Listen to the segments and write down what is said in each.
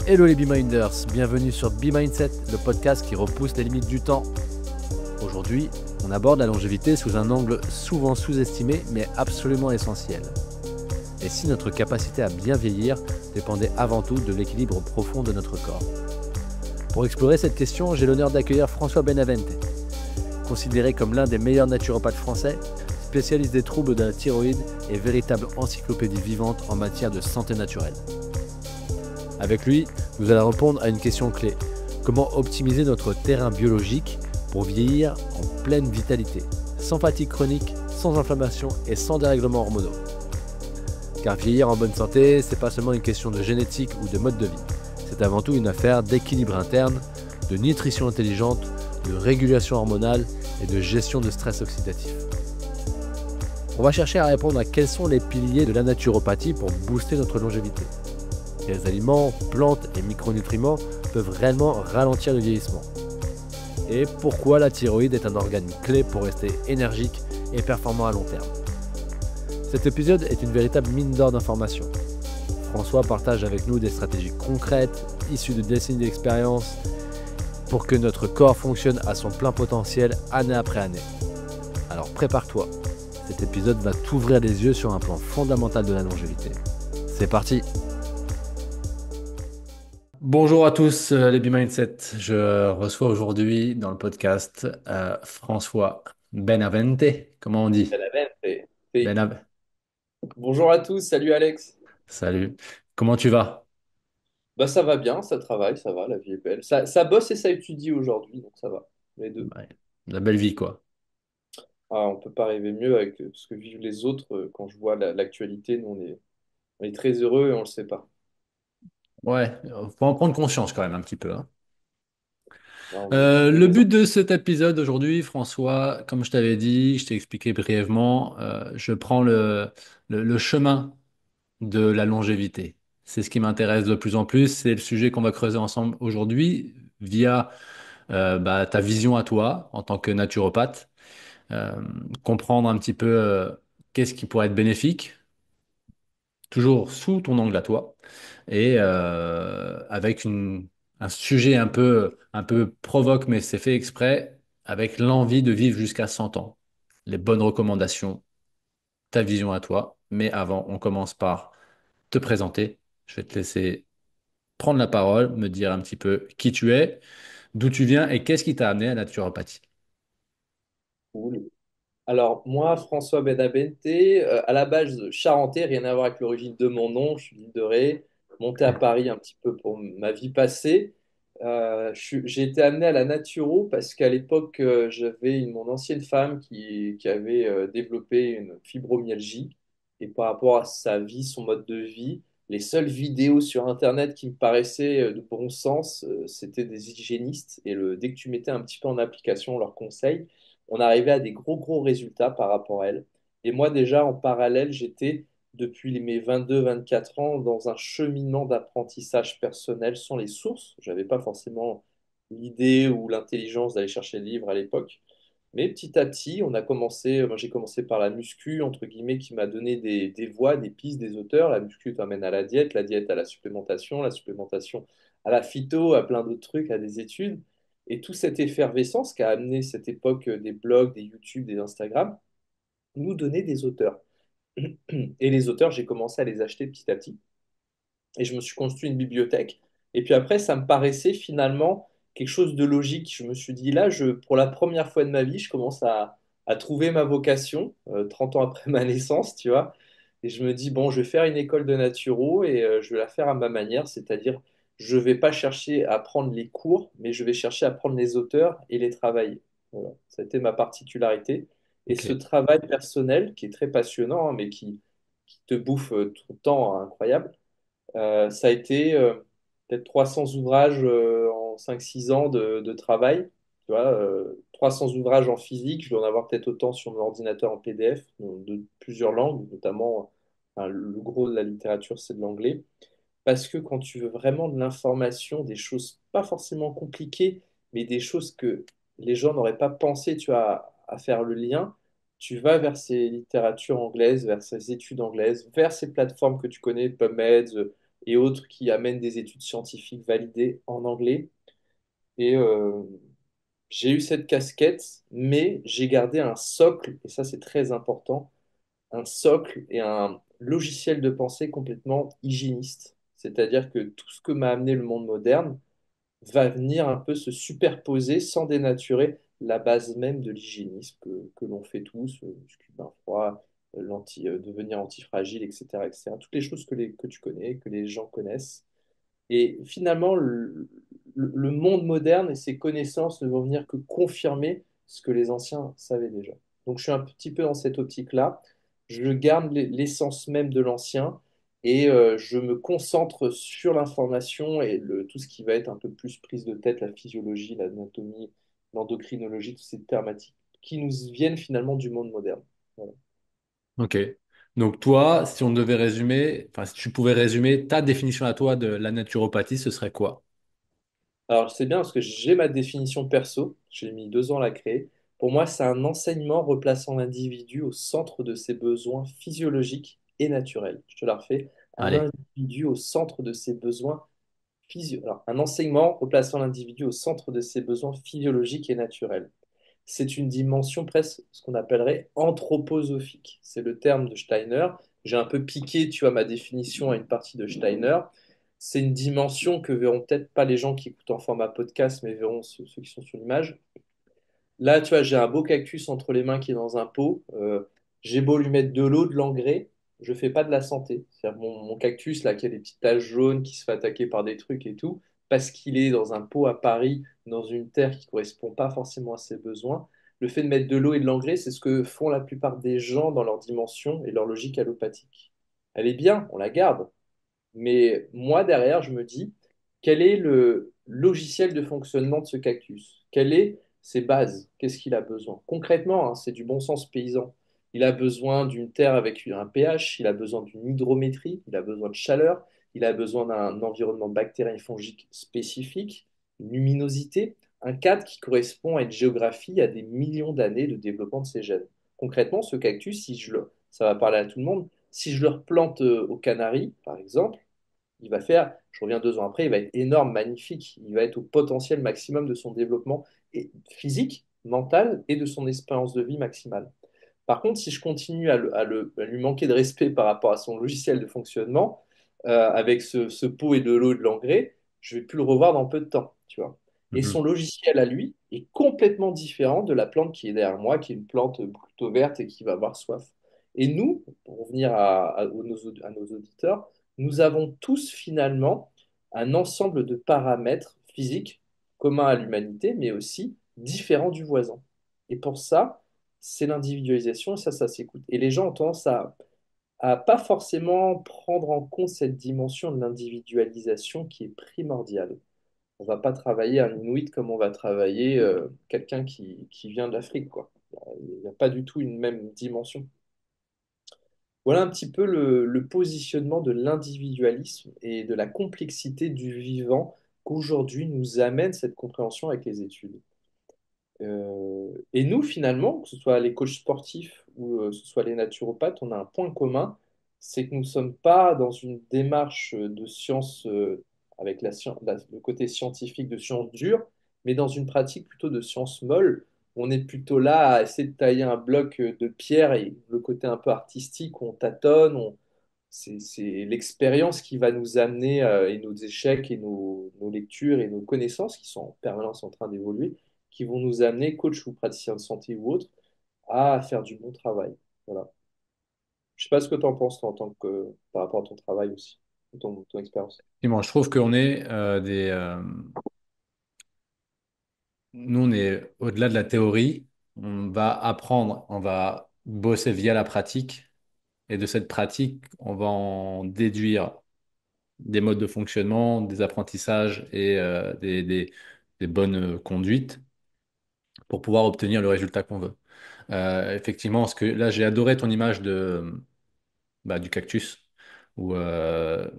Hello les B-Minders, bienvenue sur B-Mindset, le podcast qui repousse les limites du temps. Aujourd'hui, on aborde la longévité sous un angle souvent sous-estimé mais absolument essentiel. Et si notre capacité à bien vieillir dépendait avant tout de l'équilibre profond de notre corps? Pour explorer cette question, j'ai l'honneur d'accueillir François Benavente. Considéré comme l'un des meilleurs naturopathes français, spécialiste des troubles de la thyroïde et véritable encyclopédie vivante en matière de santé naturelle. Avec lui, nous allons répondre à une question clé. Comment optimiser notre terrain biologique pour vieillir en pleine vitalité, sans fatigue chronique, sans inflammation et sans dérèglements hormonaux? Car vieillir en bonne santé, c'est pas seulement une question de génétique ou de mode de vie. C'est avant tout une affaire d'équilibre interne, de nutrition intelligente, de régulation hormonale et de gestion de stress oxydatif. On va chercher à répondre à quels sont les piliers de la naturopathie pour booster notre longévité. Quels aliments, plantes et micronutriments peuvent réellement ralentir le vieillissement? Et pourquoi la thyroïde est un organe clé pour rester énergique et performant à long terme? Cet épisode est une véritable mine d'or d'informations. François partage avec nous des stratégies concrètes, issues de décennies d'expérience, pour que notre corps fonctionne à son plein potentiel année après année. Alors prépare-toi, cet épisode va t'ouvrir les yeux sur un plan fondamental de la longévité. C'est parti! Bonjour à tous les B-Mindset. Je reçois aujourd'hui dans le podcast François Benavente. Comment on dit? Benavente. Et Benav. bonjour à tous, salut Alex. Salut. Comment tu vas? Bah ça va bien, ça travaille, ça va, la vie est belle. Ça bosse et ça étudie aujourd'hui, donc ça va, les deux. Ouais, la belle vie quoi. Ah, on peut pas rêver mieux avec ce que vivent les autres quand je vois l'actualité. Nous, on est très heureux et on le sait pas. Ouais, faut en prendre conscience quand même un petit peu, hein. Là, on est Le des but de cet épisode aujourd'hui, François, comme je t'avais dit, je t'ai expliqué brièvement, je prends le chemin de la longévité. C'est ce qui m'intéresse de plus en plus. C'est le sujet qu'on va creuser ensemble aujourd'hui via ta vision à toi en tant que naturopathe, euh, comprendre un petit peu qu'est-ce qui pourrait être bénéfique, toujours sous ton angle à toi, et avec un sujet un peu provoque, mais c'est fait exprès, avec l'envie de vivre jusqu'à 100 ans. Les bonnes recommandations, ta vision à toi. Mais avant, on commence par te présenter. Je vais te laisser prendre la parole, me dire un petit peu qui tu es, d'où tu viens et qu'est-ce qui t'a amené à la naturopathie. cool. Alors, moi, François Benavente, à la base charentais, rien à voir avec l'origine de mon nom, je suis d'Île de Ré, monté à Paris un petit peu pour ma vie passée. J'ai été amené à la naturo parce qu'à l'époque, j'avais mon ancienne femme qui avait développé une fibromyalgie. Et par rapport à sa vie, son mode de vie, les seules vidéos sur Internet qui me paraissaient de bon sens, c'était des hygiénistes. Dès que tu mettais un petit peu en application leurs conseils, on arrivait à des gros résultats par rapport à elle. Et moi, déjà, en parallèle, j'étais, depuis mes 22-24 ans, dans un cheminement d'apprentissage personnel sans les sources. Je n'avais pas forcément l'idée ou l'intelligence d'aller chercher le livre à l'époque. Mais petit à petit, moi j'ai commencé par la muscu, entre guillemets, qui m'a donné des voies, des pistes, des auteurs. La muscu t'amène à la diète à la supplémentation à la phyto, à plein d'autres trucs, à des études. Et toute cette effervescence qui a amené cette époque des blogs, des YouTube, des Instagram, nous donnait des auteurs. Et les auteurs, j'ai commencé à les acheter petit à petit et je me suis construit une bibliothèque. Et puis après, ça me paraissait finalement quelque chose de logique. Je me suis dit, là, pour la première fois de ma vie, je commence à trouver ma vocation, 30 ans après ma naissance, tu vois. Et je me dis, bon, je vais faire une école de naturo et je vais la faire à ma manière, c'est-à-dire, je ne vais pas chercher à prendre les cours, mais je vais chercher à prendre les auteurs et les travailler. Voilà. Ça a été ma particularité. Et Ok, ce travail personnel, qui est très passionnant, hein, mais qui te bouffe tout le temps, hein, incroyable, ça a été peut-être 300 ouvrages en 5-6 ans de travail. Tu vois, 300 ouvrages en physique, je dois en avoir peut-être autant sur mon ordinateur en PDF, de plusieurs langues, notamment enfin, le gros de la littérature, c'est de l'anglais. Parce que quand tu veux vraiment de l'information, des choses pas forcément compliquées, mais des choses que les gens n'auraient pas pensé, tu vois, à faire le lien, tu vas vers ces littératures anglaises, vers ces études anglaises, vers ces plateformes que tu connais, PubMed, et autres qui amènent des études scientifiques validées en anglais. Et j'ai eu cette casquette, mais j'ai gardé un socle, et ça c'est très important, un socle et un logiciel de pensée complètement hygiéniste. C'est-à-dire que tout ce que m'a amené le monde moderne va venir un peu se superposer sans dénaturer la base même de l'hygiénisme que l'on fait tous, du bain froid, devenir antifragile, etc., etc. Toutes les choses que tu connais, que les gens connaissent. Et finalement, le monde moderne et ses connaissances ne vont venir que confirmer ce que les anciens savaient déjà. Donc je suis un petit peu dans cette optique-là. Je garde l'essence même de l'ancien et je me concentre sur l'information et tout ce qui va être un peu plus prise de tête, la physiologie, l'anatomie, l'endocrinologie, toutes ces thématiques qui nous viennent finalement du monde moderne. Voilà. Ok. Donc toi, si on devait résumer, enfin si tu pouvais résumer ta définition à toi de la naturopathie, ce serait quoi? Alors, c'est bien parce que j'ai ma définition perso, j'ai mis 2 ans à la créer. Pour moi, c'est un enseignement replaçant l'individu au centre de ses besoins physiologiques et naturels. Je te la refais. Un Allez. individu au centre de ses besoins Alors, un enseignement replaçant l'individu au centre de ses besoins physiologiques et naturels. C'est une dimension presque ce qu'on appellerait anthroposophique. C'est le terme de Steiner. J'ai un peu piqué, tu vois, ma définition à une partie de Steiner. C'est une dimension que verront peut-être pas les gens qui écoutent en format podcast, mais verront ceux qui sont sur l'image. Là, tu vois, j'ai un beau cactus entre les mains qui est dans un pot. J'ai beau lui mettre de l'eau, de l'engrais, je fais pas de la santé. C'est-à-dire mon cactus, là, qui a des petites taches jaunes, qui se fait attaquer par des trucs et tout, parce qu'il est dans un pot à Paris, dans une terre qui correspond pas forcément à ses besoins. Le fait de mettre de l'eau et de l'engrais, c'est ce que font la plupart des gens dans leur dimension et leur logique allopathique. Elle est bien, on la garde. Mais moi, derrière, je me dis, quel est le logiciel de fonctionnement de ce cactus? Quelles sont ses bases? Qu'est-ce qu'il a besoin? Concrètement, hein, c'est du bon sens paysan. Il a besoin d'une terre avec un pH, il a besoin d'une hydrométrie, il a besoin de chaleur, il a besoin d'un environnement bactérien et fongique spécifique, une luminosité, un cadre qui correspond à une géographie, à des millions d'années de développement de ces gènes. Concrètement, ce cactus, ça va parler à tout le monde, si je le replante aux Canaries, par exemple, il va faire, je reviens 2 ans après, il va être énorme, magnifique, il va être au potentiel maximum de son développement physique, mental et de son espérance de vie maximale. Par contre, si je continue à lui manquer de respect par rapport à son logiciel de fonctionnement, avec ce pot et de l'eau et de l'engrais, je vais plus le revoir dans peu de temps, tu vois. Et son Mhm. logiciel à lui est complètement différent de la plante qui est derrière moi, qui est une plante plutôt verte et qui va avoir soif. Et nous, pour revenir à nos auditeurs, nous avons tous finalement un ensemble de paramètres physiques communs à l'humanité, mais aussi différents du voisin. Et pour ça, c'est l'individualisation, et ça s'écoute. Et les gens ont tendance à pas forcément prendre en compte cette dimension de l'individualisation qui est primordiale. On va pas travailler un Inuit comme on va travailler quelqu'un qui vient de l'Afrique, quoi. Il n'y a pas du tout une même dimension. Voilà un petit peu le positionnement de l'individualisme et de la complexité du vivant qu'aujourd'hui nous amène cette compréhension avec les études. Et nous, finalement, que ce soit les coachs sportifs ou ce soit les naturopathes, on a un point commun, c'est que nous ne sommes pas dans une démarche de science avec le côté scientifique de science dure, mais dans une pratique plutôt de science molle. On est plutôt là à essayer de tailler un bloc de pierre et le côté un peu artistique, où on tâtonne, c'est l'expérience qui va nous amener, et nos échecs et nos lectures et nos connaissances qui sont en permanence en train d'évoluer, qui vont nous amener, coach ou praticien de santé ou autre, à faire du bon travail. Voilà. Je sais pas ce que tu en penses toi, en tant que par rapport à ton travail aussi, ton expérience. Effectivement, je trouve qu'on est nous, on est au-delà de la théorie. On va apprendre, on va bosser via la pratique. Et de cette pratique, on va en déduire des modes de fonctionnement, des apprentissages et des bonnes conduites pour pouvoir obtenir le résultat qu'on veut. Effectivement, parce que là, j'ai adoré ton image du cactus, où le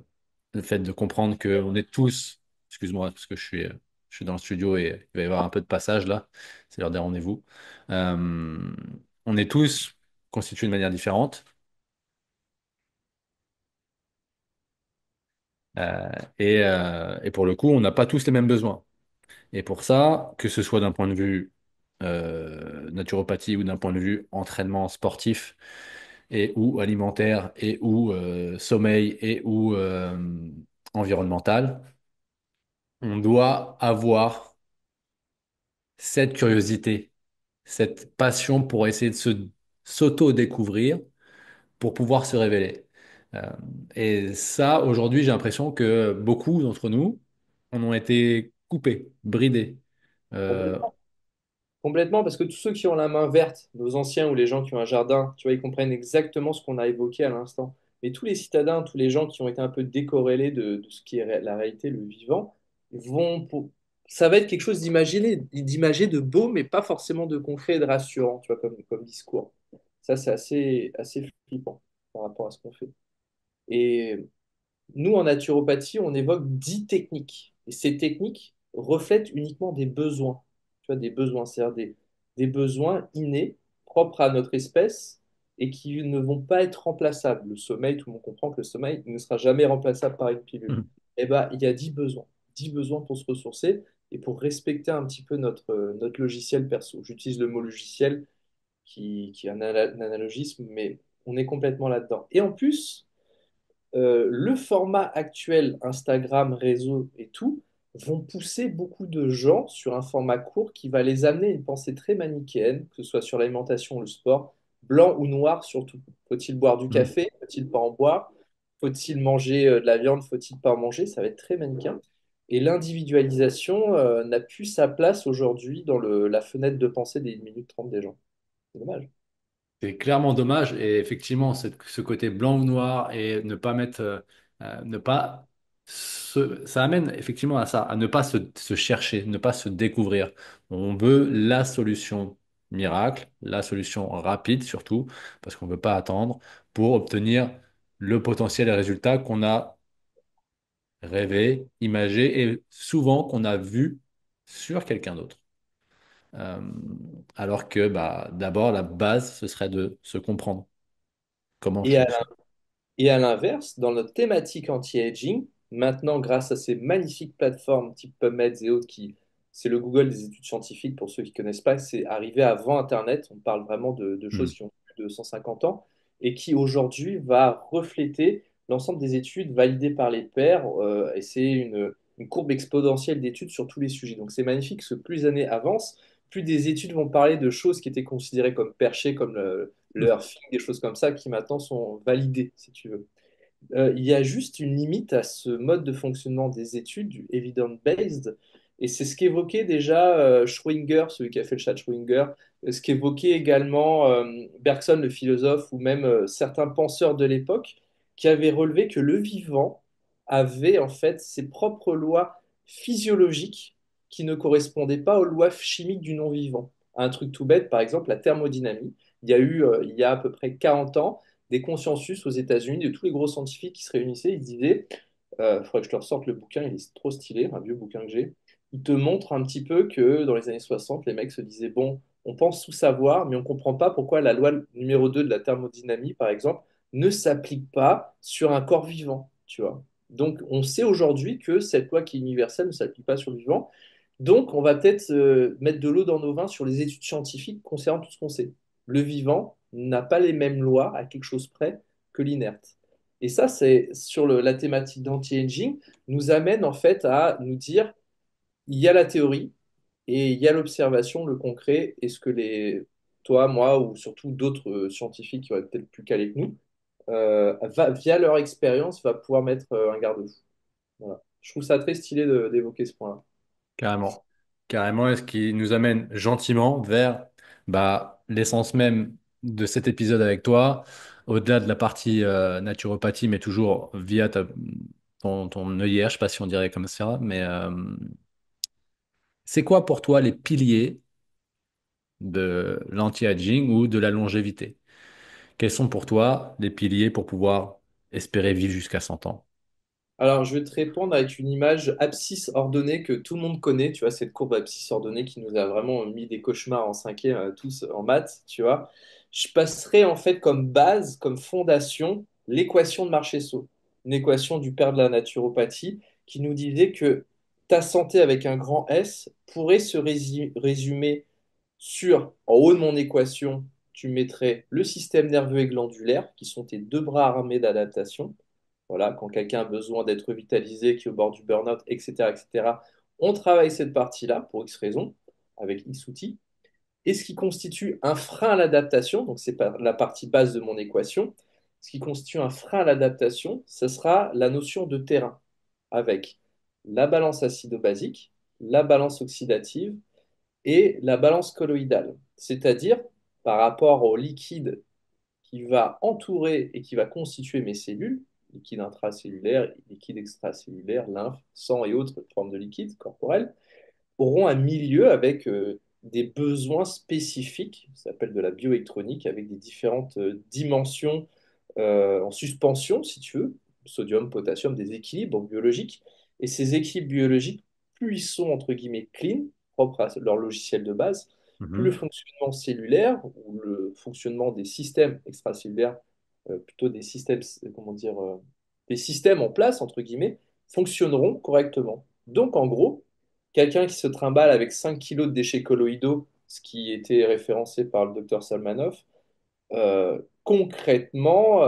fait de comprendre qu'on est tous, excuse-moi, parce que je suis dans le studio et il va y avoir un peu de passage là, c'est l'heure des rendez-vous. Euh, on est tous constitués de manière différente. Et pour le coup, on n'a pas tous les mêmes besoins. Et pour ça, que ce soit d'un point de vue naturopathie ou d'un point de vue entraînement sportif et ou alimentaire et ou sommeil et ou environnemental, on doit avoir cette curiosité, cette passion pour essayer de s'auto-découvrir pour pouvoir se révéler. Euh, et ça, aujourd'hui, j'ai l'impression que beaucoup d'entre nous en ont été coupés, bridés. Euh, Complètement, parce que tous ceux qui ont la main verte, nos anciens ou les gens qui ont un jardin, tu vois, ils comprennent exactement ce qu'on a évoqué à l'instant. Mais tous les citadins, tous les gens qui ont été un peu décorrélés de ce qui est la réalité, le vivant, vont pour... ça va être quelque chose d'imagé, de beau, mais pas forcément de concret et de rassurant, tu vois, comme discours. Ça, c'est assez flippant par rapport à ce qu'on fait. Et nous, en naturopathie, on évoque 10 techniques. Et ces techniques reflètent uniquement des besoins. Tu vois, des besoins, c'est-à-dire des besoins innés, propres à notre espèce et qui ne vont pas être remplaçables. Le sommeil, tout le monde comprend que le sommeil ne sera jamais remplaçable par une pilule. Eh ben, il y a 10 besoins. 10 besoins pour se ressourcer et pour respecter un petit peu notre logiciel perso. J'utilise le mot logiciel qui est un analogisme, mais on est complètement là-dedans. Et en plus, le format actuel, Instagram, réseau et tout, vont pousser beaucoup de gens sur un format court qui va les amener à une pensée très manichéenne, que ce soit sur l'alimentation ou le sport, blanc ou noir surtout. Faut-il boire du café? Faut-il pas en boire? Faut-il manger de la viande? Faut-il pas en manger? Ça va être très manichéen. Et l'individualisation n'a plus sa place aujourd'hui dans la fenêtre de pensée des 1 minute 30 des gens. C'est dommage. C'est clairement dommage et effectivement, ce côté blanc ou noir et ne pas mettre, ne pas ça amène effectivement à ça, à ne pas se chercher, ne pas se découvrir. On veut la solution miracle, la solution rapide surtout, parce qu'on ne veut pas attendre pour obtenir le potentiel et résultat qu'on a rêvé, imagé et souvent qu'on a vu sur quelqu'un d'autre. Euh, alors que bah, d'abord, la base, ce serait de se comprendre comment je Et à fonctionne. Et à l'inverse, dans notre thématique anti-aging, maintenant, grâce à ces magnifiques plateformes type PubMed et autres, c'est le Google des études scientifiques, pour ceux qui ne connaissent pas, c'est arrivé avant Internet, on parle vraiment de Hmm. choses qui ont plus de 150 ans, et qui aujourd'hui va refléter l'ensemble des études validées par les pairs, et c'est une courbe exponentielle d'études sur tous les sujets. Donc c'est magnifique, parce que plus les années avancent, plus des études vont parler de choses qui étaient considérées comme perchées, comme le earthing, des choses comme ça, qui maintenant sont validées, si tu veux. Il y a juste une limite à ce mode de fonctionnement des études, du evidence-based, et c'est ce qu'évoquait déjà Schrödinger, celui qui a fait le chat Schrödinger, ce qu'évoquait également Bergson, le philosophe, ou même certains penseurs de l'époque, qui avaient relevé que le vivant avait en fait ses propres lois physiologiques qui ne correspondaient pas aux lois chimiques du non-vivant. Un truc tout bête, par exemple, la thermodynamie. Il y a eu, il y a à peu près 40 ans, des consensus aux États-Unis de tous les gros scientifiques qui se réunissaient. Ils se disaient, il faudrait que je te ressorte le bouquin, il est trop stylé, un vieux bouquin que j'ai. Il te montre un petit peu que dans les années 60, les mecs se disaient, bon, on pense tout savoir, mais on ne comprend pas pourquoi la loi numéro 2 de la thermodynamie, par exemple, ne s'applique pas sur un corps vivant, tu vois. Donc, on sait aujourd'hui que cette loi qui est universelle ne s'applique pas sur le vivant. Donc, on va peut-être mettre de l'eau dans nos vins sur les études scientifiques concernant tout ce qu'on sait. Le vivant n'a pas les mêmes lois à quelque chose près que l'inerte. Et ça, c'est sur la thématique d'anti-aging, nous amène en fait à nous dire, il y a la théorie et il y a l'observation, le concret, et ce que toi, moi, ou surtout d'autres scientifiques qui vont être peut-être plus calés que nous, via leur expérience, va pouvoir mettre un garde-fou. Voilà. Je trouve ça très stylé d'évoquer ce point-là. Carrément. Carrément, et ce qui nous amène gentiment vers bah, l'essence même de cet épisode avec toi, au-delà de la partie naturopathie, mais toujours via ton œillère, je sais pas si on dirait comme ça, mais c'est quoi pour toi les piliers de l'anti-aging ou de la longévité? Quels sont pour toi les piliers pour pouvoir espérer vivre jusqu'à 100 ans? Alors, je vais te répondre avec une image abscisse ordonnée que tout le monde connaît, tu vois, cette courbe abscisse ordonnée qui nous a vraiment mis des cauchemars en cinquième, tous en maths, tu vois. Je passerai en fait comme base, comme fondation, l'équation de Marchesso. une équation du père de la naturopathie qui nous disait que ta santé avec un grand S pourrait se résumer sur, en haut de mon équation, tu mettrais le système nerveux et glandulaire, qui sont tes deux bras armés d'adaptation. Voilà, quand quelqu'un a besoin d'être vitalisé, qui est au bord du burn-out, etc., etc., on travaille cette partie-là pour X raisons, avec X outils. Et ce qui constitue un frein à l'adaptation, donc c'est la partie basse de mon équation, ce qui constitue un frein à l'adaptation, ce sera la notion de terrain, avec la balance acido-basique, la balance oxydative et la balance colloïdale. C'est-à-dire, par rapport au liquide qui va entourer et qui va constituer mes cellules, liquide intracellulaire, liquide extracellulaire, lymphe, sang et autres formes de liquide corporel, auront un milieu avec des besoins spécifiques, ça s'appelle de la bioélectronique, avec des différentes dimensions en suspension, si tu veux, sodium, potassium, des équilibres biologiques. Et ces équilibres biologiques, plus ils sont, entre guillemets, clean, propres à leur logiciel de base, plus le Mhm. fonctionnement cellulaire ou le fonctionnement des systèmes extracellulaires, plutôt des systèmes, comment dire, des systèmes en place, entre guillemets, fonctionneront correctement. Donc, en gros, quelqu'un qui se trimballe avec 5 kilos de déchets colloïdaux, ce qui était référencé par le docteur Salmanov, concrètement,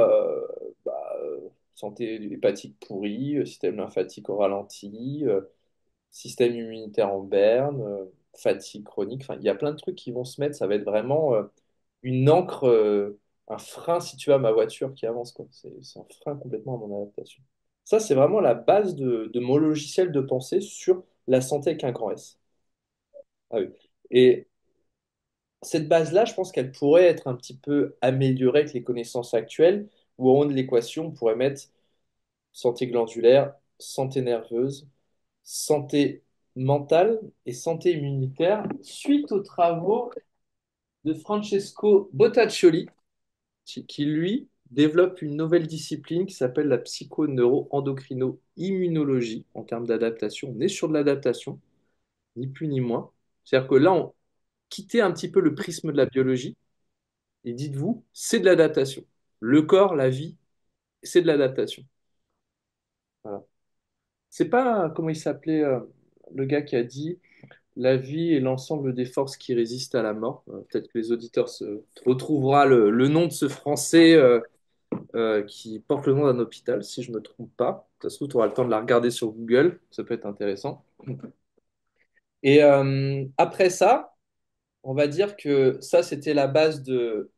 santé hépatique pourrie, système lymphatique au ralenti, système immunitaire en berne, fatigue chronique. Enfin, il y a plein de trucs qui vont se mettre. Ça va être vraiment une encre, un frein, si tu as ma voiture qui avance, quoi. C'est un frein complètement à mon adaptation. Ça, c'est vraiment la base de mon logiciel de pensée sur la santé avec un grand S. Ah oui. Et cette base-là, je pense qu'elle pourrait être un petit peu améliorée avec les connaissances actuelles, où en haut de l'équation, on pourrait mettre santé glandulaire, santé nerveuse, santé mentale et santé immunitaire, suite aux travaux de Francesco Bottaccioli, qui lui développe une nouvelle discipline qui s'appelle la psychoneuro-endocrino-immunologie en termes d'adaptation. On est sur de l'adaptation, ni plus ni moins. C'est-à-dire que là, on quittait un petit peu le prisme de la biologie et dites-vous, c'est de l'adaptation. Le corps, la vie, c'est de l'adaptation. Voilà. C'est pas, comment il s'appelait, le gars qui a dit la vie est l'ensemble des forces qui résistent à la mort. Peut-être que les auditeurs se retrouvera le nom de ce Français qui porte le nom d'un hôpital, si je ne me trompe pas. De toute façon, tu auras le temps de la regarder sur Google, ça peut être intéressant. Et après ça, on va dire que ça, c'était la base de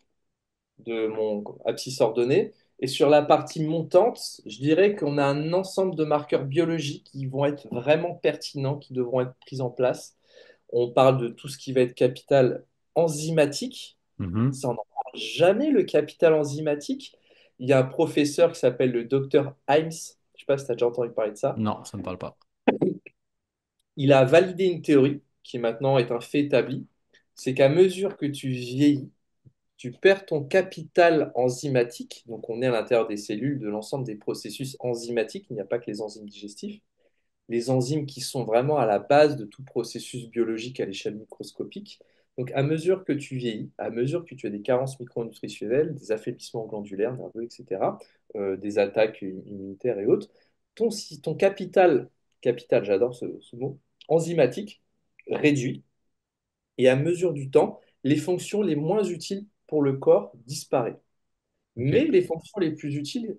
mon abscisse ordonnée. Et sur la partie montante, je dirais qu'on a un ensemble de marqueurs biologiques qui vont être vraiment pertinents, qui devront être pris en place. On parle de tout ce qui va être capital enzymatique. Mhm. Ça, on n'en parle jamais, le capital enzymatique. Il y a un professeur qui s'appelle le docteur Himes. Je ne sais pas si tu as déjà entendu parler de ça. Non, ça ne me parle pas. Il a validé une théorie qui maintenant est un fait établi. C'est qu'à mesure que tu vieillis, tu perds ton capital enzymatique. Donc, on est à l'intérieur des cellules, de l'ensemble des processus enzymatiques. Il n'y a pas que les enzymes digestifs. Les enzymes qui sont vraiment à la base de tout processus biologique à l'échelle microscopique. Donc, à mesure que tu vieillis, à mesure que tu as des carences micronutritionnelles, des affaiblissements glandulaires, nerveux, etc., des attaques immunitaires et autres, ton capital, j'adore ce mot, enzymatique, réduit. Et à mesure du temps, les fonctions les moins utiles pour le corps disparaissent. Mais Ok. les fonctions les plus utiles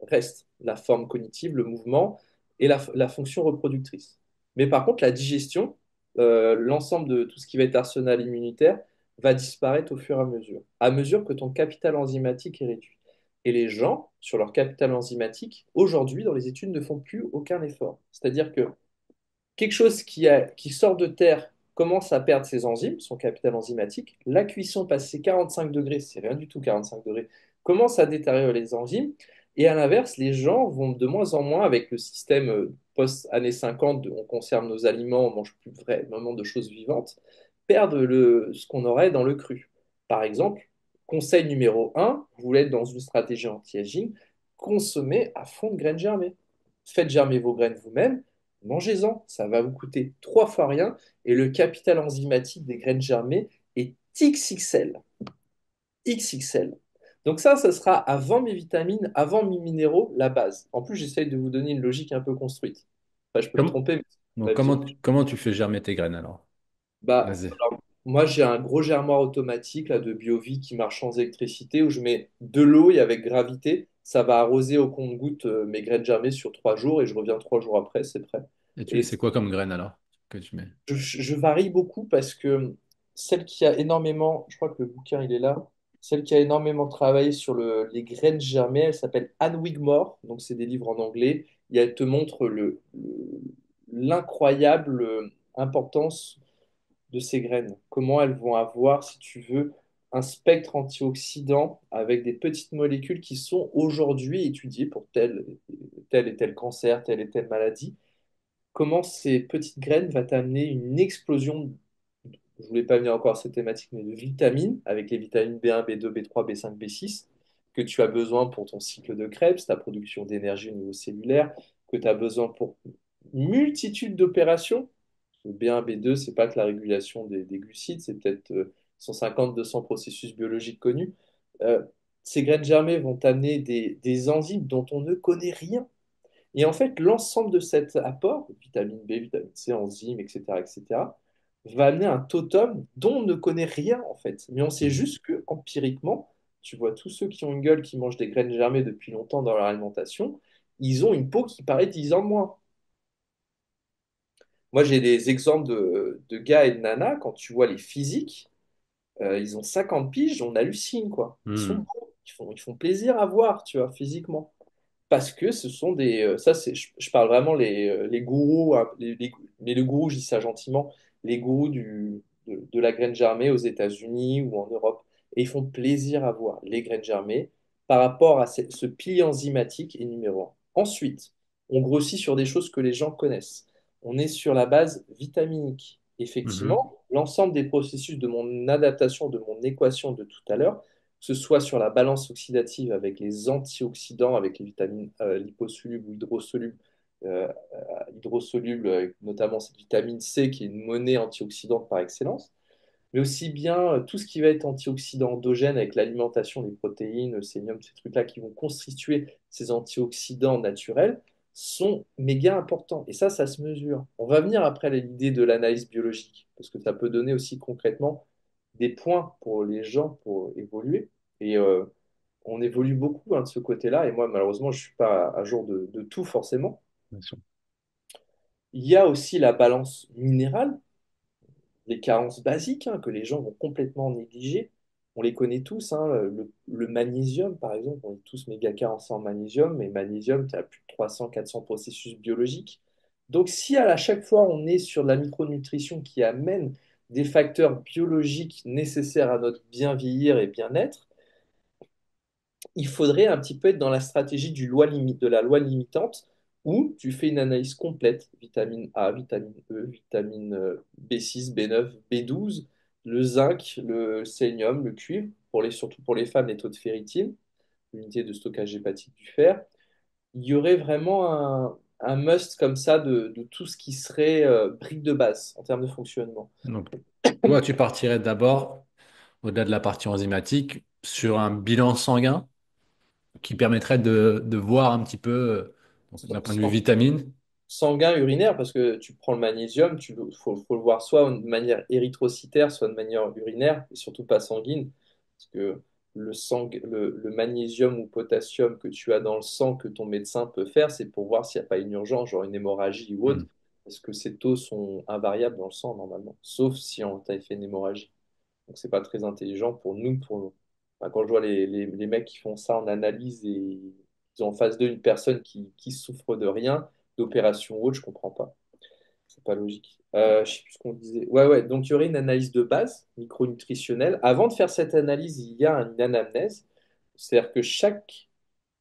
restent la forme cognitive, le mouvement et la fonction reproductrice. Mais par contre, la digestion, l'ensemble de tout ce qui va être arsenal immunitaire, va disparaître au fur et à mesure que ton capital enzymatique est réduit. Et les gens, sur leur capital enzymatique, aujourd'hui, dans les études, ne font plus aucun effort. C'est-à-dire que quelque chose qui sort de terre commence à perdre ses enzymes, son capital enzymatique. La cuisson passé 45 degrés, c'est rien du tout 45 degrés, commence à détériorer les enzymes. Et à l'inverse, les gens vont de moins en moins avec le système post-années 50, on conserve nos aliments, on mange plus vraiment de choses vivantes, perdre ce qu'on aurait dans le cru. Par exemple, conseil numéro un, vous voulez être dans une stratégie anti-aging, consommez à fond de graines germées. Faites germer vos graines vous-même. Mangez-en, ça va vous coûter 3 fois rien et le capital enzymatique des graines germées est XXL. XXL. Donc ça sera avant mes vitamines, avant mes minéraux, la base. En plus, j'essaye de vous donner une logique un peu construite. Enfin, je peux me Comme- tromper, mais c'est donc, ma vision. comment tu fais germer tes graines alors? Bah, Vas-y. alors, moi, j'ai un gros germoir automatique là, de BioVie qui marche sans électricité où je mets de l'eau et avec gravité, ça va arroser au compte-gouttes mes graines germées sur 3 jours et je reviens 3 jours après, c'est prêt. Et Et c'est quoi comme graines alors que tu mets? je varie beaucoup parce que celle qui a énormément, je crois que le bouquin il est là, celle qui a énormément travaillé sur les graines germées, elle s'appelle Anne Wigmore, donc c'est des livres en anglais, et elle te montre l'incroyable importance de ces graines, comment elles vont avoir, si tu veux, un spectre antioxydant avec des petites molécules qui sont aujourd'hui étudiées pour tel et tel cancer, telle et telle maladie. Comment ces petites graines vont t'amener une explosion, je voulais pas venir encore à cette thématique, mais de vitamines, avec les vitamines B1, B2, B3, B5, B6, que tu as besoin pour ton cycle de Krebs, ta production d'énergie au niveau cellulaire, que tu as besoin pour une multitude d'opérations. Le B1, B2, c'est pas que la régulation des glucides, c'est peut-être 150-200 processus biologiques connus. Euh, Ces graines germées vont t'amener des enzymes dont on ne connaît rien. Et en fait, l'ensemble de cet apport, vitamine B, vitamine C, enzymes, etc., etc., va amener un totem dont on ne connaît rien en fait. Mais on sait Mhm. juste que empiriquement, tu vois tous ceux qui ont une gueule, qui mangent des graines germées depuis longtemps dans leur alimentation, ils ont une peau qui paraît 10 ans de moins. Moi, j'ai des exemples de gars et de nanas, quand tu vois les physiques, ils ont 50 piges, on hallucine, quoi. Ils sont Hmm. beaux, ils font plaisir à voir, tu vois, physiquement. Parce que ce sont des. Ça, c'est, je parle vraiment les gourous, hein, mais le gourou, je dis ça gentiment, les gourous de la graine germée aux États-Unis ou en Europe. Et ils font plaisir à voir, les graines germées, par rapport à ce pilier enzymatique est numéro un. Ensuite, on grossit sur des choses que les gens connaissent. On est sur la base vitaminique. Mhm. Effectivement, l'ensemble des processus de mon adaptation, de mon équation de tout à l'heure, que ce soit sur la balance oxydative avec les antioxydants, avec les vitamines liposolubles ou hydrosolubles, notamment cette vitamine C qui est une monnaie antioxydante par excellence, mais aussi bien tout ce qui va être antioxydant endogène avec l'alimentation, les protéines, le sélénium, ces trucs-là qui vont constituer ces antioxydants naturels sont méga importants. Et ça se mesure. On va venir après à l'idée de l'analyse biologique, parce que ça peut donner aussi concrètement des points pour les gens pour évoluer. Et on évolue beaucoup hein, de ce côté-là. Et moi, malheureusement, je ne suis pas à jour de tout forcément. Bien sûr. Il y a aussi la balance minérale, les carences basiques hein, que les gens vont complètement négliger. On les connaît tous, hein, le magnésium, par exemple, on est tous méga carencés en magnésium, mais magnésium, tu as plus de 300-400 processus biologiques. Donc, si à chaque fois on est sur de la micronutrition qui amène des facteurs biologiques nécessaires à notre bien vieillir et bien-être, il faudrait un petit peu être dans la stratégie de la loi limitante où tu fais une analyse complète, vitamine A, vitamine E, vitamine B6, B9, B12, le zinc, le sélénium, le cuivre, surtout pour les femmes, les taux de ferritine, l'unité de stockage hépatique du fer. Il y aurait vraiment un must comme ça de tout ce qui serait brique de base en termes de fonctionnement. Donc, toi, tu partirais d'abord, au-delà de la partie enzymatique, sur un bilan sanguin qui permettrait de voir un petit peu, donc, d'un point de vue vitamine. Sanguin, urinaire, parce que tu prends le magnésium, faut le voir soit de manière érythrocytaire, soit de manière urinaire, et surtout pas sanguine, parce que le magnésium ou potassium que tu as dans le sang que ton médecin peut faire, c'est pour voir s'il n'y a pas une urgence, genre une hémorragie ou autre, Hmm. parce que ces taux sont invariables dans le sang normalement, sauf si on t'a fait une hémorragie. Donc c'est pas très intelligent pour nous. Enfin, quand je vois les mecs qui font ça en analyse et ils ont en face d'eux une personne qui souffre de rien, d'opération ou autre, je comprends pas. C'est pas logique. Je sais plus ce qu'on disait. Ouais, ouais. Donc il y aurait une analyse de base micronutritionnelle. Avant de faire cette analyse, il y a une anamnèse. C'est-à-dire que chaque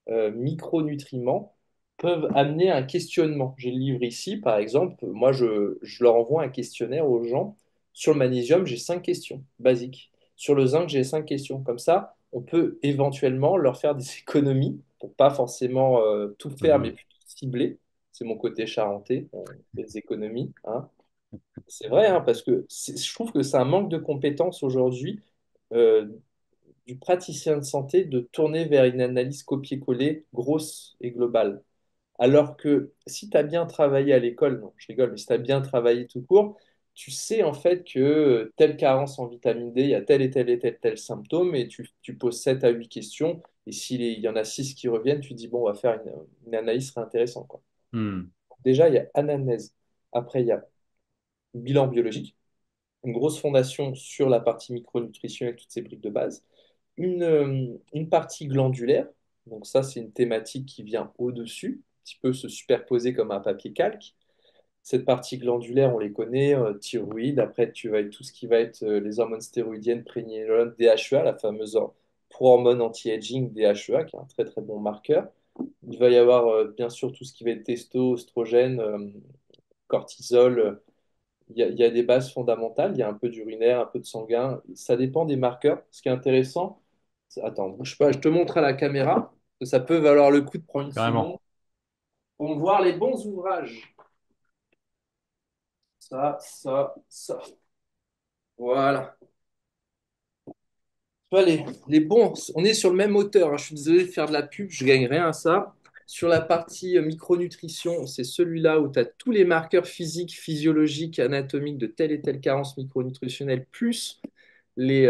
micronutriments peuvent amener un questionnement. J'ai le livre ici, par exemple. Moi, je leur envoie un questionnaire aux gens. Sur le magnésium, j'ai 5 questions basiques. Sur le zinc, j'ai 5 questions. Comme ça, on peut éventuellement leur faire des économies pour pas forcément tout faire, mais Mhm. plutôt cibler. C'est mon côté charentais, on fait des économies. Hein. C'est vrai, hein, parce que je trouve que c'est un manque de compétences aujourd'hui. euh, du praticien de santé de tourner vers une analyse copier-coller grosse et globale. Alors que si tu as bien travaillé à l'école, non, je rigole, mais si tu as bien travaillé tout court, tu sais en fait que telle carence en vitamine D, il y a tel et tel et tel, tel symptôme, et tu poses 7 à 8 questions, et s'il y en a 6 qui reviennent, tu dis, bon, on va faire une analyse, serait intéressant, quoi. Hmm. Déjà, il y a anamnèse. Après, il y a bilan biologique, une grosse fondation sur la partie micronutrition et toutes ces briques de base. Une partie glandulaire, donc ça, c'est une thématique qui vient au-dessus, un petit peu se superposer comme un papier calque. Cette partie glandulaire, on les connaît, thyroïde. Après, tu vas être tout ce qui va être les hormones stéroïdiennes, prégnénolone, DHEA, la fameuse pro-hormone anti-aging DHEA, qui est un très très bon marqueur. Il va y avoir bien sûr tout ce qui va être testo, oestrogène, cortisol. Il y a des bases fondamentales. Il y a un peu d'urinaire, un peu de sanguin. Ça dépend des marqueurs. Ce qui est intéressant, attends, bouge pas, je te montre à la caméra. Ça peut valoir le coup de prendre une seconde Carrément. pour voir les bons ouvrages. Ça. Voilà. Tu vois, les bons, on est sur le même auteur, hein. Je suis désolé de faire de la pub, je gagne rien à ça. Sur la partie micronutrition, c'est celui-là où tu as tous les marqueurs physiques, physiologiques, anatomiques de telle et telle carence micronutritionnelle, plus les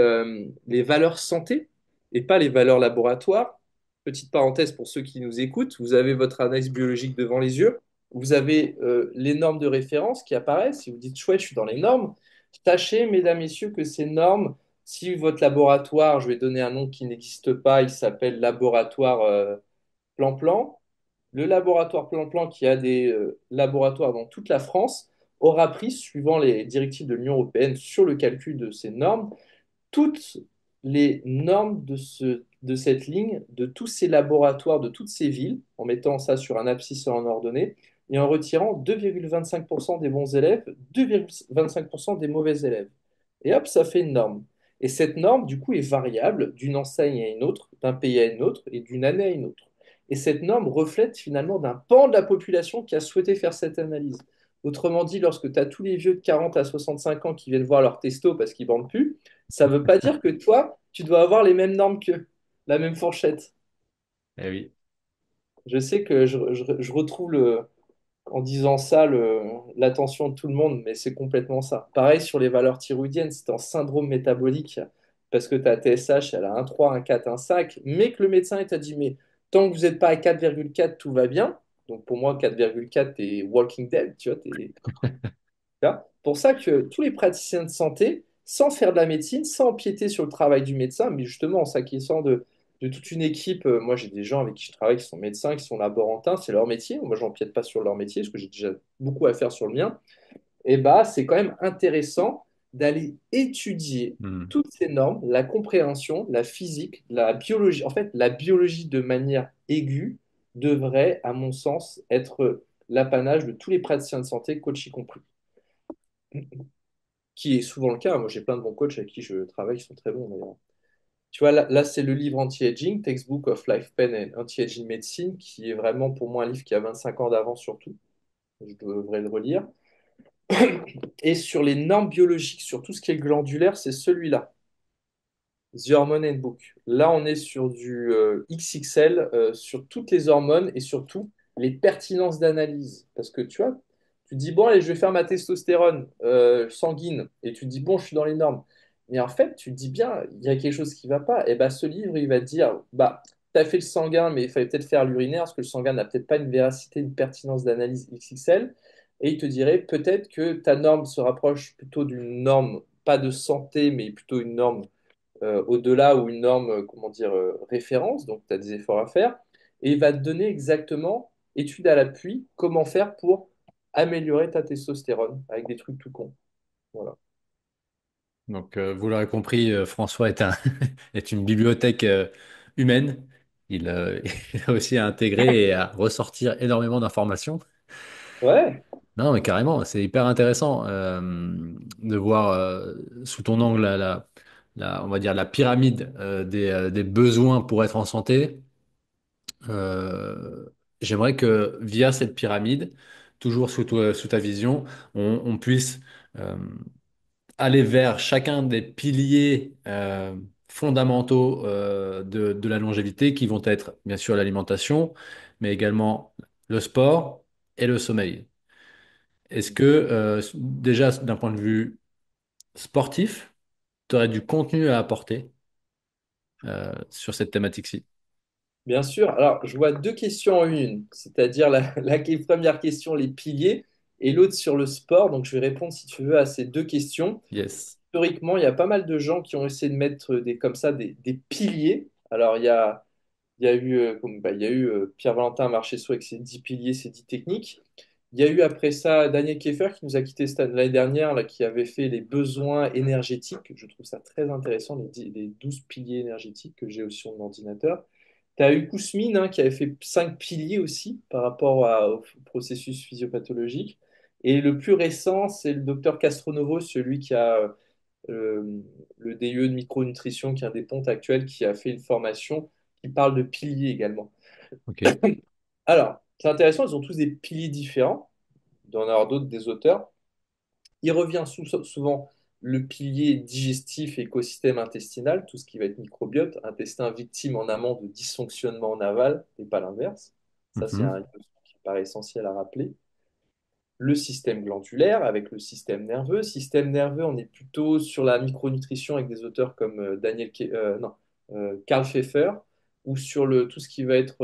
valeurs santé et pas les valeurs laboratoires. Petite parenthèse pour ceux qui nous écoutent, vous avez votre analyse biologique devant les yeux, vous avez les normes de référence qui apparaissent. Si vous dites chouette, je suis dans les normes, tâchez, mesdames, messieurs, que ces normes, si votre laboratoire, je vais donner un nom qui n'existe pas, il s'appelle laboratoire Plan-Plan. Le laboratoire Plan-Plan, qui a des laboratoires dans toute la France, aura pris, suivant les directives de l'Union européenne sur le calcul de ces normes, toutes les normes de cette ligne, de tous ces laboratoires, de toutes ces villes, en mettant ça sur un abscisse en ordonnée, et en retirant 2,25% des bons élèves, 2,25% des mauvais élèves. Et hop, ça fait une norme. Et cette norme, du coup, est variable d'une enseigne à une autre, d'un pays à une autre, et d'une année à une autre. Et cette norme reflète finalement d'un pan de la population qui a souhaité faire cette analyse. Autrement dit, lorsque tu as tous les vieux de 40 à 65 ans qui viennent voir leur testo parce qu'ils ne vendent plus, ça ne veut pas dire que toi, tu dois avoir les mêmes normes qu'eux, la même fourchette. Eh oui. Je sais que je retrouve en disant ça l'attention de tout le monde, mais c'est complètement ça. Pareil sur les valeurs thyroïdiennes, c'est un syndrome métabolique parce que ta TSH, elle a un 3, un 4, un 5, mais que le médecin il t'a dit, mais tant que vous n'êtes pas à 4,4, tout va bien. Donc pour moi, 4,4, t'es Walking Dead, tu vois, c'est pour ça que tous les praticiens de santé, sans faire de la médecine, sans empiéter sur le travail du médecin, mais justement en s'acquiesçant de toute une équipe, moi j'ai des gens avec qui je travaille qui sont médecins, qui sont laborantins, c'est leur métier, moi j'empiète pas sur leur métier parce que j'ai déjà beaucoup à faire sur le mien, et bah c'est quand même intéressant d'aller étudier Hmm. toutes ces normes, la compréhension, la physique, la biologie, en fait la biologie de manière aiguë devrait, à mon sens, être l'apanage de tous les praticiens de santé, coachs y compris, qui est souvent le cas. Moi, j'ai plein de bons coachs avec qui je travaille qui sont très bons d'ailleurs. Tu vois, là c'est le livre Anti-Aging, Textbook of Life Pain and Anti-Aging Medicine, qui est vraiment pour moi un livre qui a 25 ans d'avance surtout. Je devrais le relire. Et sur les normes biologiques, sur tout ce qui est glandulaire, c'est celui-là. The Hormone Handbook. Là, on est sur du XXL, sur toutes les hormones et surtout les pertinences d'analyse. Parce que tu vois, tu te dis, bon, allez, je vais faire ma testostérone sanguine. Et tu te dis, bon, je suis dans les normes. Mais en fait, tu te dis bien, il y a quelque chose qui ne va pas. Et bah, ce livre, il va te dire, bah, tu as fait le sanguin, mais il fallait peut-être faire l'urinaire, parce que le sanguin n'a peut-être pas une véracité, une pertinence d'analyse XXL. Et il te dirait, peut-être que ta norme se rapproche plutôt d'une norme, pas de santé, mais plutôt une norme au-delà ou une norme, comment dire, référence, donc tu as des efforts à faire, et il va te donner exactement, étude à l'appui, comment faire pour améliorer ta testostérone avec des trucs tout cons. Voilà. Donc, vous l'aurez compris, François est est une bibliothèque humaine. Il a aussi à intégrer et à ressortir énormément d'informations. Ouais, Non, mais carrément, c'est hyper intéressant de voir sous ton angle on va dire la pyramide des besoins pour être en santé. Euh, J'aimerais que via cette pyramide, toujours sous ta vision, on puisse aller vers chacun des piliers fondamentaux de la longévité qui vont être bien sûr l'alimentation, mais également le sport et le sommeil. Est-ce que déjà d'un point de vue sportif, tu aurais du contenu à apporter sur cette thématique-ci? Bien sûr. Alors, je vois deux questions en une, c'est-à-dire la première question, les piliers, et l'autre sur le sport. Donc, je vais répondre, si tu veux, à ces deux questions. Yes. Historiquement, il y a pas mal de gens qui ont essayé de mettre comme ça des piliers. Alors, il y a eu, il y a eu Pierre-Valentin Marchesseau avec ses 10 piliers, ses 10 techniques. Il y a eu après ça Daniel Kieffer qui nous a quitté l'année dernière, là, qui avait fait les besoins énergétiques. Je trouve ça très intéressant, les 12 piliers énergétiques que j'ai aussi sur mon ordinateur. Tu as eu Kousmine qui avait fait 5 piliers aussi par rapport au processus physiopathologique. Et le plus récent, c'est le docteur Castronovo, celui qui a le DIE de micronutrition, qui est un des pontes actuels, qui a fait une formation qui parle de piliers également. Ok. Alors, c'est intéressant, ils ont tous des piliers différents. Il doit y en avoir d'autres, des auteurs. Il revient souvent le pilier digestif et écosystème intestinal, tout ce qui va être microbiote, intestin victime en amont de dysfonctionnement en aval, et pas l'inverse. Ça, c'est Mhm. un qui paraît essentiel à rappeler. Le système glandulaire avec le système nerveux. Système nerveux, on est plutôt sur la micronutrition avec des auteurs comme non, Karl Pfeffer, ou sur tout ce qui va être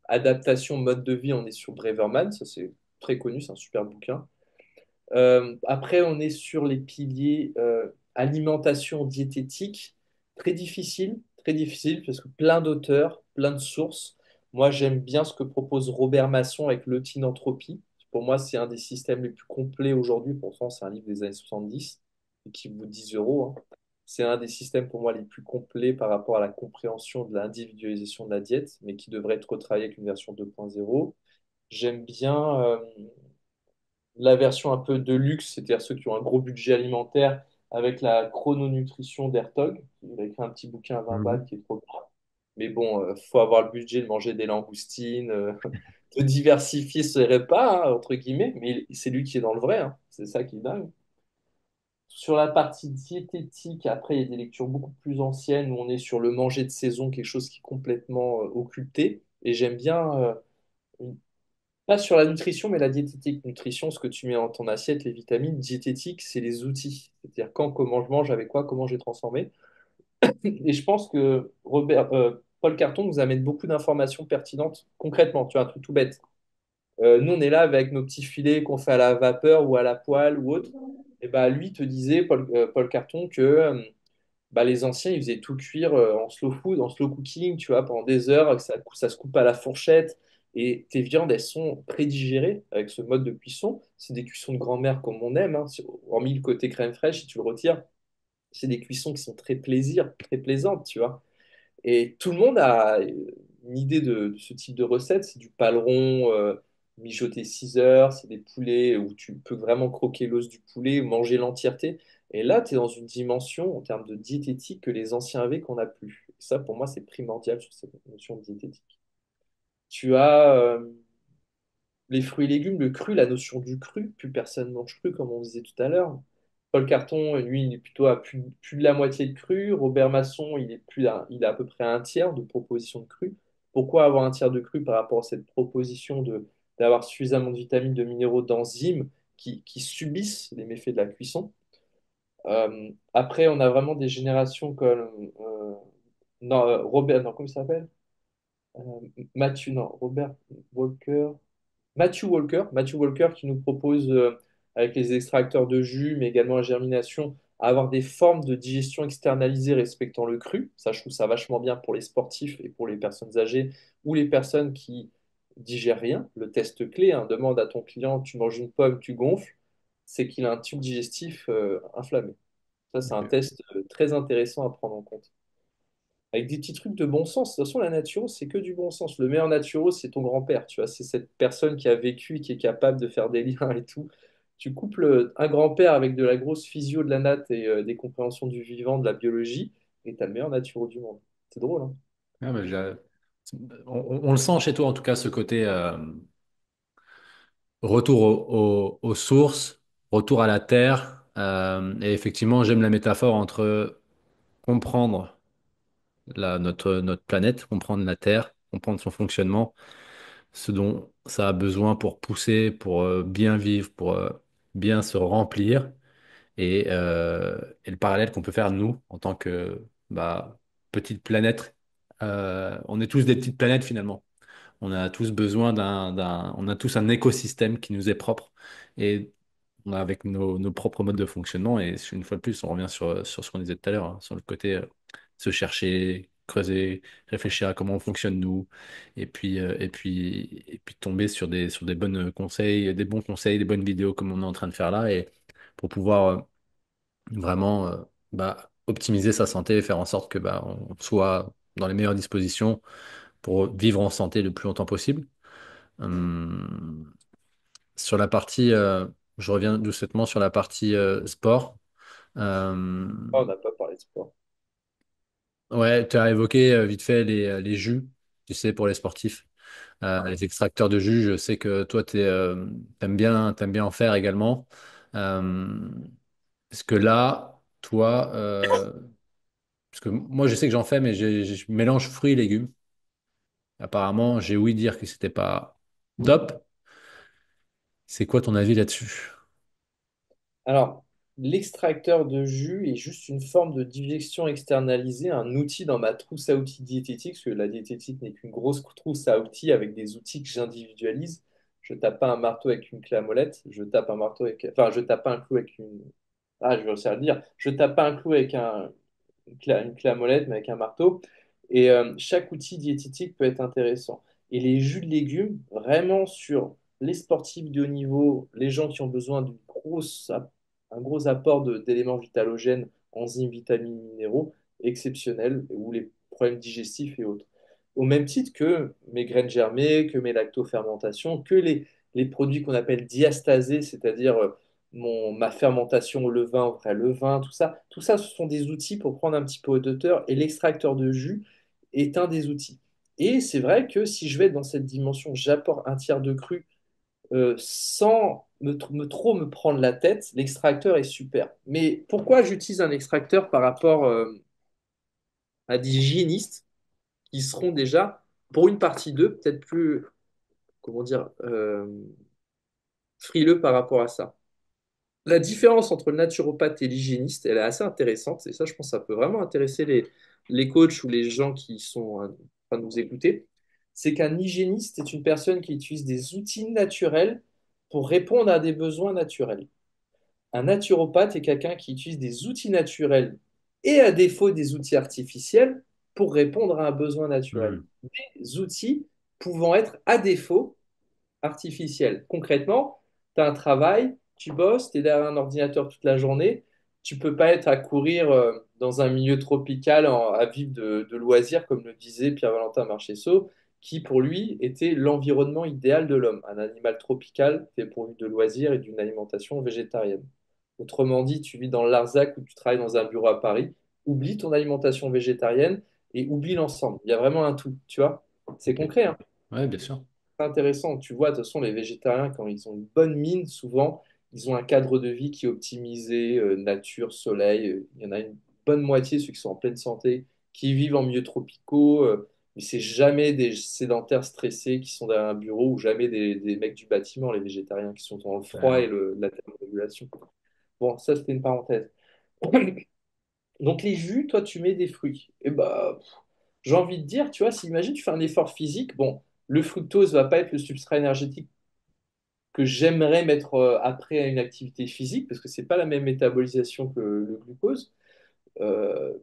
adaptation, mode de vie, on est sur Breverman, ça c'est très connu, c'est un super bouquin. Après, on est sur les piliers alimentation diététique, très difficile, parce que plein d'auteurs, plein de sources. Moi, j'aime bien ce que propose Robert Masson avec l'eutinanthropie. Pour moi, c'est un des systèmes les plus complets aujourd'hui. Pourtant, c'est un livre des années 70 et qui vaut 10 euros. C'est un des systèmes pour moi les plus complets par rapport à la compréhension de l'individualisation de la diète, mais qui devrait être retravaillé avec une version 2.0. J'aime bien la version un peu de luxe, c'est-à-dire ceux qui ont un gros budget alimentaire, avec la chrononutrition d'Hertog. Il a écrit un petit bouquin à 20 balles Mhm. qui est trop bien. Mais bon, faut avoir le budget de manger des langoustines, de diversifier ses repas, entre guillemets. Mais c'est lui qui est dans le vrai, hein. C'est ça qui est dingue. Sur la partie diététique, après, il y a des lectures beaucoup plus anciennes où on est sur le manger de saison, quelque chose qui est complètement occulté. Et j'aime bien pas sur la nutrition, mais la diététique. Nutrition, ce que tu mets dans ton assiette, les vitamines. Diététique, c'est les outils. C'est-à-dire quand, comment je mange, avec quoi, comment j'ai transformé. Et je pense que Paul Carton nous amène beaucoup d'informations pertinentes concrètement. Tu vois, un truc tout bête. Nous, on est là avec nos petits filets qu'on fait à la vapeur ou à la poêle ou autre. Et bah, lui te disait, Paul Carton, que les anciens, ils faisaient tout cuire en slow food, en slow cooking, tu vois, pendant des heures, que ça se coupe à la fourchette. Et tes viandes, elles sont prédigérées avec ce mode de cuisson. C'est des cuissons de grand-mère comme on aime, hein. Hormis le côté crème fraîche, si tu le retires, c'est des cuissons qui sont très plaisir, très plaisantes, tu vois. Et tout le monde a une idée de ce type de recette. C'est du paleron mijoté 6 heures, c'est des poulets où tu peux vraiment croquer l'os du poulet, manger l'entièreté. Et là, tu es dans une dimension en termes de diététique que les anciens avaient qu'on n'a plus. Et ça, pour moi, c'est primordial sur cette notion de diététique. Tu as les fruits et légumes, le cru, la notion du cru. Plus personne mange cru, comme on disait tout à l'heure. Paul Carton, lui, il est plutôt à plus de la moitié de cru. Robert Masson, il est à peu près à un tiers de proposition de cru. Pourquoi avoir un tiers de cru par rapport à cette proposition d'avoir suffisamment de vitamines, de minéraux, d'enzymes qui subissent les méfaits de la cuisson? Après, on a vraiment des générations comme non, Robert, non, comment il s'appelle? Euh, Mathieu, non, Robert Walker. Matthew Walker qui nous propose, avec les extracteurs de jus, mais également la germination, à avoir des formes de digestion externalisées respectant le cru. Ça, je trouve ça vachement bien pour les sportifs et pour les personnes âgées ou les personnes qui digèrent rien. Le test clé, hein, demande à ton client, tu manges une pomme, tu gonfles, c'est qu'il a un tube digestif inflammé. Ça, c'est un Ok. test très intéressant à prendre en compte avec des petits trucs de bon sens. De toute façon, la nature, c'est que du bon sens. Le meilleur nature, c'est ton grand-père, tu vois. C'est cette personne qui a vécu, qui est capable de faire des liens et tout. Tu couples un grand-père avec de la grosse physio de la natte et des compréhensions du vivant, de la biologie, et t'as le meilleur nature du monde. C'est drôle, hein? Ah, mais on le sent chez toi, en tout cas, ce côté retour aux sources, retour à la terre. Et effectivement, j'aime la métaphore entre comprendre notre planète, comprendre la Terre, comprendre son fonctionnement, ce dont ça a besoin pour pousser, pour bien vivre, pour bien se remplir, et le parallèle qu'on peut faire, nous, en tant que bah, petite planète. On est tous des petites planètes finalement. On a tous besoin on a tous un écosystème qui nous est propre. Et on a avec nos propres modes de fonctionnement. Et une fois de plus, on revient sur ce qu'on disait tout à l'heure, hein, sur le côté se chercher, creuser, réfléchir à comment on fonctionne nous, et puis tomber sur des bons conseils, des bonnes vidéos comme on est en train de faire là, et pour pouvoir vraiment optimiser sa santé et faire en sorte que on soit dans les meilleures dispositions pour vivre en santé le plus longtemps possible. Hum, sur la partie, je reviens doucement sur la partie sport. Euh, Ah, on n'a pas parlé de sport. ouais, tu as évoqué vite fait les jus, tu sais, pour les sportifs. Les extracteurs de jus, je sais que toi, t'aimes bien en faire également. Euh, Est-ce que là, toi, parce que moi, je sais que j'en fais, mais je mélange fruits et légumes. Apparemment, j'ai ouï dire que c'était pas top. C'est quoi ton avis là-dessus? Alors, l'extracteur de jus est juste une forme de digestion externalisée, un outil dans ma trousse à outils diététique, parce que la diététique n'est qu'une grosse trousse à outils avec des outils que j'individualise. Je tape pas un marteau avec une clé à molette, je tape un marteau avec... Enfin, je tape pas un clou avec une... Ah, je vais réussir à le dire. Je tape pas un clou avec une clé à molette, mais avec un marteau. Et chaque outil diététique peut être intéressant. Et les jus de légumes, vraiment sur les sportifs de haut niveau, les gens qui ont besoin un gros apport d'éléments vitalogènes, enzymes, vitamines, minéraux, exceptionnels, ou les problèmes digestifs et autres. Au même titre que mes graines germées, que mes lactofermentations, que les produits qu'on appelle diastasés, c'est-à-dire ma fermentation au levain, au vrai levain, tout ça, ce sont des outils pour prendre un petit peu d'auteur et l'extracteur de jus est un des outils. Et c'est vrai que si je vais dans cette dimension, j'apporte un tiers de cru sans trop me prendre la tête, l'extracteur est super. Mais pourquoi j'utilise un extracteur par rapport à des hygiénistes qui seront déjà, pour une partie d'eux, peut-être plus, comment dire, frileux par rapport à ça? La différence entre le naturopathe et l'hygiéniste, elle est assez intéressante. Et ça, je pense que ça peut vraiment intéresser les coachs ou les gens qui sont en train de nous écouter. C'est qu'un hygiéniste est une personne qui utilise des outils naturels pour répondre à des besoins naturels. Un naturopathe est quelqu'un qui utilise des outils naturels et à défaut des outils artificiels pour répondre à un besoin naturel. Hmm. Des outils pouvant être à défaut artificielle. Concrètement, tu as un travail, tu bosses, tu es derrière un ordinateur toute la journée, tu peux pas être à courir dans un milieu tropical à vivre de loisirs, comme le disait Pierre-Valentin Marchessault, qui pour lui était l'environnement idéal de l'homme, un animal tropical fait pourvu de loisirs et d'une alimentation végétarienne. Autrement dit, tu vis dans le Larzac ou tu travailles dans un bureau à Paris, oublie ton alimentation végétarienne et oublie l'ensemble. Il y a vraiment un tout, tu vois. C'est Ok. concret, hein, Ouais, bien sûr. intéressant. Tu vois, de toute façon, les végétariens, quand ils ont une bonne mine, souvent, ils ont un cadre de vie qui est optimisé, nature, soleil. Il y en a une bonne moitié, ceux qui sont en pleine santé, qui vivent en milieux tropicaux. Mais c'est jamais des sédentaires stressés qui sont derrière un bureau ou jamais des mecs du bâtiment, les végétariens, qui sont dans le froid et Carrément. la thermorégulation. Bon, ça, c'était une parenthèse. Donc, les jus, toi, tu mets des fruits. Et bah, j'ai envie de dire, tu vois, si imagine, tu fais un effort physique, bon, le fructose va pas être le substrat énergétique que j'aimerais mettre après à une activité physique, parce que c'est pas la même métabolisation que le glucose.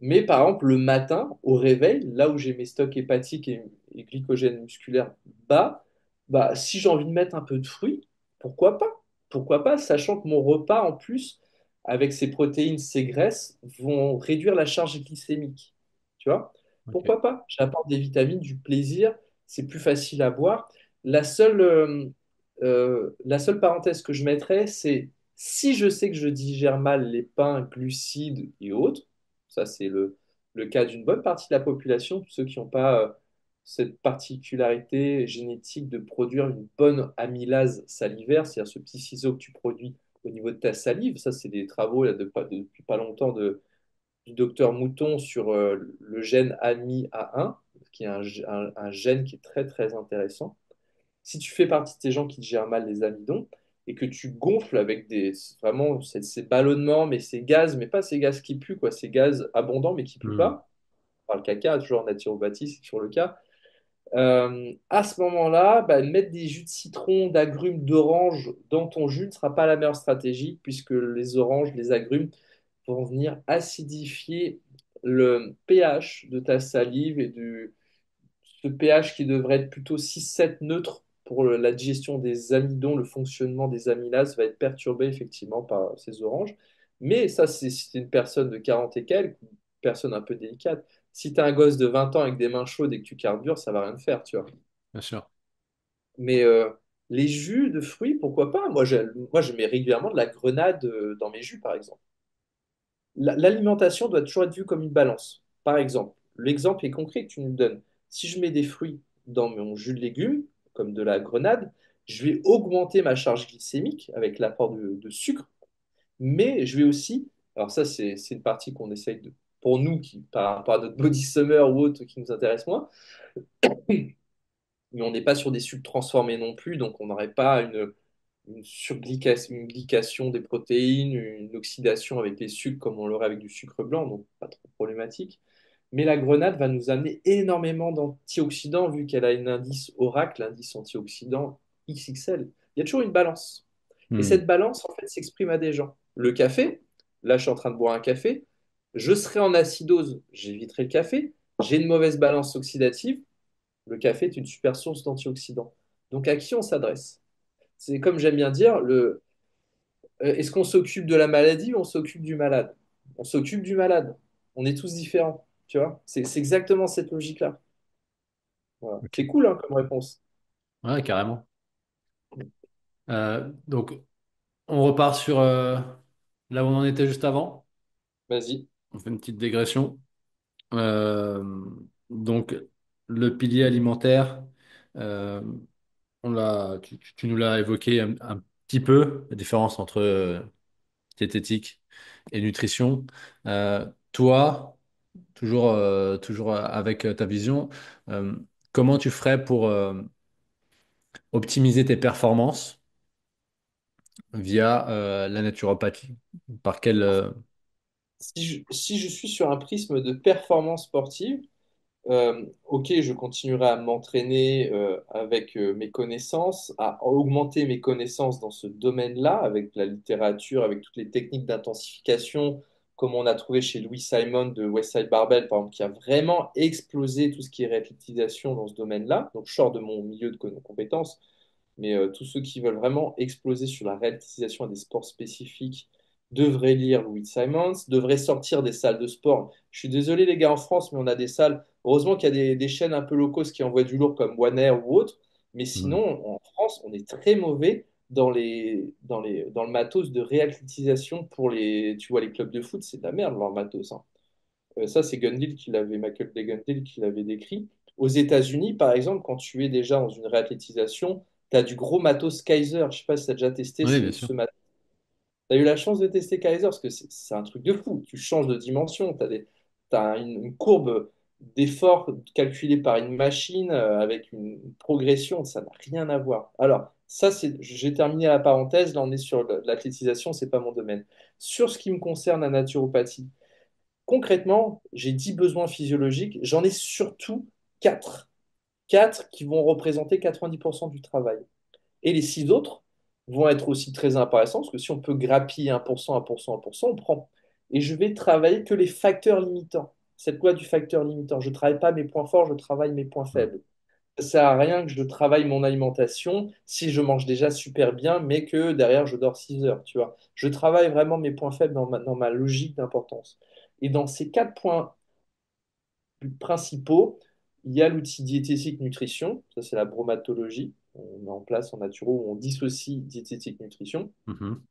Mais par exemple, le matin, au réveil, là où j'ai mes stocks hépatiques et glycogène musculaire bas, bah, si j'ai envie de mettre un peu de fruits, pourquoi pas? Pourquoi pas, sachant que mon repas, en plus, avec ses protéines, ses graisses, vont réduire la charge glycémique. Tu vois? Ok. Pourquoi pas? J'apporte des vitamines, du plaisir, c'est plus facile à boire. La seule parenthèse que je mettrais, c'est si je sais que je digère mal les pains, glucides et autres, ça, c'est le cas d'une bonne partie de la population, tous ceux qui n'ont pas cette particularité génétique de produire une bonne amylase salivaire, c'est-à-dire ce petit ciseau que tu produis au niveau de ta salive. Ça, c'est des travaux là, depuis pas longtemps du docteur Mouton sur le gène AMI-A1, qui est un gène qui est très très intéressant. Si tu fais partie de ces gens qui gèrent mal les amidons et que tu gonfles avec vraiment ces ballonnements, mais ces gaz, mais pas ces gaz qui puent, quoi, ces gaz abondants mais qui puent Hmm. pas, par le caca, toujours en naturopathie, c'est toujours le cas. À ce moment-là, bah, mettre des jus de citron, d'agrumes, d'orange dans ton jus ne sera pas la meilleure stratégie puisque les oranges, les agrumes vont venir acidifier le pH de ta salive ce pH qui devrait être plutôt 6-7 neutre pour la digestion des amidons, le fonctionnement des amylases va être perturbé effectivement par ces oranges. Mais ça, c'est si tu es une personne de 40 et quelques, une personne un peu délicate. Si tu as un gosse de 20 ans avec des mains chaudes et que tu carbures, ça va rien te faire, tu vois. Bien sûr. Mais les jus de fruits, pourquoi pas? Moi, je mets régulièrement de la grenade dans mes jus, par exemple. L'alimentation doit toujours être vue comme une balance. Par exemple, l'exemple est concret que tu nous donnes. Si je mets des fruits dans mon jus de légumes, comme de la grenade, je vais augmenter ma charge glycémique avec l'apport de sucre, mais je vais aussi, alors ça c'est une partie qu'on essaye pour nous, qui, par rapport à notre body summer ou autre qui nous intéresse moins, mais on n'est pas sur des sucres transformés non plus, donc on n'aurait pas une glycation des protéines, une oxydation avec les sucres comme on l'aurait avec du sucre blanc, donc pas trop problématique. Mais la grenade va nous amener énormément d'antioxydants vu qu'elle a un indice ORAC, l'indice antioxydant XXL. Il y a toujours une balance. Et Hmm. cette balance, en fait, s'exprime à des gens. Le café, là je suis en train de boire un café, je serai en acidose, j'éviterai le café, j'ai une mauvaise balance oxydative, le café est une super source d'antioxydants. Donc à qui on s'adresse? C'est comme j'aime bien dire, est-ce qu'on s'occupe de la maladie ou on s'occupe du malade? On s'occupe du malade. On est tous différents, tu vois? C'est exactement cette logique-là. Voilà. Ok. C'est cool hein, comme réponse. Ouais, carrément. Donc, on repart sur là où on en était juste avant. Vas-y. On fait une petite dégression. Euh, donc, le pilier alimentaire, euh, tu nous l'as évoqué un petit peu, la différence entre diététique et nutrition. Toi, toujours avec ta vision, euh, comment tu ferais pour optimiser tes performances via la naturopathie? Par quel... Si je suis sur un prisme de performance sportive, ok, je continuerai à m'entraîner avec mes connaissances, à augmenter mes connaissances dans ce domaine-là, avec la littérature, avec toutes les techniques d'intensification, comme on a trouvé chez Louis Simon de Westside Barbell, par exemple, qui a vraiment explosé tout ce qui est réathlétisation dans ce domaine-là. Donc, je sors de mon milieu de compétences, mais tous ceux qui veulent vraiment exploser sur la réalisation des sports spécifiques devraient lire Louis Simons, devraient sortir des salles de sport. Je suis désolé les gars en France, mais on a des salles. Heureusement qu'il y a des chaînes un peu low cost qui envoient du lourd comme One Air ou autre. Mais Hmm. sinon, en France, on est très mauvais dans le matos de réathlétisation pour tu vois, les clubs de foot, c'est de la merde leur matos, hein. Ça, c'est Michael Day Gundil qui l'avait décrit. Aux États-Unis, par exemple, quand tu es déjà dans une réathlétisation, tu as du gros matos Kaiser. Je sais pas si tu as déjà testé Oui, bien sûr. ce matos. Tu as eu la chance de tester Kaiser parce que c'est un truc de fou. Tu changes de dimension. T'as une courbe d'effort calculée par une machine avec une progression. Ça n'a rien à voir. Alors, ça, j'ai terminé la parenthèse. Là, on est sur l'athlétisation. C'est pas mon domaine. Sur ce qui me concerne la naturopathie, concrètement, j'ai 10 besoins physiologiques. J'en ai surtout 4. 4 qui vont représenter 90% du travail. Et les 6 autres vont être aussi très intéressants parce que si on peut grappiller 1%, 1%, 1%, on prend. Et je vais travailler que les facteurs limitants. Cette loi du facteur limitant. Je ne travaille pas mes points forts, je travaille mes points Hmm. faibles. Ça ne sert à rien que je travaille mon alimentation si je mange déjà super bien, mais que derrière je dors 6 heures, tu vois. Je travaille vraiment mes points faibles dans ma logique d'importance. Et dans ces 4 points principaux, il y a l'outil diététique nutrition, ça c'est la bromatologie, on met en place en naturo où on dissocie diététique nutrition. Mhm.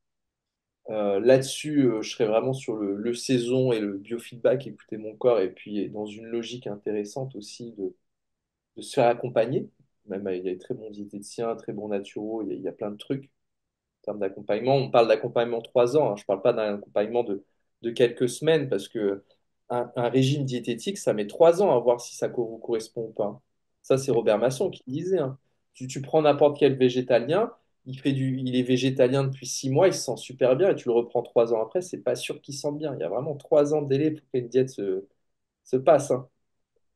Là-dessus, je serais vraiment sur le saison et le biofeedback, écouter mon corps, et puis dans une logique intéressante aussi de se faire accompagner. Même il y a des très bons diététiciens, très bons naturaux, il y a plein de trucs en termes d'accompagnement. On parle d'accompagnement 3 ans, hein. Je ne parle pas d'un accompagnement de quelques semaines, parce que un régime diététique, ça met 3 ans à voir si ça vous correspond ou pas. Ça, c'est Robert Masson qui le disait, hein. Tu prends n'importe quel végétalien, il est végétalien depuis 6 mois, il se sent super bien, et tu le reprends 3 ans après, c'est pas sûr qu'il se sente bien. Il y a vraiment 3 ans de délai pour qu'une diète se passe, hein.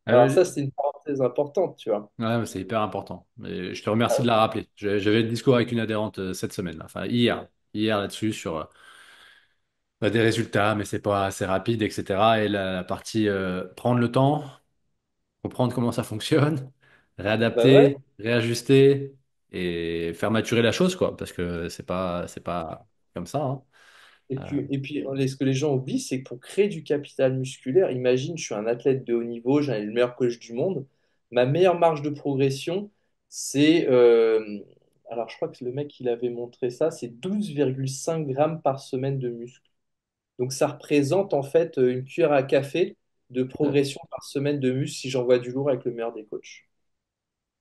Ah Alors ça, ouais, c'était une parenthèse importante, tu vois. ouais, mais c'est hyper important. Et je te remercie de la rappeler. J'avais le discours avec une adhérente cette semaine, là. Enfin hier là-dessus sur des résultats, mais c'est pas assez rapide, etc. Et la partie prendre le temps, comprendre comment ça fonctionne, Bah ouais. réadapter, réajuster et faire maturer la chose, quoi, parce que c'est pas comme ça, hein. Ce que les gens oublient, c'est que pour créer du capital musculaire, imagine, je suis un athlète de haut niveau, j'ai le meilleur coach du monde. Ma meilleure marge de progression, c'est, alors je crois que le mec il avait montré ça, c'est 12,5 grammes par semaine de muscle. Donc ça représente en fait une cuillère à café de Que dalle. progression par semaine de muscle si j'envoie du lourd avec le meilleur des coachs.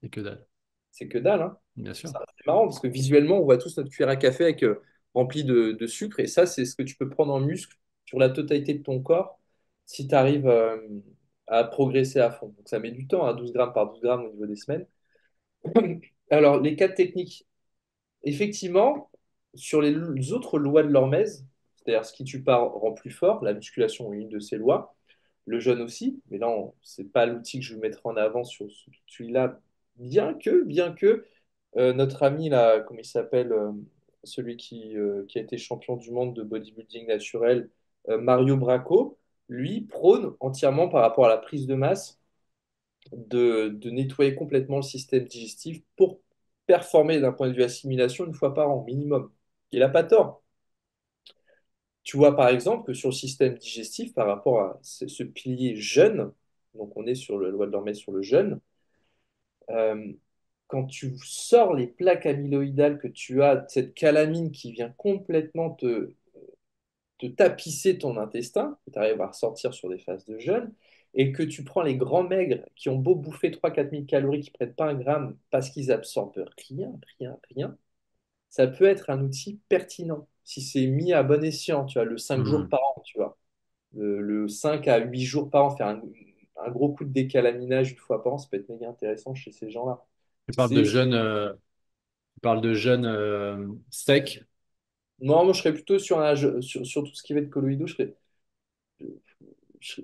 Et que dalle, C'est que dalle, hein. bien sûr. C'est marrant parce que visuellement, on voit tous notre cuillère à café avec, remplie de sucre. Et ça, c'est ce que tu peux prendre en muscle sur la totalité de ton corps si tu arrives à progresser à fond. Donc ça met du temps, hein, 12 grammes par 12 grammes au niveau des semaines. Alors, les quatre techniques, effectivement, sur les autres lois de l'hormèse, c'est-à-dire ce qui tue pas rend plus fort, la musculation est une de ces lois, le jeûne aussi, mais là, c'est pas l'outil que je vous mettrai en avant sur celui-là, bien que notre ami, là, comment il s'appelle, celui qui a été champion du monde de bodybuilding naturel, Mario Bracco, lui prône entièrement par rapport à la prise de masse de nettoyer complètement le système digestif pour performer d'un point de vue assimilation une fois par an, minimum. Il n'a pas tort. Tu vois par exemple que sur le système digestif, par rapport à ce pilier jeûne, donc on est sur le loi de l'Hormèse sur le jeûne, euh, quand tu sors les plaques amyloïdales que tu as, cette calamine qui vient complètement te tapisser ton intestin, que tu arrives à ressortir sur des phases de jeûne, et que tu prends les grands maigres qui ont beau bouffer 3 000 à 4 000 calories, qui ne prennent pas un gramme parce qu'ils absorbent rien, rien, rien, ça peut être un outil pertinent si c'est mis à bon escient, tu vois, le 5 jours Hmm. par an, tu vois. Le 5 à 8 jours par an, faire un gros coup de décalaminage une fois par an, ça peut être méga intéressant chez ces gens-là. Tu parles de C'est, jeunes, tu parles de jeunes secs. Non, moi je serais plutôt sur tout ce qui va être colloïdaux, je-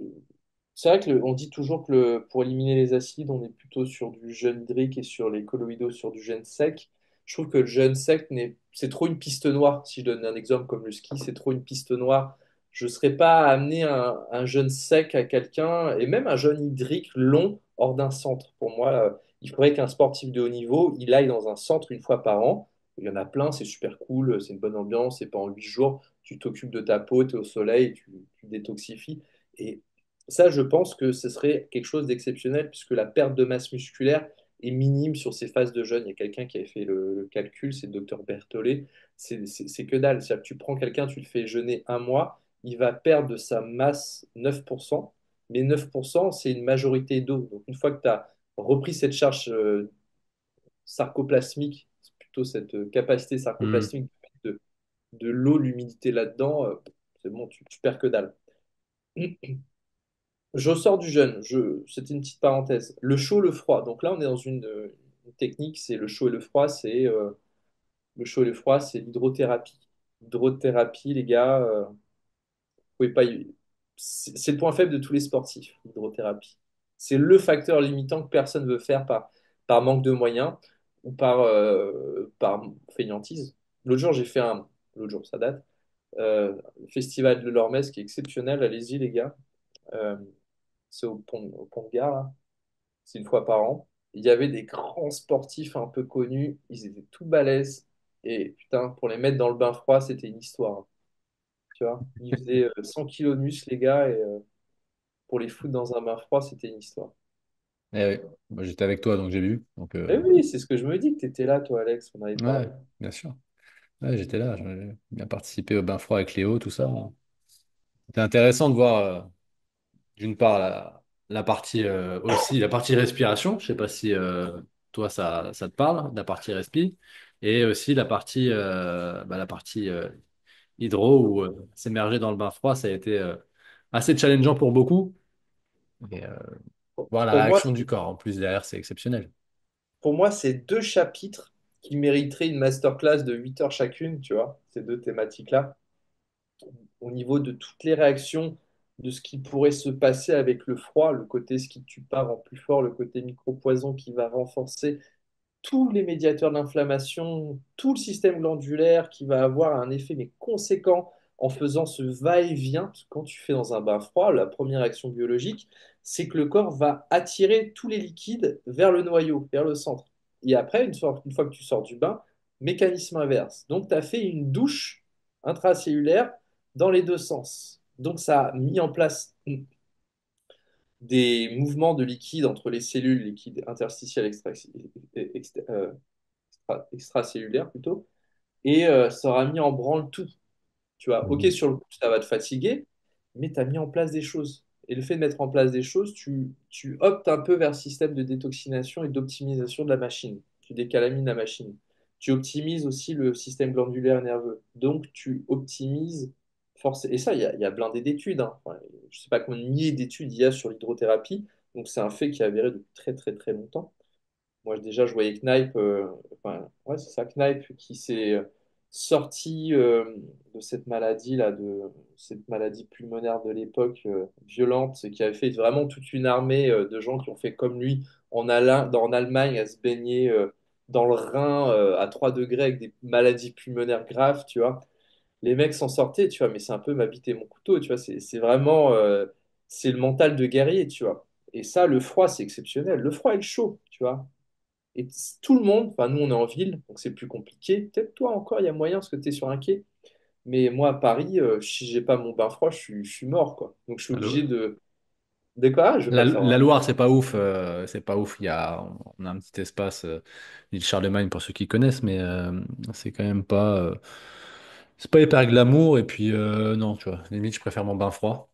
c'est vrai que on dit toujours que pour éliminer les acides, on est plutôt sur du jeûne hydrique et sur les colloïdaux sur du jeûne sec. Je trouve que le jeûne sec, c'est trop une piste noire. Si je donne un exemple comme le ski, c'est trop une piste noire. Je ne serais pas à amener un jeûne sec à quelqu'un, et même un jeûne hydrique long hors d'un centre. Pour moi, il faudrait qu'un sportif de haut niveau, il aille dans un centre une fois par an. Il y en a plein, c'est super cool, c'est une bonne ambiance, c'est pas en 8 jours. Tu t'occupes de ta peau, tu es au soleil, tu détoxifies. Et ça, je pense que ce serait quelque chose d'exceptionnel puisque la perte de masse musculaire est minime sur ces phases de jeûne. Il y a quelqu'un qui avait fait le calcul, c'est le docteur Berthollet. C'est que dalle. C'est-à-dire que tu prends quelqu'un, tu le fais jeûner un mois, il va perdre de sa masse 9%, mais 9%, c'est une majorité d'eau. Donc une fois que tu as repris cette charge sarcoplasmique, c'est plutôt cette capacité Hmm. sarcoplasmique de l'eau, l'humidité là-dedans, c'est bon, tu perds que dalle. Je sors du jeûne, c'était une petite parenthèse. Le chaud, le froid. Donc là, on est dans une technique, c'est le chaud et le froid, le chaud et le froid, c'est l'hydrothérapie. L'hydrothérapie, les gars, vous pouvez pas c'est le point faible de tous les sportifs, l'hydrothérapie. C'est le facteur limitant que personne ne veut faire par manque de moyens ou par fainéantise. L'autre jour, ça date, le festival de l'Ormez qui est exceptionnel, allez-y les gars. Euh, c'est au Pont de Gare, là. C'est une fois par an. Il y avait des grands sportifs un peu connus, ils étaient tout balèzes. Et putain, pour les mettre dans le bain froid, c'était une histoire, hein. Tu vois, ils faisaient 100 kilos de muscle, les gars, et pour les foutre dans un bain froid, c'était une histoire. Eh oui. Moi, j'étais avec toi, donc j'ai vu. Donc, Et oui, c'est ce que je me dis que tu étais là, toi, Alex, on avait ouais, parlé. bien sûr. Ouais, j'étais là, j'ai bien participé au bain froid avec Léo, tout ça. C'était intéressant de voir, d'une part, la partie aussi, la partie respiration. Je sais pas si toi, ça te parle, la partie respi. Et aussi la partie hydro, où s'immerger dans le bain froid, ça a été assez challengeant pour beaucoup. Et, voir la Pour moi, réaction du corps en plus derrière, c'est exceptionnel. pour moi, c'est deux chapitres qui mériteraient une masterclass de 8 heures chacune, tu vois, ces deux thématiques-là, au niveau de toutes les réactions de ce qui pourrait se passer avec le froid, le côté ce qui tue pas rend plus fort, le côté micropoison qui va renforcer tous les médiateurs de l'inflammation, tout le système glandulaire qui va avoir un effet mais conséquent en faisant ce va-et-vient. Parce que quand tu fais dans un bain froid, la première action biologique, c'est que le corps va attirer tous les liquides vers le noyau, vers le centre. Et après, une fois que tu sors du bain, mécanisme inverse. Donc, tu as fait une douche intracellulaire dans les deux sens. Donc, ça a mis en place des mouvements de liquide entre les cellules, liquide interstitiel, extracellulaire plutôt, et ça aura mis en branle tout. Tu vois, ok, Mhm. sur le coup, ça va te fatiguer, mais tu as mis en place des choses. Et le fait de mettre en place des choses, tu optes un peu vers le système de détoxination et d'optimisation de la machine. Tu décalamines la machine. Tu optimises aussi le système glandulaire nerveux. Donc, tu optimises forcément. Et ça, il y a blindé d'études. Hein. Enfin, je ne sais pas combien de milliers d'études il y a sur l'hydrothérapie. Donc, c'est un fait qui est avéré depuis très, très, très longtemps. Moi, déjà, je voyais Knipe, enfin, ouais, c'est ça, Knipe, qui s'est sorti de cette maladie-là, de cette maladie pulmonaire de l'époque violente, et qui avait fait vraiment toute une armée de gens qui ont fait comme lui en Allemagne à se baigner dans le Rhin à 3 degrés avec des maladies pulmonaires graves, tu vois. Les mecs s'en sortaient, tu vois, mais c'est un peu m'habiter mon couteau, tu vois. C'est vraiment, c'est le mental de guerrier, tu vois. Et ça, le froid, c'est exceptionnel. Le froid et le chaud, tu vois. Et tout le monde, enfin nous on est en ville, donc c'est plus compliqué. Peut-être toi encore, il y a moyen parce que tu es sur un quai. Mais moi à Paris, si j'ai pas mon bain froid, je suis mort, quoi. Donc je suis obligé La, de quoi? Ah, je vais pas te faire la un... Loire, c'est pas ouf. C'est pas ouf. On a un petit espace, l'île Charlemagne pour ceux qui connaissent, mais c'est quand même pas. C'est pas hyper glamour. Et puis, non, tu vois, limite, je préfère mon bain froid.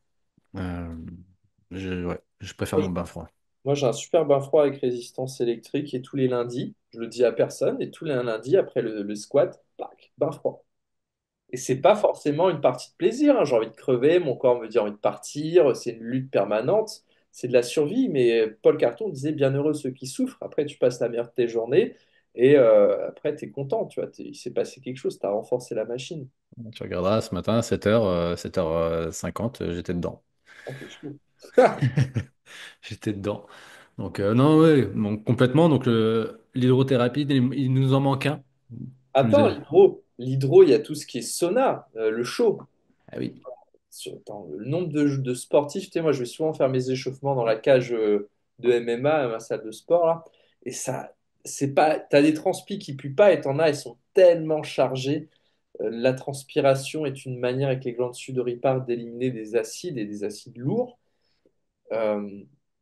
Euh, ouais, je préfère Moi, mon bain froid. j'ai un super bain froid avec résistance électrique et tous les lundis, je le dis à personne, et tous les lundis après le squat, pac, bain froid. Et c'est pas forcément une partie de plaisir, hein. J'ai envie de crever, mon corps me dit envie de partir, c'est une lutte permanente, c'est de la survie. Mais Paul Carton disait bienheureux ceux qui souffrent. Après, tu passes la meilleure de tes journées et après, tu es content, tu vois, il s'est passé quelque chose, tu as renforcé la machine. Tu regarderas ce matin, 7h, 7h50, j'étais dedans. Ah, t'es chaud. J'étais dedans. Donc, non, ouais, donc, complètement. Donc, l'hydrothérapie, il nous en manque un. Tu nous Attends, as. l'hydro, il y a tout ce qui est sauna, le chaud. Ah oui. Attends, le nombre de sportifs, tu sais, moi je vais souvent faire mes échauffements dans la cage de MMA, ma salle de sport là, et ça, c'est pas, t'as des transpi qui puent pas et t'en as, elles sont tellement chargées. La transpiration est une manière avec les glandes sudoripares d'éliminer des acides et des acides lourds, euh,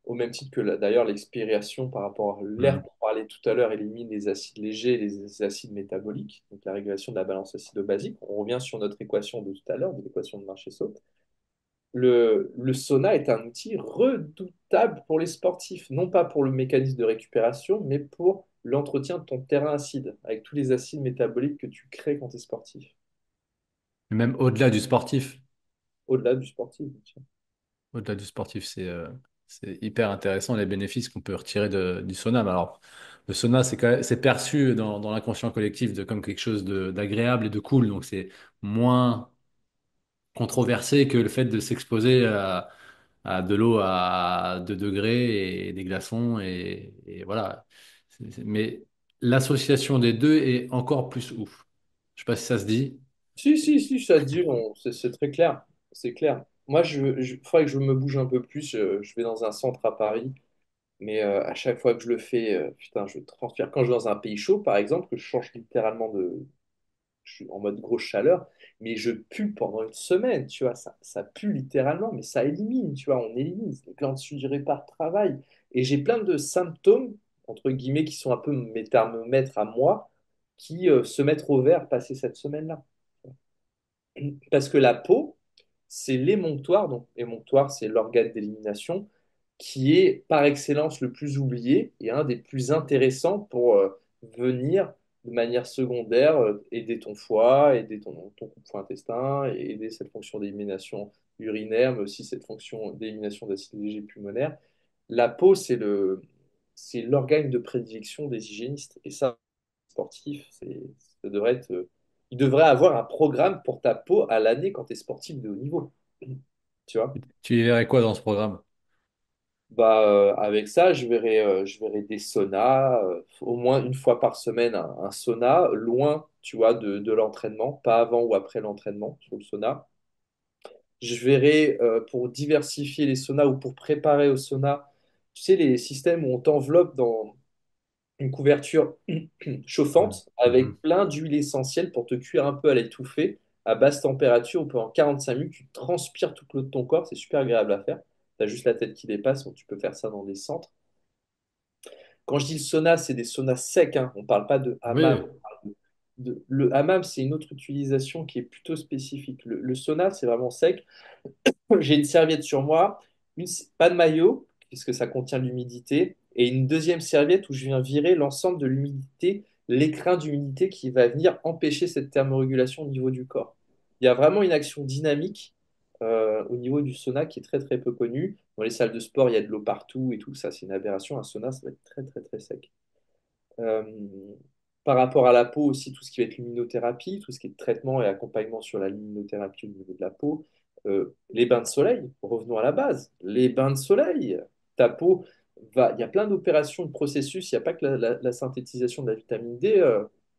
au même titre que d'ailleurs l'expiration par rapport à l'air Hmm. qu'on parlait tout à l'heure élimine les acides légers et les acides métaboliques, donc la régulation de la balance acido-basique. On revient sur notre équation de tout à l'heure, de l'équation de Marchesseau. Le sauna est un outil redoutable pour les sportifs, non pas pour le mécanisme de récupération, mais pour l'entretien de ton terrain acide, avec tous les acides métaboliques que tu crées quand tu es sportif, Même au-delà du sportif. au-delà du sportif, bien sûr. Au-delà du sportif, c'est hyper intéressant les bénéfices qu'on peut retirer du sauna. Mais alors, le sauna, c'est perçu dans l'inconscient collectif comme quelque chose d'agréable et de cool. Donc, c'est moins controversé que le fait de s'exposer à de l'eau à 2 degrés et des glaçons. Et voilà. Mais l'association des deux est encore plus ouf. Je sais pas si ça se dit. Si, si, si, ça te dit, c'est très clair, c'est clair. Moi, faudrait que je me bouge un peu plus, je vais dans un centre à Paris, mais à chaque fois que je le fais, putain, je transpire. Quand je vais dans un pays chaud, par exemple, que je change littéralement je suis en mode grosse chaleur, mais je pue pendant une semaine, tu vois, ça pue littéralement, mais ça élimine, tu vois, on élimine, les glandes sudoripare travaillent, et j'ai plein de symptômes, entre guillemets, qui sont un peu mes thermomètres à moi, qui se mettent au vert passé cette semaine-là. Parce que la peau, c'est l'émonctoire, donc l'émonctoire, c'est l'organe d'élimination, qui est par excellence le plus oublié et un des plus intéressants pour venir de manière secondaire, aider ton foie, aider ton foie intestin, et aider cette fonction d'élimination urinaire, mais aussi cette fonction d'élimination d'acide léger pulmonaire. La peau, c'est l'organe de prédilection des hygiénistes. Et ça, sportif, ça devrait être, il devrait avoir un programme pour ta peau à l'année quand tu es sportif de haut niveau. Tu vois? Tu y verrais quoi dans ce programme? Bah, avec ça, je verrai des saunas, au moins une fois par semaine, un sauna, loin, tu vois, de l'entraînement, pas avant ou après l'entraînement sur le sauna. Je verrai, pour diversifier les saunas ou pour préparer au sauna, tu sais, les systèmes où on t'enveloppe dans une couverture Mhm. chauffante Mhm. avec plein d'huile essentielle pour te cuire un peu à l'étouffée à basse température ou pendant 45 minutes, tu transpires tout le long de ton corps, c'est super agréable à faire. Tu as juste la tête qui dépasse, donc tu peux faire ça dans des centres. Quand je dis le sauna, c'est des saunas secs, hein. On ne parle pas de hammam. Oui. Le hammam, c'est une autre utilisation qui est plutôt spécifique. Le sauna, c'est vraiment sec. J'ai une serviette sur moi, pas de maillot, puisque ça contient de l'humidité, et une deuxième serviette où je viens virer l'ensemble de l'humidité, l'écrin d'humidité qui va venir empêcher cette thermorégulation au niveau du corps. Il y a vraiment une action dynamique au niveau du sauna qui est très très peu connue. Dans les salles de sport, il y a de l'eau partout et tout, ça c'est une aberration. Un sauna, ça va être très très très sec. Euh, Par rapport à la peau aussi, tout ce qui va être luminothérapie, tout ce qui est traitement et accompagnement sur la luminothérapie au niveau de la peau, les bains de soleil, revenons à la base, les bains de soleil, ta peau il y a plein d'opérations, de processus, il n'y a pas que la synthétisation de la vitamine D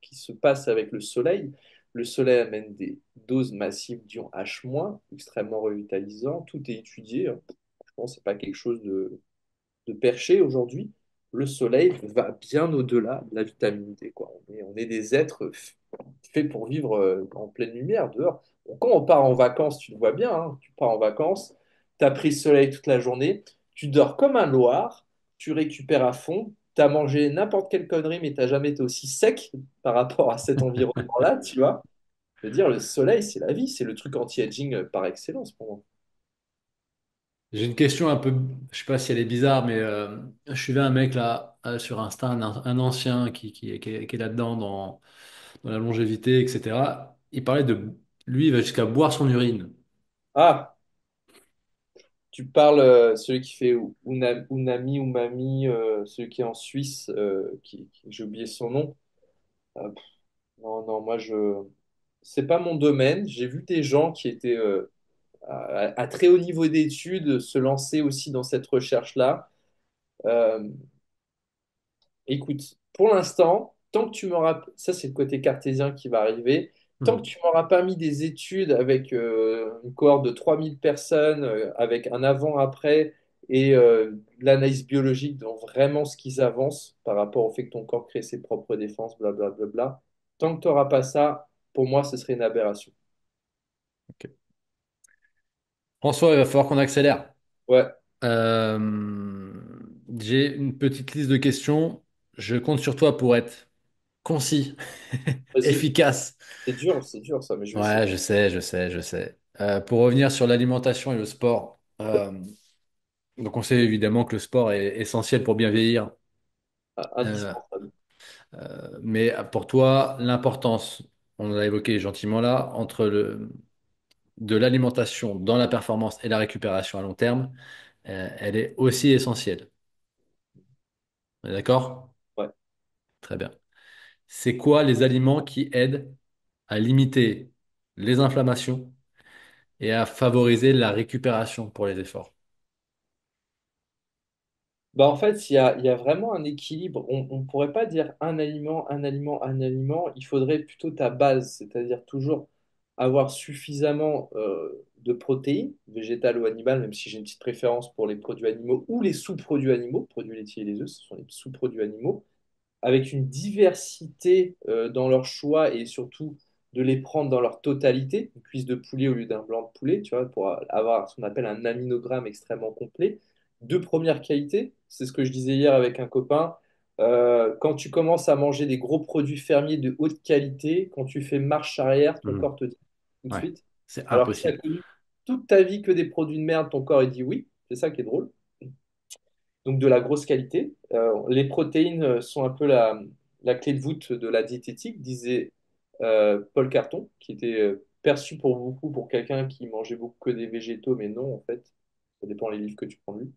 qui se passe avec le soleil. Le soleil amène des doses massives d'ion H-, extrêmement revitalisant, tout est étudié. Je pense que ce n'est pas quelque chose de perché aujourd'hui, le soleil va bien au-delà de la vitamine D, quoi. On est des êtres faits pour vivre en pleine lumière dehors. Donc, quand on part en vacances, tu le vois bien, hein, tu pars en vacances, tu as pris le soleil toute la journée, tu dors comme un loir, tu récupères à fond, tu as mangé n'importe quelle connerie, mais tu n'as jamais été aussi sec par rapport à cet environnement-là, tu vois. Je veux dire, le soleil, c'est la vie, c'est le truc anti-aging par excellence pour moi. J'ai une question un peu, je sais pas si elle est bizarre, mais je suivais un mec là sur Insta, un ancien qui est là-dedans dans la longévité, etc. Il parlait de, lui, il va jusqu'à boire son urine. Ah, tu parles, celui qui fait Unami ou Mami, celui qui est en Suisse, j'ai oublié son nom. Pff, non, non, moi c'est pas mon domaine. J'ai vu des gens qui étaient à très haut niveau d'études se lancer aussi dans cette recherche-là. Euh, Écoute, pour l'instant, tant que tu m'auras, ça c'est le côté cartésien qui va arriver, tant que Mhm. tu m'auras pas mis des études avec une cohorte de 3000 personnes, avec un avant-après et de l'analyse biologique dans vraiment ce qu'ils avancent par rapport au fait que ton corps crée ses propres défenses, blablabla, tant que tu n'auras pas ça, pour moi, ce serait une aberration. Ok. François, il va falloir qu'on accélère. Ouais, Euh, j'ai une petite liste de questions. Je compte sur toi pour être concis, vas-y, efficace. c'est dur ça, mais je vais essayer. Ouais, je sais, je sais, je sais. Pour revenir sur l'alimentation et le sport, donc on sait évidemment que le sport est essentiel pour bien vieillir. Euh, Indispensable. mais pour toi, l'importance, on l'a évoqué gentiment là, de l'alimentation dans la performance et la récupération à long terme, elle est aussi essentielle. On est d'accord? Ouais. Très bien. C'est quoi les aliments qui aident à limiter les inflammations et à favoriser la récupération pour les efforts? Bah en fait, il y a vraiment un équilibre. On ne pourrait pas dire un aliment, un aliment, un aliment. Il faudrait plutôt ta base, c'est-à-dire toujours avoir suffisamment de protéines, végétales ou animales, même si j'ai une petite préférence pour les produits animaux ou les sous-produits animaux, produits laitiers et les œufs, ce sont les sous-produits animaux avec une diversité dans leur choix et surtout de les prendre dans leur totalité, une cuisse de poulet au lieu d'un blanc de poulet, tu vois, pour avoir ce qu'on appelle un aminogramme extrêmement complet, de première qualité. C'est ce que je disais hier avec un copain. Quand tu commences à manger des gros produits fermiers de haute qualité, quand tu fais marche arrière, ton Hmm. corps te dit tout de Ouais, suite. c'est Alors que tu as impossible. connu toute ta vie que des produits de merde, ton corps il dit oui. C'est ça qui est drôle. Donc de la grosse qualité. Les protéines sont un peu la clé de voûte de la diététique, disait Paul Carton, qui était perçu pour beaucoup pour quelqu'un qui mangeait beaucoup que des végétaux, mais non, en fait, ça dépend des livres que tu prends de lui.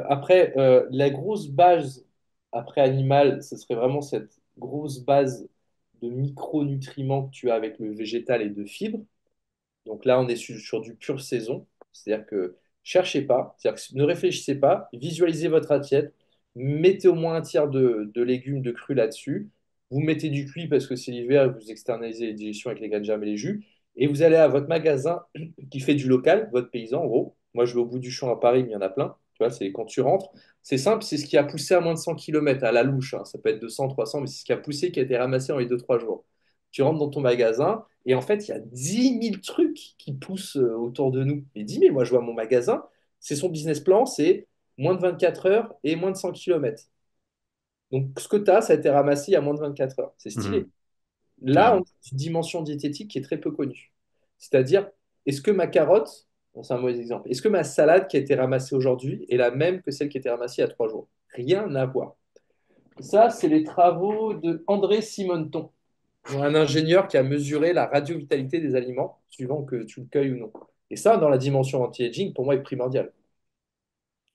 Après, la grosse base après animal, ce serait vraiment cette grosse base de micronutriments que tu as avec le végétal et de fibres. Donc là, on est sur du pur saison. C'est-à-dire que cherchez pas, c'est-à-dire que ne réfléchissez pas, visualisez votre assiette, mettez au moins un tiers de légumes de crus là-dessus. Vous mettez du cuit parce que c'est l'hiver, vous externalisez les digestions avec les graines de germe et les jus. Et vous allez à votre magasin qui fait du local, votre paysan en gros. Moi, je vais au bout du champ à Paris, mais il y en a plein. Tu vois, c'est quand tu rentres. C'est simple, c'est ce qui a poussé à moins de 100 km à la louche, hein. Ça peut être 200, 300, mais c'est ce qui a poussé qui a été ramassé en les 2-3 jours. Tu rentres dans ton magasin, et en fait, il y a 10 000 trucs qui poussent autour de nous. Et 10 000, moi, je vois mon magasin, c'est son business plan, c'est moins de 24 heures et moins de 100 km. Donc, ce que tu as, ça a été ramassé il y a moins de 24 heures. C'est Mhm. stylé. Là, on a Carrément. une dimension diététique qui est très peu connue. C'est-à-dire, est-ce que ma carotte, bon, c'est un mauvais exemple, est-ce que ma salade qui a été ramassée aujourd'hui est la même que celle qui a été ramassée il y a 3 jours? Rien à voir. Ça, c'est les travaux de André Simonton, un ingénieur qui a mesuré la radiovitalité des aliments, suivant que tu le cueilles ou non. Et ça, dans la dimension anti-aging, pour moi, est primordial.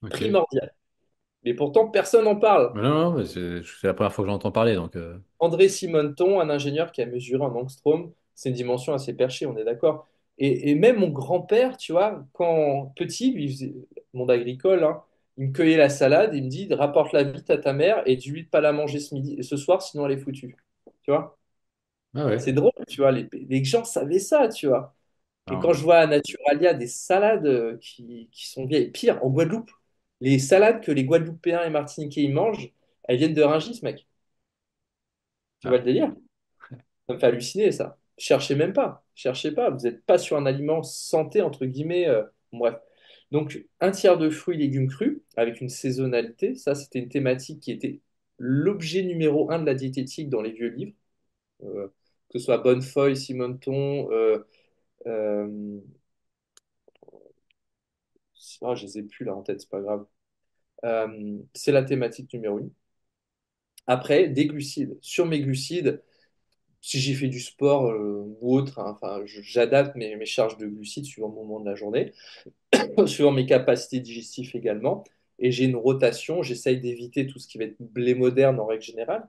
Ok. Primordial. Mais pourtant, personne n'en parle. Mais non, non, mais c'est la première fois que j'entends parler, donc. André Simonton, un ingénieur qui a mesuré en angstrom, c'est une dimension assez perchée, on est d'accord. Et même mon grand-père, tu vois, quand petit, lui, il faisait monde agricole, hein, il me cueillait la salade, il me dit, rapporte la bite à ta mère et dis-lui de pas la manger ce midi, ce soir, sinon elle est foutue. Tu vois? Ah C'est ouais. drôle, tu vois, les gens savaient ça, tu vois. Et quand Alors, je vois à Naturalia des salades qui sont vieilles, pire, en Guadeloupe, les salades que les Guadeloupéens et Martiniquais ils mangent, elles viennent de Rungis, mec. Tu vois ah, le délire? Ça me fait halluciner, ça. Cherchez même pas. Cherchez pas. Vous n'êtes pas sur un aliment santé, entre guillemets. Bref. Donc, un tiers de fruits et légumes crus, avec une saisonnalité. Ça, c'était une thématique qui était l'objet numéro un de la diététique dans les vieux livres. Euh, que ce soit Bonnefoy, Simonton, euh, je les ai plus là en tête, c'est pas grave. C'est la thématique numéro une. Après, des glucides. Sur mes glucides, si j'ai fait du sport ou autre, hein, enfin, j'adapte mes charges de glucides suivant le moment de la journée, suivant mes capacités digestives également. Et j'ai une rotation, j'essaye d'éviter tout ce qui va être blé moderne en règle générale.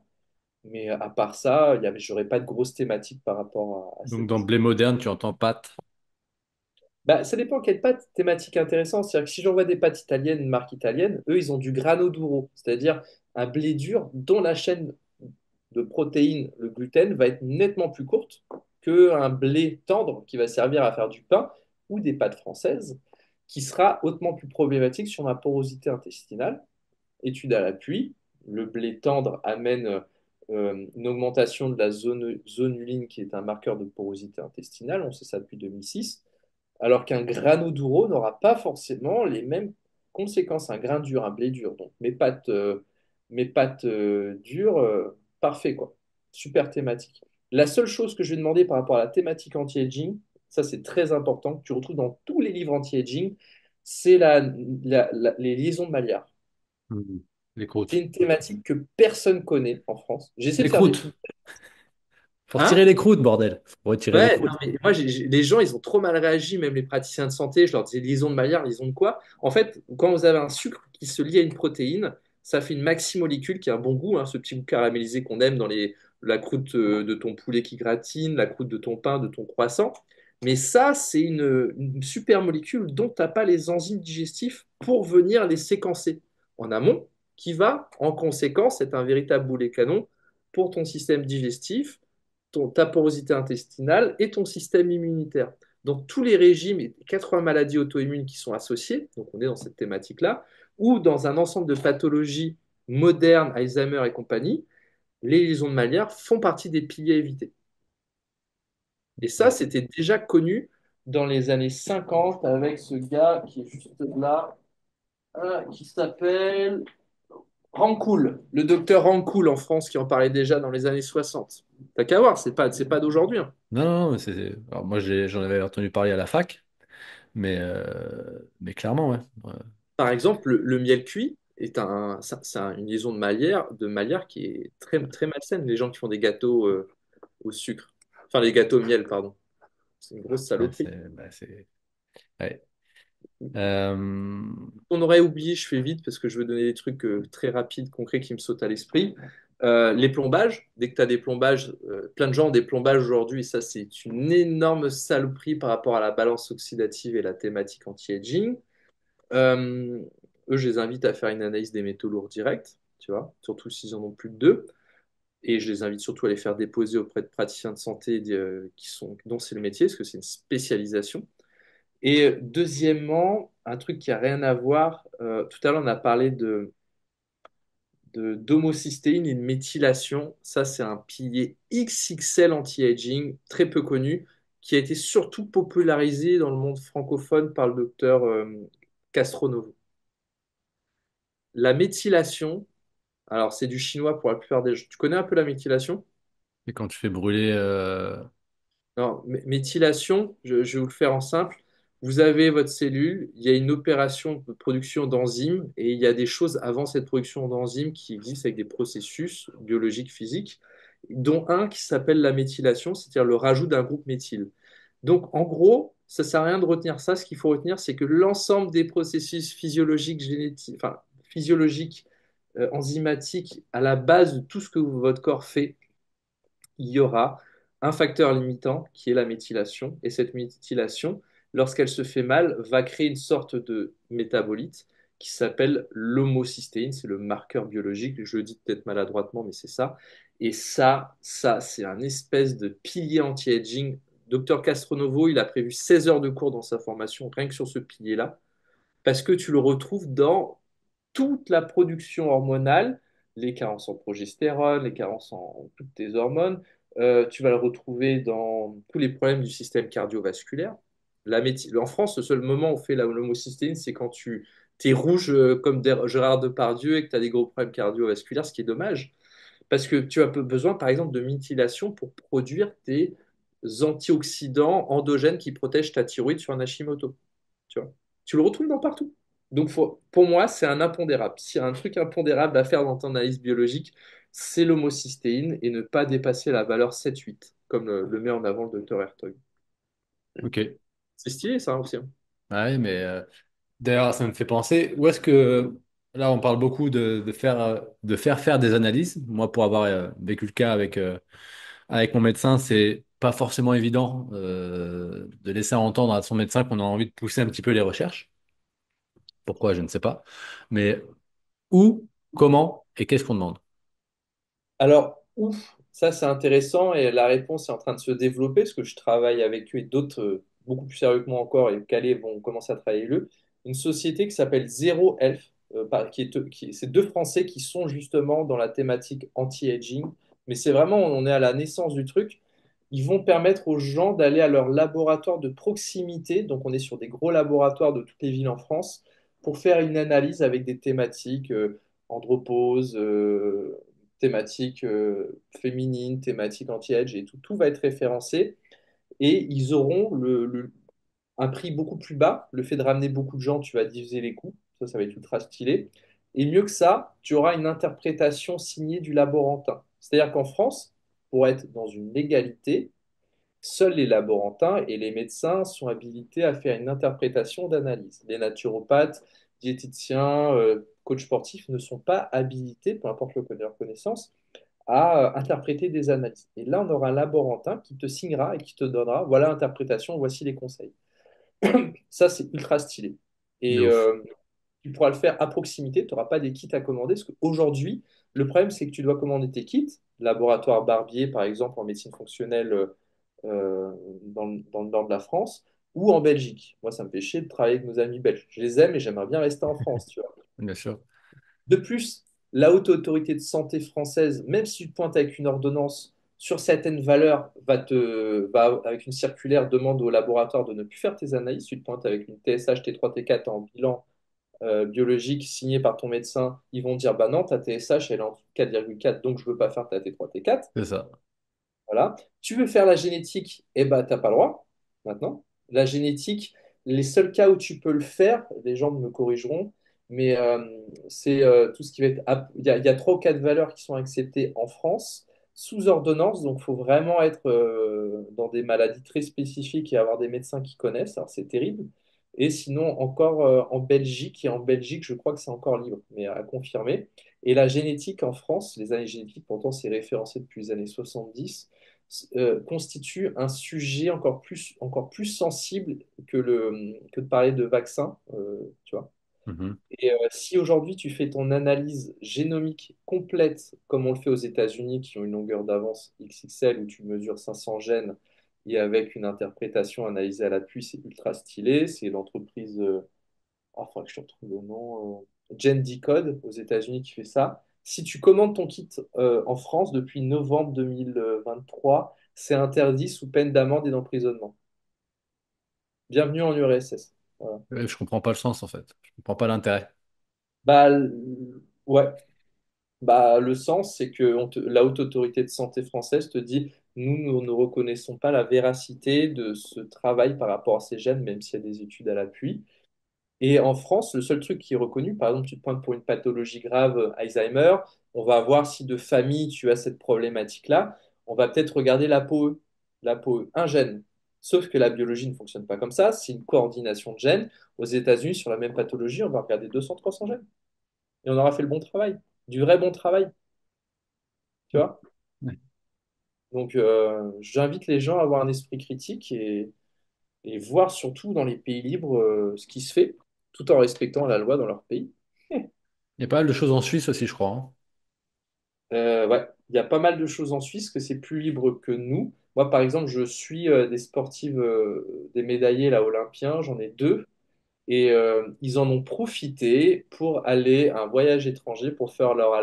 Mais à part ça, j'aurais pas de grosses thématiques par rapport à donc cette dans blé moderne, tu entends pâte. bah, ça dépend quelle pâte thématique intéressante. C'est-à-dire que si j'envoie des pâtes italiennes, une marque italienne, eux, ils ont du grano duro, c'est-à-dire un blé dur dont la chaîne de protéines, le gluten, va être nettement plus courte qu'un blé tendre qui va servir à faire du pain ou des pâtes françaises, qui sera hautement plus problématique sur ma porosité intestinale. Étude à l'appui, le blé tendre amène une augmentation de la zonuline, qui est un marqueur de porosité intestinale, on sait ça depuis 2006, alors qu'un grano duro n'aura pas forcément les mêmes conséquences. Un grain dur, un blé dur. Donc mes pâtes dures, parfait quoi. Super thématique. La seule chose que je vais demander par rapport à la thématique anti-aging, ça c'est très important, que tu retrouves dans tous les livres anti-aging, c'est les liaisons de Maillard. Mhm. Les C'est croûtes. une thématique que personne connaît en France. J'essaie Les de faire des croûtes. trucs. Faut retirer Hein? les croûtes, bordel. Faut retirer les Ouais, non, croûtes. mais moi, les gens, ils ont trop mal réagi, même les praticiens de santé. Je leur disais liaison de Maillard, liaison de quoi? En fait, quand vous avez un sucre qui se lie à une protéine, ça fait une maximolécule qui a un bon goût, hein, ce petit goût caramélisé qu'on aime dans la croûte de ton poulet qui gratine, la croûte de ton pain, de ton croissant. Mais ça, c'est une super molécule dont tu n'as pas les enzymes digestifs pour venir les séquencer en amont, qui va, en conséquence, être un véritable boulet canon pour ton système digestif, ta porosité intestinale et ton système immunitaire. Donc tous les régimes et 80 maladies auto-immunes qui sont associées, donc on est dans cette thématique-là, ou dans un ensemble de pathologies modernes, Alzheimer et compagnie, les lésions de Malière font partie des piliers à éviter. Et ça, c'était déjà connu dans les années 50 avec ce gars qui est juste là, qui s'appelle Rancoul, le docteur Rancoul en France qui en parlait déjà dans les années 60. T'as qu'à voir, c'est pas d'aujourd'hui, hein. Non, non, non, mais alors moi, j'en avais entendu parler à la fac, mais clairement, ouais. Ouais. Par exemple, le miel cuit. une liaison de malière qui est très, très malsaine. Les gens qui font des gâteaux au sucre, enfin les gâteaux au miel, pardon. C'est une grosse Ouais, saloperie. ouais. Euh, On aurait oublié, je fais vite parce que je veux donner des trucs très rapides, concrets qui me sautent à l'esprit. Les plombages, dès que tu as des plombages, plein de gens ont des plombages aujourd'hui, et ça c'est une énorme saloperie par rapport à la balance oxydative et la thématique anti-aging. Euh, Eux, je les invite à faire une analyse des métaux lourds directs, tu vois, surtout s'ils en ont plus de deux. Et je les invite surtout à les faire déposer auprès de praticiens de santé dont c'est le métier, parce que c'est une spécialisation. Et deuxièmement, un truc qui a rien à voir, tout à l'heure on a parlé d'homocystéine et de méthylation. Ça, c'est un pilier XXL anti-aging, très peu connu, qui a été surtout popularisé dans le monde francophone par le docteur Castronovo. La méthylation, alors c'est du chinois pour la plupart des gens. Tu connais un peu la méthylation? et quand tu fais brûler, Non, méthylation, je vais vous le faire en simple. Vous avez votre cellule, il y a une opération de production d'enzymes et il y a des choses avant cette production d'enzymes qui existent avec des processus biologiques, physiques, dont un qui s'appelle la méthylation, c'est-à-dire le rajout d'un groupe méthyle. Donc, en gros, ça ne sert à rien de retenir ça. Ce qu'il faut retenir, c'est que l'ensemble des processus physiologiques, génétiques, enfin, physiologiques, enzymatiques, à la base de tout ce que votre corps fait, il y aura un facteur limitant qui est la méthylation. Et cette méthylation, lorsqu'elle se fait mal, va créer une sorte de métabolite qui s'appelle l'homocystéine. C'est le marqueur biologique. Je le dis peut-être maladroitement, mais c'est ça. Et ça, c'est un espèce de pilier anti-aging. Docteur Castronovo, il a prévu 16 heures de cours dans sa formation, rien que sur ce pilier-là, parce que tu le retrouves dans toute la production hormonale, les carences en progestérone, les carences en toutes tes hormones. Tu vas le retrouver dans tous les problèmes du système cardiovasculaire. En France, le seul moment où on fait l'homocystéine, c'est quand tu es rouge comme Gérard Depardieu et que tu as des gros problèmes cardiovasculaires, ce qui est dommage. Parce que tu as besoin, par exemple, de méthylation pour produire tes antioxydants endogènes qui protègent ta thyroïde sur un Hashimoto. Tu vois. Tu le retrouves dans partout. Donc, pour moi, c'est un impondérable. S'il y a un truc impondérable à faire dans ton analyse biologique, c'est l'homocystéine et ne pas dépasser la valeur 7-8, comme le met en avant le docteur Hertog. ok. C'est stylé, ça aussi, hein. Ouais, mais d'ailleurs, ça me fait penser, où est-ce que, là, on parle beaucoup de faire faire des analyses. Moi, pour avoir vécu le cas avec mon médecin, c'est pas forcément évident de laisser entendre à son médecin qu'on a envie de pousser un petit peu les recherches. Pourquoi, je ne sais pas. Mais où, comment et qu'est-ce qu'on demande? Alors, ouf, ça c'est intéressant et la réponse est en train de se développer parce que je travaille avec eux et d'autres beaucoup plus sérieux que moi encore et calés vont commencer à travailler eux. Une société qui s'appelle Zero Health, c'est deux Français qui sont justement dans la thématique anti-aging, mais c'est vraiment, on est à la naissance du truc. Ils vont permettre aux gens d'aller à leur laboratoire de proximité, donc on est sur des gros laboratoires de toutes les villes en France, pour faire une analyse avec des thématiques andropause, thématique féminine, thématique anti-age et tout, tout va être référencé et ils auront un prix beaucoup plus bas. Le fait de ramener beaucoup de gens, tu vas diviser les coûts, ça va être ultra stylé. Et mieux que ça, tu auras une interprétation signée du laborantin. C'est-à-dire qu'en France, pour être dans une légalité, seuls les laborantins et les médecins sont habilités à faire une interprétation d'analyse. Les naturopathes, diététiciens, coachs sportifs ne sont pas habilités, peu importe leur connaissance, à interpréter des analyses. Et là, on aura un laborantin qui te signera et qui te donnera, voilà l'interprétation, voici les conseils. Ça, c'est ultra stylé. De Et ouf. tu pourras le faire à proximité, tu n'auras pas des kits à commander, parce qu'aujourd'hui, le problème, c'est que tu dois commander tes kits, laboratoire Barbier, par exemple, en médecine fonctionnelle dans le nord de la France, ou en Belgique. Moi, ça me fait chier de travailler avec nos amis belges. Je les aime et j'aimerais bien rester en France, tu vois. Bien sûr. De plus, la haute autorité de santé française, même si tu te pointes avec une ordonnance sur certaines valeurs, avec une circulaire, demande au laboratoire de ne plus faire tes analyses. Tu te pointes avec une TSH, T3, T4 en bilan biologique signée par ton médecin. Ils vont dire, bah non, ta TSH, elle est en 4,4, donc je ne veux pas faire ta T3, T4. C'est ça. Voilà. Tu veux faire la génétique, eh ben, tu n'as pas le droit maintenant. La génétique, les seuls cas où tu peux le faire, les gens me corrigeront, mais c'est tout ce qui va être. Il y a trois ou quatre valeurs qui sont acceptées en France sous ordonnance, donc il faut vraiment être dans des maladies très spécifiques et avoir des médecins qui connaissent, alors c'est terrible. Et sinon, encore en Belgique, et en Belgique, je crois que c'est encore libre, mais à confirmer. Et la génétique en France, les années génétiques, pourtant c'est référencé depuis les années 70, constitue un sujet encore plus sensible que de parler de vaccins, tu vois. Mhm. Et si aujourd'hui tu fais ton analyse génomique complète, comme on le fait aux États-Unis, qui ont une longueur d'avance XXL, où tu mesures 500 gènes, et avec une interprétation analysée à l'appui, c'est ultra stylé. C'est l'entreprise, oh, faudrait que je te retrouve le nom, GenDecode aux États-Unis qui fait ça. Si tu commandes ton kit en France depuis novembre 2023, c'est interdit sous peine d'amende et d'emprisonnement. Bienvenue en URSS. Voilà. Je comprends pas le sens en fait. Je comprends pas l'intérêt. Bah, ouais. Bah, le sens, c'est que la Haute Autorité de Santé française te dit, nous ne reconnaissons pas la véracité de ce travail par rapport à ces gènes, même s'il y a des études à l'appui. Et en France, le seul truc qui est reconnu, par exemple, tu te pointes pour une pathologie grave, Alzheimer, on va voir si de famille tu as cette problématique-là. On va peut-être regarder l'ApoE. L'ApoE, un gène. Sauf que la biologie ne fonctionne pas comme ça. C'est une coordination de gènes. Aux États-Unis, sur la même pathologie, on va regarder 200-300 gènes. Et on aura fait le bon travail. Du vrai bon travail. Tu vois? Ouais. Donc, j'invite les gens à avoir un esprit critique et voir surtout dans les pays libres ce qui se fait, tout en respectant la loi dans leur pays. Il y a pas mal de choses en Suisse aussi, je crois, hein. Ouais, il y a pas mal de choses en Suisse que c'est plus libre que nous. Moi, par exemple, je suis des sportives, des médaillés là, olympiens, j'en ai deux, et ils en ont profité pour aller à un voyage étranger pour faire leur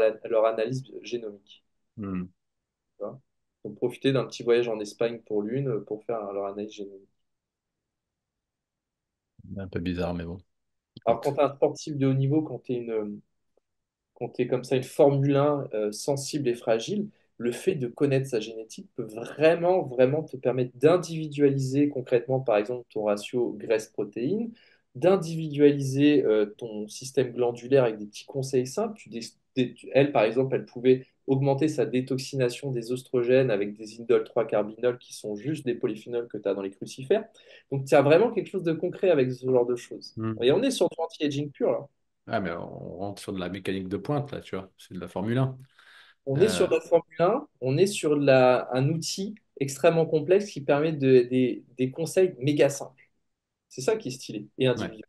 analyse génomique. Hmm. Tu vois. Ils ont profité d'un petit voyage en Espagne pour l'une pour faire leur analyse génomique. Un peu bizarre, mais bon. Alors, quand Écoute. tu es un sportif de haut niveau, quand tu es comme ça une Formule 1 sensible et fragile, le fait de connaître sa génétique peut vraiment, vraiment te permettre d'individualiser concrètement, par exemple, ton ratio graisse-protéine, d'individualiser ton système glandulaire avec des petits conseils simples. Elle, par exemple, elle pouvait augmenter sa détoxination des oestrogènes avec des indole 3-carbinol qui sont juste des polyphénols que tu as dans les crucifères. Donc, tu as vraiment quelque chose de concret avec ce genre de choses. Hmm. Et on est sur du anti-aging pur, là. Ah, mais on rentre sur de la mécanique de pointe, là, tu vois. C'est de la Formule 1. On est Euh, sur la Formule 1, on est sur un outil extrêmement complexe qui permet des conseils méga simples. C'est ça qui est stylé et ouais. individuel.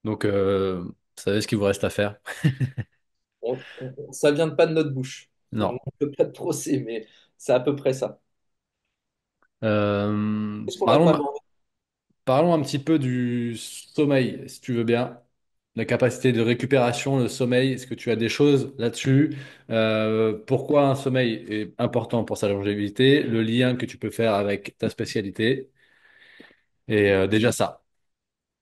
Donc, vous savez ce qu'il vous reste à faire? Ça vient pas de notre bouche. On Non. ne peut pas de procès, mais c'est à peu près ça. Qu'est-ce qu'on n'a pas Parlons, abordé? parlons un petit peu du sommeil, si tu veux bien. La capacité de récupération, le sommeil, est-ce que tu as des choses là-dessus? Pourquoi un sommeil est important pour sa longévité? Le lien que tu peux faire avec ta spécialité? Et déjà ça.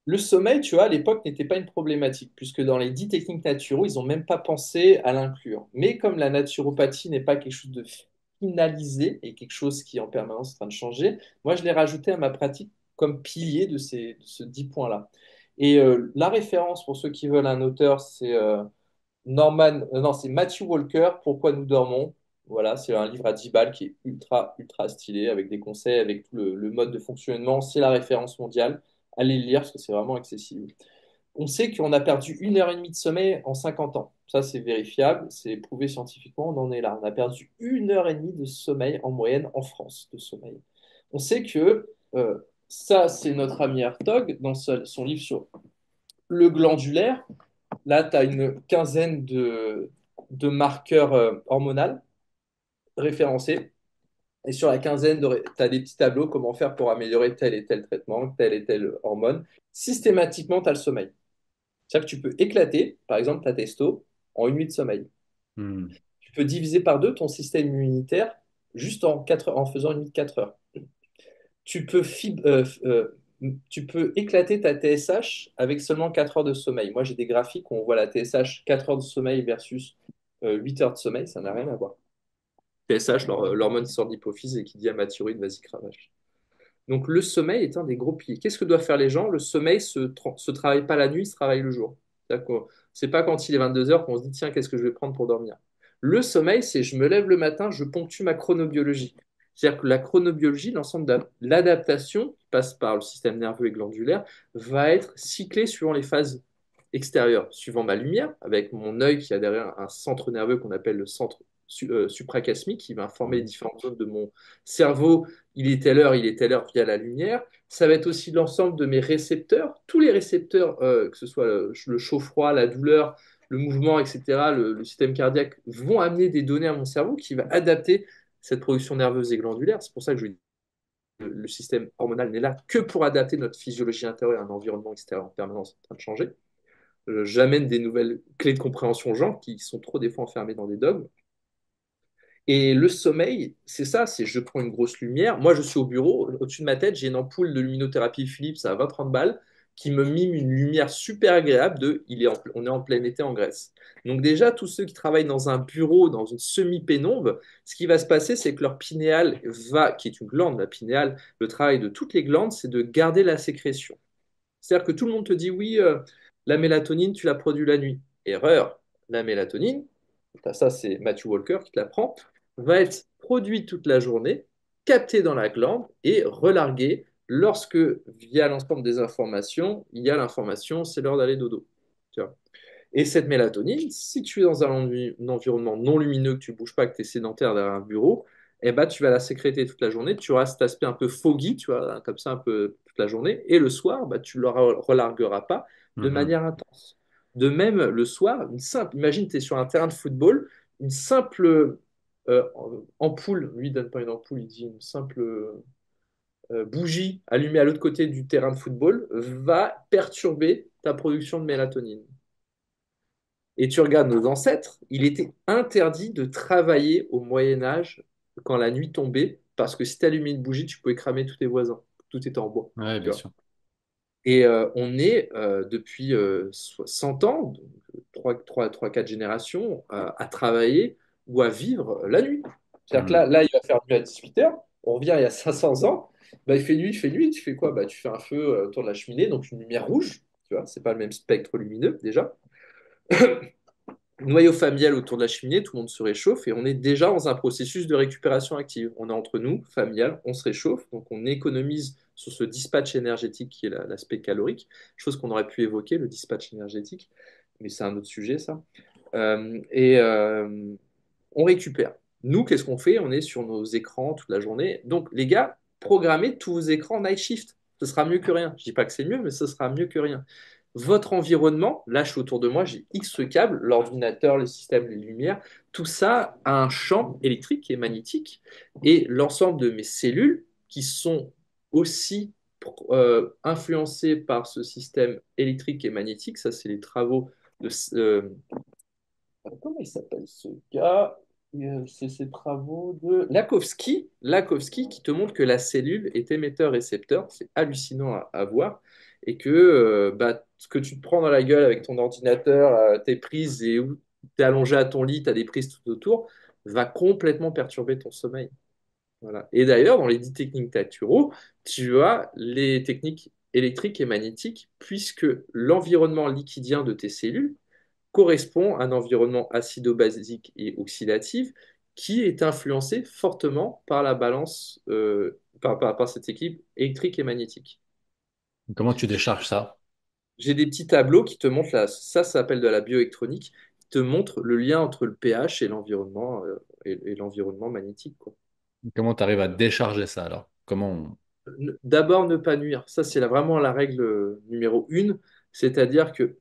Le sommeil, tu vois, à l'époque n'était pas une problématique, puisque dans les 10 techniques naturelles, ils n'ont même pas pensé à l'inclure. Mais comme la naturopathie n'est pas quelque chose de finalisé et quelque chose qui est en permanence en train de changer, moi je l'ai rajouté à ma pratique comme pilier de ce 10 points-là. Et la référence pour ceux qui veulent un auteur, c'est non, c'est Matthew Walker, Pourquoi nous dormons. Voilà, c'est un livre à 10 balles qui est ultra, ultra stylé, avec des conseils, avec tout le mode de fonctionnement. C'est la référence mondiale. Allez le lire parce que c'est vraiment accessible. On sait qu'on a perdu 1 heure et demie de sommeil en 50 ans. Ça, c'est vérifiable, c'est prouvé scientifiquement, on en est là. On a perdu 1 heure et demie de sommeil en moyenne en France, de sommeil. On sait que ça, c'est notre ami Hertog, dans son livre sur le glandulaire. Là, tu as une quinzaine de marqueurs hormonaux référencés. Et sur la quinzaine, tu as des petits tableaux, comment faire pour améliorer tel et tel traitement, telle et telle hormone. Systématiquement, tu as le sommeil. C'est-à-dire que tu peux éclater, par exemple, ta testo en 1 nuit de sommeil. Hmm. Tu peux diviser par deux ton système immunitaire juste en, 4 heures, en faisant une nuit de 4 heures. Tu peux, tu peux éclater ta TSH avec seulement 4 heures de sommeil. Moi, j'ai des graphiques où on voit la TSH 4 heures de sommeil versus 8 heures de sommeil, ça n'a rien à voir. TSH, l'hormone qui sort de l'hypophyse et qui dit à ma thyroïde, vas-y, cravache. Donc le sommeil est un des gros piliers. Qu'est-ce que doivent faire les gens? Le sommeil se travaille pas la nuit, il se travaille le jour. C'est pas quand il est 22 heures qu'on se dit tiens, qu'est-ce que je vais prendre pour dormir. Le sommeil, c'est je me lève le matin, je ponctue ma chronobiologie. C'est-à-dire que la chronobiologie, l'ensemble de l'adaptation qui passe par le système nerveux et glandulaire, va être cyclée suivant les phases extérieures, suivant ma lumière, avec mon œil qui a derrière un centre nerveux qu'on appelle le centre suprachiasmique, qui va informer les Mhm. différentes zones de mon cerveau. Il est telle heure via la lumière. Ça va être aussi l'ensemble de mes récepteurs, tous les récepteurs, que ce soit le chaud-froid, la douleur, le mouvement, etc., le système cardiaque, vont amener des données à mon cerveau qui va adapter cette production nerveuse et glandulaire. C'est pour ça que je dis que le système hormonal n'est là que pour adapter notre physiologie intérieure à un environnement extérieur en permanence en train de changer. J'amène des nouvelles clés de compréhension aux gens qui sont trop des fois enfermés dans des dogmes. Et le sommeil, c'est ça, c'est je prends une grosse lumière. Moi, je suis au bureau, au-dessus de ma tête, j'ai une ampoule de luminothérapie Philips à 20-30 balles qui me mime une lumière super agréable de on est en plein été en Grèce. Donc déjà, tous ceux qui travaillent dans un bureau, dans une semi-pénombre, ce qui va se passer, c'est que leur pinéale qui est une glande, la pinéale, le travail de toutes les glandes, c'est de garder la sécrétion. C'est-à-dire que tout le monde te dit oui, la mélatonine, tu la produis la nuit. Erreur. La mélatonine, ça c'est Matthew Walker qui te l'apprend, va être produite toute la journée, captée dans la glande et relarguée lorsque, via l'ensemble des informations, il y a l'information, c'est l'heure d'aller dodo. Tu vois. Et cette mélatonine, si tu es dans un environnement non lumineux, que tu ne bouges pas, que tu es sédentaire derrière un bureau, eh ben, tu vas la sécréter toute la journée. Tu auras cet aspect un peu foggy, tu vois, comme ça un peu toute la journée. Et le soir, bah, tu ne le relargueras pas de Mhm. manière intense. De même, le soir, imagine, tu es sur un terrain de football, une simple euh, ampoule, lui, il donne pas une ampoule, il dit une simple bougie allumée à l'autre côté du terrain de football va perturber ta production de mélatonine. Et tu regardes nos ancêtres, il était interdit de travailler au Moyen Âge quand la nuit tombait, parce que si tu allumais une bougie, tu pouvais cramer tous tes voisins. Tout était en bois. Ouais, Tu bien vois. sûr. Et on est depuis 100 ans, donc 4 générations, à travailler ou à vivre la nuit. C'est-à-dire que Mhm. là, il va faire nuit à 18 heures. On revient il y a 500 ans. Bah, il fait nuit. Tu fais quoi? Bah, tu fais un feu autour de la cheminée, donc une lumière rouge. Tu vois, c'est pas le même spectre lumineux déjà. Noyau familial autour de la cheminée, tout le monde se réchauffe et on est déjà dans un processus de récupération active. On est entre nous, familial, on se réchauffe, donc on économise sur ce dispatch énergétique qui est l'aspect calorique, chose qu'on aurait pu évoquer, le dispatch énergétique, mais c'est un autre sujet ça. On récupère. Nous, qu'est-ce qu'on fait? On est sur nos écrans toute la journée. Donc les gars, programmez tous vos écrans night shift. Ce sera mieux que rien. Je dis pas que c'est mieux, mais ce sera mieux que rien. Votre environnement, là je suis autour de moi, j'ai X câbles, l'ordinateur, les systèmes, les lumières, tout ça a un champ électrique et magnétique et l'ensemble de mes cellules qui sont aussi influencées par ce système électrique et magnétique, ça c'est les travaux de... comment il s'appelle ce gars? C'est ses travaux de Lakowski qui te montre que la cellule est émetteur-récepteur. C'est hallucinant à voir. Et que bah, ce que tu te prends dans la gueule avec ton ordinateur, tes prises et où tu es allongé à ton lit, tu as des prises tout autour, va complètement perturber ton sommeil. Voilà. Et d'ailleurs, dans les 10 techniques Taturo, tu as les techniques électriques et magnétiques, puisque l'environnement liquidien de tes cellules correspond à un environnement acido-basique et oxydatif qui est influencé fortement par la balance, par cette équipe électrique et magnétique. Comment tu décharges ça? J'ai des petits tableaux qui te montrent, ça s'appelle de la bioélectronique, qui te montre le lien entre le pH et l'environnement et l'environnement magnétique, quoi. Comment tu arrives à décharger ça alors? D'abord, ne pas nuire. Ça, c'est vraiment la règle numéro une. C'est-à-dire que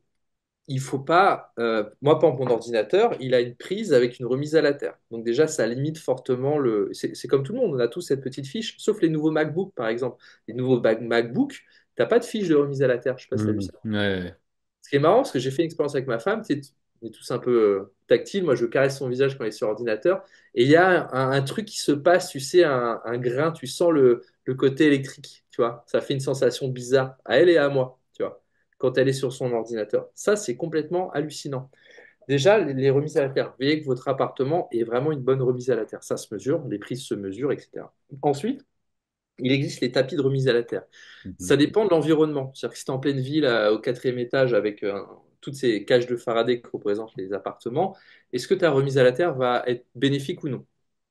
il faut pas. Moi, par exemple, mon ordinateur, il a une prise avec une remise à la terre. Donc déjà, ça limite fortement le. C'est comme tout le monde, on a tous cette petite fiche, sauf les nouveaux MacBook, par exemple. Les nouveaux MacBook, t'as pas de fiche de remise à la terre. Je sais pas si t'as vu ça. Ouais. Ce qui est marrant, parce que j'ai fait une expérience avec ma femme, on est tous un peu tactile. Moi, je caresse son visage quand il est sur ordinateur. Et il y a un truc qui se passe, tu sais, un grain, tu sens le côté électrique, tu vois. Ça fait une sensation bizarre à elle et à moi, tu vois, quand elle est sur son ordinateur. Ça, c'est complètement hallucinant. Déjà, les remises à la terre. Veillez que votre appartement ait vraiment une bonne remise à la terre. Ça se mesure, les prises se mesurent, etc. Ensuite, il existe les tapis de remise à la terre. Mhm. Ça dépend de l'environnement. C'est-à-dire que si tu es en pleine ville, au quatrième étage, avec toutes ces cages de Faraday que représentent les appartements, est-ce que ta remise à la terre va être bénéfique ou non?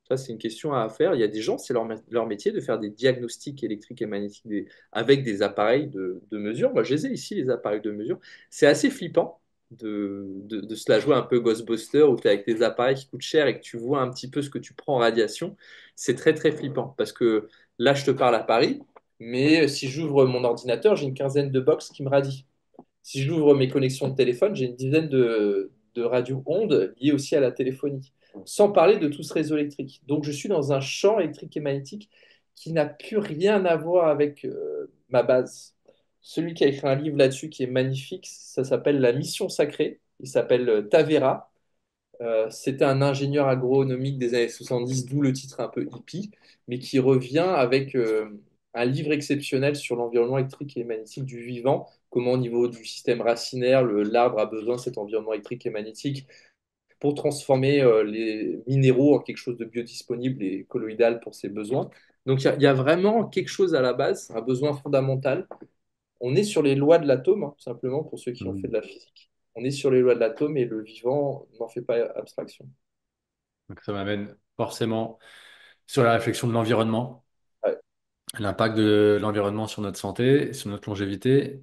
Ça, c'est une question à faire. Il y a des gens, c'est leur métier de faire des diagnostics électriques et magnétiques avec des appareils de mesure. Moi, je les ai ici, les appareils de mesure. C'est assez flippant de se la jouer un peu Ghostbuster où tu es avec tes appareils qui coûtent cher et que tu vois un petit peu ce que tu prends en radiation. C'est très, très flippant parce que là, je te parle à Paris, mais si j'ouvre mon ordinateur, j'ai une quinzaine de box qui me radient. Si j'ouvre mes connexions de téléphone, j'ai une dizaine de radio-ondes liées aussi à la téléphonie, sans parler de tout ce réseau électrique. Donc je suis dans un champ électrique et magnétique qui n'a plus rien à voir avec ma base. Celui qui a écrit un livre là-dessus qui est magnifique, ça s'appelle La Mission Sacrée, il s'appelle Tavera. C'était un ingénieur agronomique des années 70, d'où le titre un peu hippie, mais qui revient avec un livre exceptionnel sur l'environnement électrique et magnétique du vivant, comment au niveau du système racinaire, l'arbre a besoin de cet environnement électrique et magnétique pour transformer les minéraux en quelque chose de biodisponible et colloïdal pour ses besoins. Donc il y a vraiment quelque chose à la base, un besoin fondamental. On est sur les lois de l'atome, hein, tout simplement, pour ceux qui ont fait Mhm. de la physique. On est sur les lois de l'atome et le vivant n'en fait pas abstraction. Donc ça m'amène forcément sur la réflexion de l'environnement, Ouais. l'impact de l'environnement sur notre santé, sur notre longévité.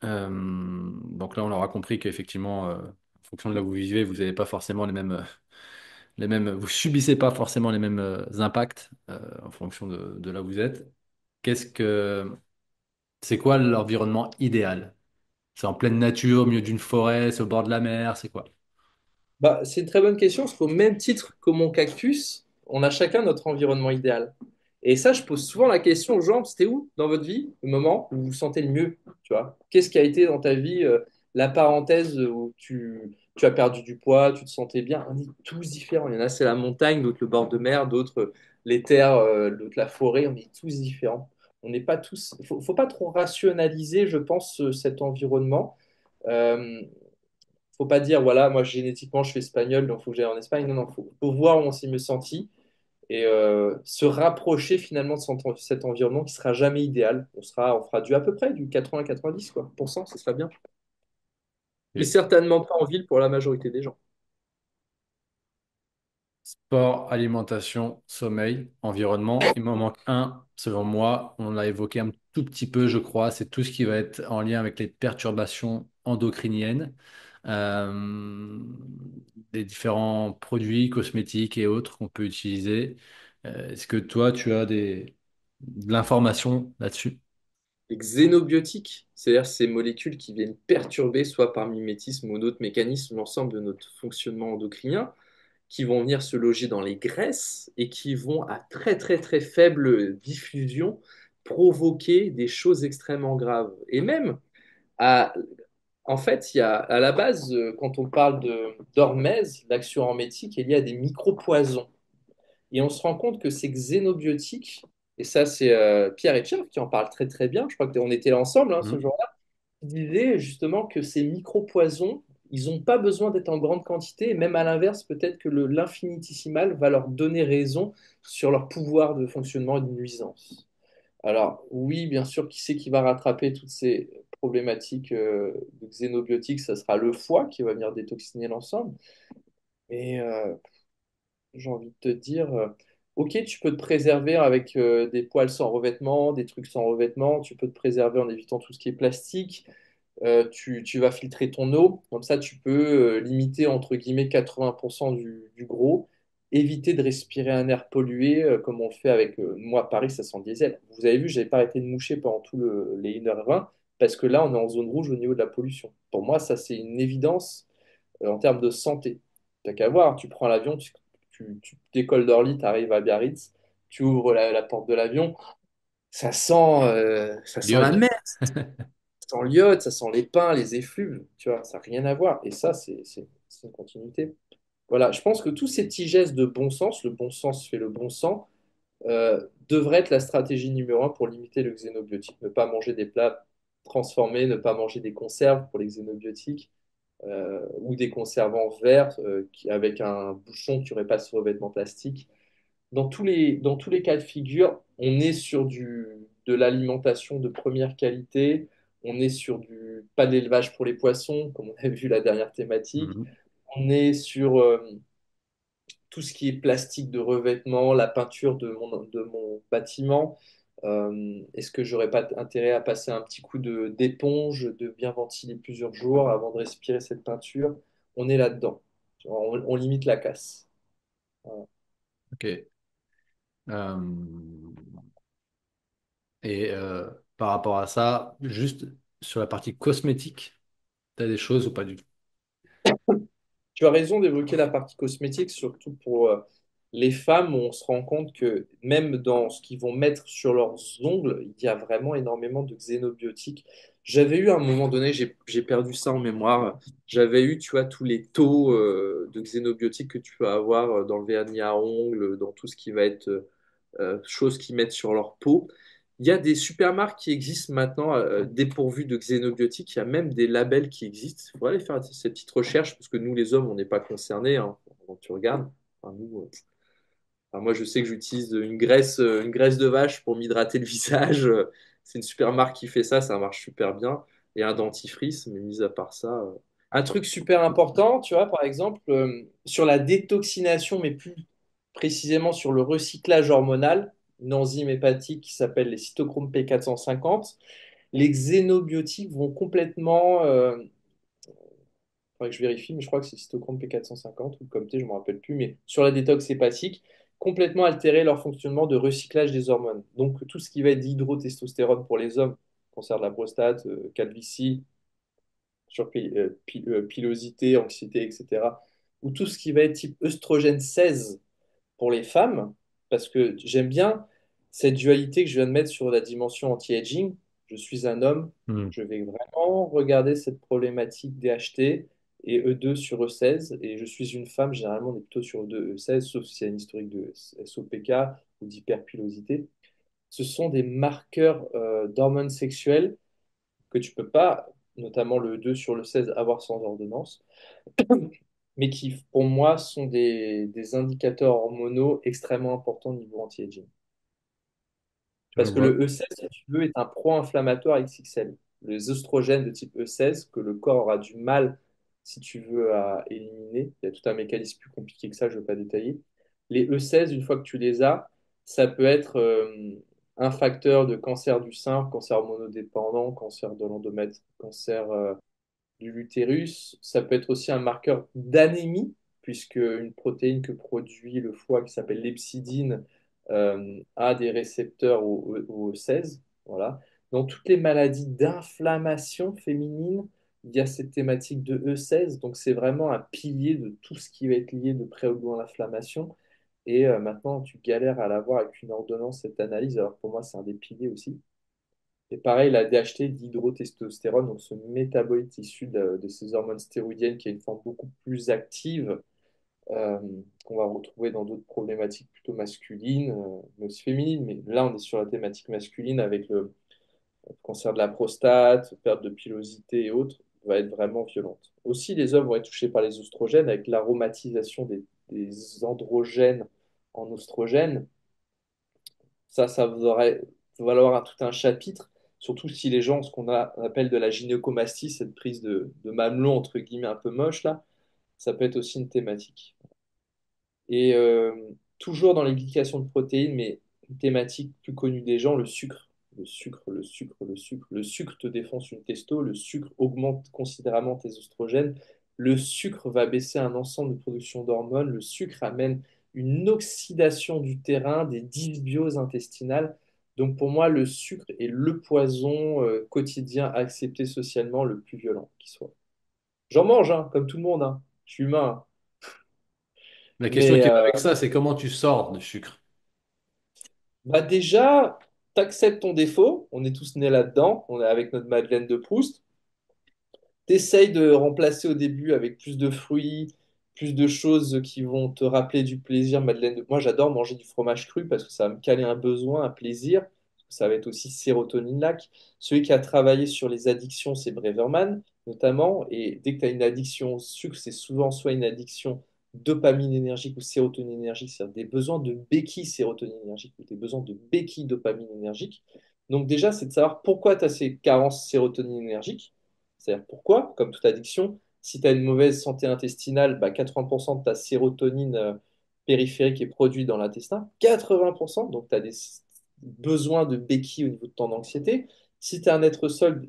Donc là, on aura compris qu'effectivement, en fonction de là où vous vivez, vous n'avez pas forcément vous subissez pas forcément les mêmes impacts en fonction de là où vous êtes. Qu'est-ce que, c'est quoi l'environnement idéal? C'est en pleine nature, au milieu d'une forêt, c'est au bord de la mer, c'est quoi? Bah, c'est une très bonne question, parce qu'au même titre que mon cactus, on a chacun notre environnement idéal. Et ça, je pose souvent la question aux gens, c'était où dans votre vie le moment où vous vous sentez le mieux, tu vois? Qu'est-ce qui a été dans ta vie la parenthèse où tu as perdu du poids, tu te sentais bien? On est tous différents. Il y en a, c'est la montagne, d'autres le bord de mer, d'autres les terres, d'autres la forêt. On est tous différents. On n'est pas tous. Faut pas trop rationaliser, je pense, cet environnement. Euh, Faut pas dire, voilà, moi génétiquement je suis espagnol, donc il faut que j'aille en Espagne. Non, non, faut voir où on s'est mieux senti et se rapprocher finalement de cet environnement qui sera jamais idéal. On fera du à peu près du 80-90 quoi, pour cent, ce sera bien. Mais Ok. certainement pas en ville pour la majorité des gens. Sport, alimentation, sommeil, environnement. Il m'en manque un, selon moi. On l'a évoqué un tout petit peu, je crois. C'est tout ce qui va être en lien avec les perturbations endocriniennes, euh, des différents produits cosmétiques et autres qu'on peut utiliser. Est-ce que toi, tu as de l'information là-dessus? Les xénobiotiques, c'est-à-dire ces molécules qui viennent perturber, soit par mimétisme ou d'autres mécanismes, l'ensemble de notre fonctionnement endocrinien, qui vont venir se loger dans les graisses et qui vont, à très très très faible diffusion, provoquer des choses extrêmement graves. Et même, à, en fait, il y a, à la base, quand on parle d'hormèse, l'action hormétique, il y a des micropoisons. Et on se rend compte que ces xénobiotiques, et ça c'est Pierre Etchard qui en parle très très bien, je crois qu'on était là ensemble hein, ce Mhm. jour-là, il disait justement que ces micropoisons, ils n'ont pas besoin d'être en grande quantité, et même à l'inverse, peut-être que l'infinitésimal va leur donner raison sur leur pouvoir de fonctionnement et de nuisance. Alors oui, bien sûr, qui c'est qui va rattraper toutes ces problématiques de xénobiotiques? Ça sera le foie qui va venir détoxiner l'ensemble. Mais j'ai envie de te dire, ok, tu peux te préserver avec des poils sans revêtement, des trucs sans revêtement, tu peux te préserver en évitant tout ce qui est plastique, tu vas filtrer ton eau, comme ça tu peux limiter entre guillemets 80% du gros, éviter de respirer un air pollué comme on le fait avec moi à Paris, ça sent le diesel. Vous avez vu, j'avais pas arrêté de moucher pendant les 1h20 parce que là on est en zone rouge au niveau de la pollution. Pour moi, ça c'est une évidence en termes de santé. T'as qu'à voir, tu prends l'avion, tu décolles d'Orly, tu arrives à Biarritz, tu ouvres la porte de l'avion, ça sent la L'iode. mer, ça sent l'iode, ça sent les pins, les effluves, tu vois, ça n'a rien à voir. Et ça, c'est une continuité. Voilà, je pense que tous ces petits gestes de bon sens, le bon sens fait le bon sang, devraient être la stratégie numéro un pour limiter le xénobiotique. Ne pas manger des plats transformés, ne pas manger des conserves pour les xénobiotiques, ou des conservants verts avec un bouchon qui n'aurait pas ce revêtement plastique. dans tous les cas de figure, on est sur de l'alimentation de première qualité, on est sur pas de l'élevage pour les poissons, comme on a vu la dernière thématique, Mhm. on est sur tout ce qui est plastique de revêtement, la peinture de mon bâtiment. Est-ce que j'aurais pas intérêt à passer un petit coup d'éponge, de bien ventiler plusieurs jours avant de respirer cette peinture? On est là-dedans. On limite la casse. Voilà. Ok. Euh, et par rapport à ça, juste sur la partie cosmétique, tu as des choses ou pas du tout? Tu as raison d'évoquer la partie cosmétique, surtout pour les femmes, où on se rend compte que même dans ce qu'ils vont mettre sur leurs ongles, il y a vraiment énormément de xénobiotiques. J'avais eu à un moment donné, j'ai perdu ça en mémoire, j'avais eu, tu vois, tous les taux de xénobiotiques que tu peux avoir dans le vernis à ongles, dans tout ce qui va être choses qu'ils mettent sur leur peau. Il y a des supermarques qui existent maintenant dépourvues de xénobiotiques. Il y a même des labels qui existent. Il faudrait aller faire cette petite recherche parce que nous, les hommes, on n'est pas concernés, hein, quand tu regardes. Enfin, nous, enfin, moi, je sais que j'utilise une graisse de vache pour m'hydrater le visage. C'est une supermarque qui fait ça marche super bien. Et un dentifrice, mais mis à part ça. Un truc super important, tu vois, par exemple, sur la détoxination, mais plus précisément sur le recyclage hormonal, une enzyme hépatique qui s'appelle les cytochromes P450, les xénobiotiques vont complètement, faudrait que je vérifie, mais je crois que c'est cytochrome P450 ou comme T, je ne me rappelle plus, mais sur la détox hépatique, complètement altérer leur fonctionnement de recyclage des hormones. Donc tout ce qui va être d'hydrotestostérone pour les hommes, cancer de la prostate, calvitie, pilosité, anxiété, etc. Ou tout ce qui va être type œstrogène 16 pour les femmes, parce que j'aime bien cette dualité que je viens de mettre sur la dimension anti-aging. Je suis un homme, Hmm. je vais vraiment regarder cette problématique DHT et E2 sur E16, et je suis une femme, généralement on est plutôt sur E2, E16, sauf s'il y a une historique de SOPK ou d'hyperpilosité. Ce sont des marqueurs d'hormones sexuelles que tu peux pas, notamment le 2 sur le 16, avoir sans ordonnance, mais qui, pour moi, sont des indicateurs hormonaux extrêmement importants au niveau anti-aging. Je Parce que vois. le E16, si tu veux, est un pro-inflammatoire XXL. Les oestrogènes de type E16, que le corps aura du mal, si tu veux, à éliminer, il y a tout un mécanisme plus compliqué que ça, je ne veux pas détailler. Les E16, une fois que tu les as, ça peut être un facteur de cancer du sein, cancer hormonodépendant, cancer de l'endomètre, cancer de l'utérus. Ça peut être aussi un marqueur d'anémie, puisque une protéine que produit le foie qui s'appelle l'hepcidine a des récepteurs au 16. Voilà. Dans toutes les maladies d'inflammation féminine, il y a cette thématique de E16. Donc c'est vraiment un pilier de tout ce qui va être lié de près ou de loin à l'inflammation. Et maintenant, tu galères à l'avoir avec une ordonnance, cette analyse. Alors pour moi, c'est un des piliers aussi. Et pareil, la DHT d'hydrotestostérone, donc ce métabolite issu de ces hormones stéroïdiennes qui a une forme beaucoup plus active, euh, qu'on va retrouver dans d'autres problématiques plutôt masculines, mais aussi féminines. Mais là, on est sur la thématique masculine avec le cancer de la prostate, perte de pilosité et autres, va être vraiment violente. Aussi, les hommes vont être touchés par les oestrogènes avec l'aromatisation des androgènes en oestrogènes. Ça devrait valoir tout un chapitre, surtout si les gens, ce on appelle de la gynécomastie, cette prise de mamelon, entre guillemets, un peu moche, là, ça peut être aussi une thématique. Et toujours dans l'implication de protéines, mais une thématique plus connue des gens, le sucre. Le sucre, le sucre, le sucre. Le sucre te défonce une testo, le sucre augmente considérablement tes oestrogènes, le sucre va baisser un ensemble de production d'hormones, le sucre amène une oxydation du terrain, des dysbioses intestinales. Donc pour moi, le sucre est le poison quotidien accepté socialement le plus violent qui soit. J'en mange, hein, comme tout le monde, hein. Je suis humain, hein. La question Mais qui va avec ça, c'est comment tu sors du sucre. bah déjà, t'acceptes ton défaut, on est tous nés là-dedans, on est avec notre Madeleine de Proust. T'essayes de remplacer au début avec plus de fruits, plus de choses qui vont te rappeler du plaisir. Moi, j'adore manger du fromage cru parce que ça va me caler un besoin, un plaisir. Ça va être aussi sérotonine-lac. Celui qui a travaillé sur les addictions, c'est Breverman, notamment. Et dès que tu as une addiction au sucre, c'est souvent soit une addiction dopamine énergique ou sérotonine énergique, c'est-à-dire des besoins de béquille sérotonine énergique ou des besoins de béquille dopamine énergique. Donc déjà, c'est de savoir pourquoi tu as ces carences sérotonine énergique. C'est-à-dire pourquoi, comme toute addiction, si tu as une mauvaise santé intestinale, bah 80% de ta sérotonine périphérique est produite dans l'intestin. 80%, donc tu as des besoins de béquille au niveau de ton anxiété. Si tu es un être seul,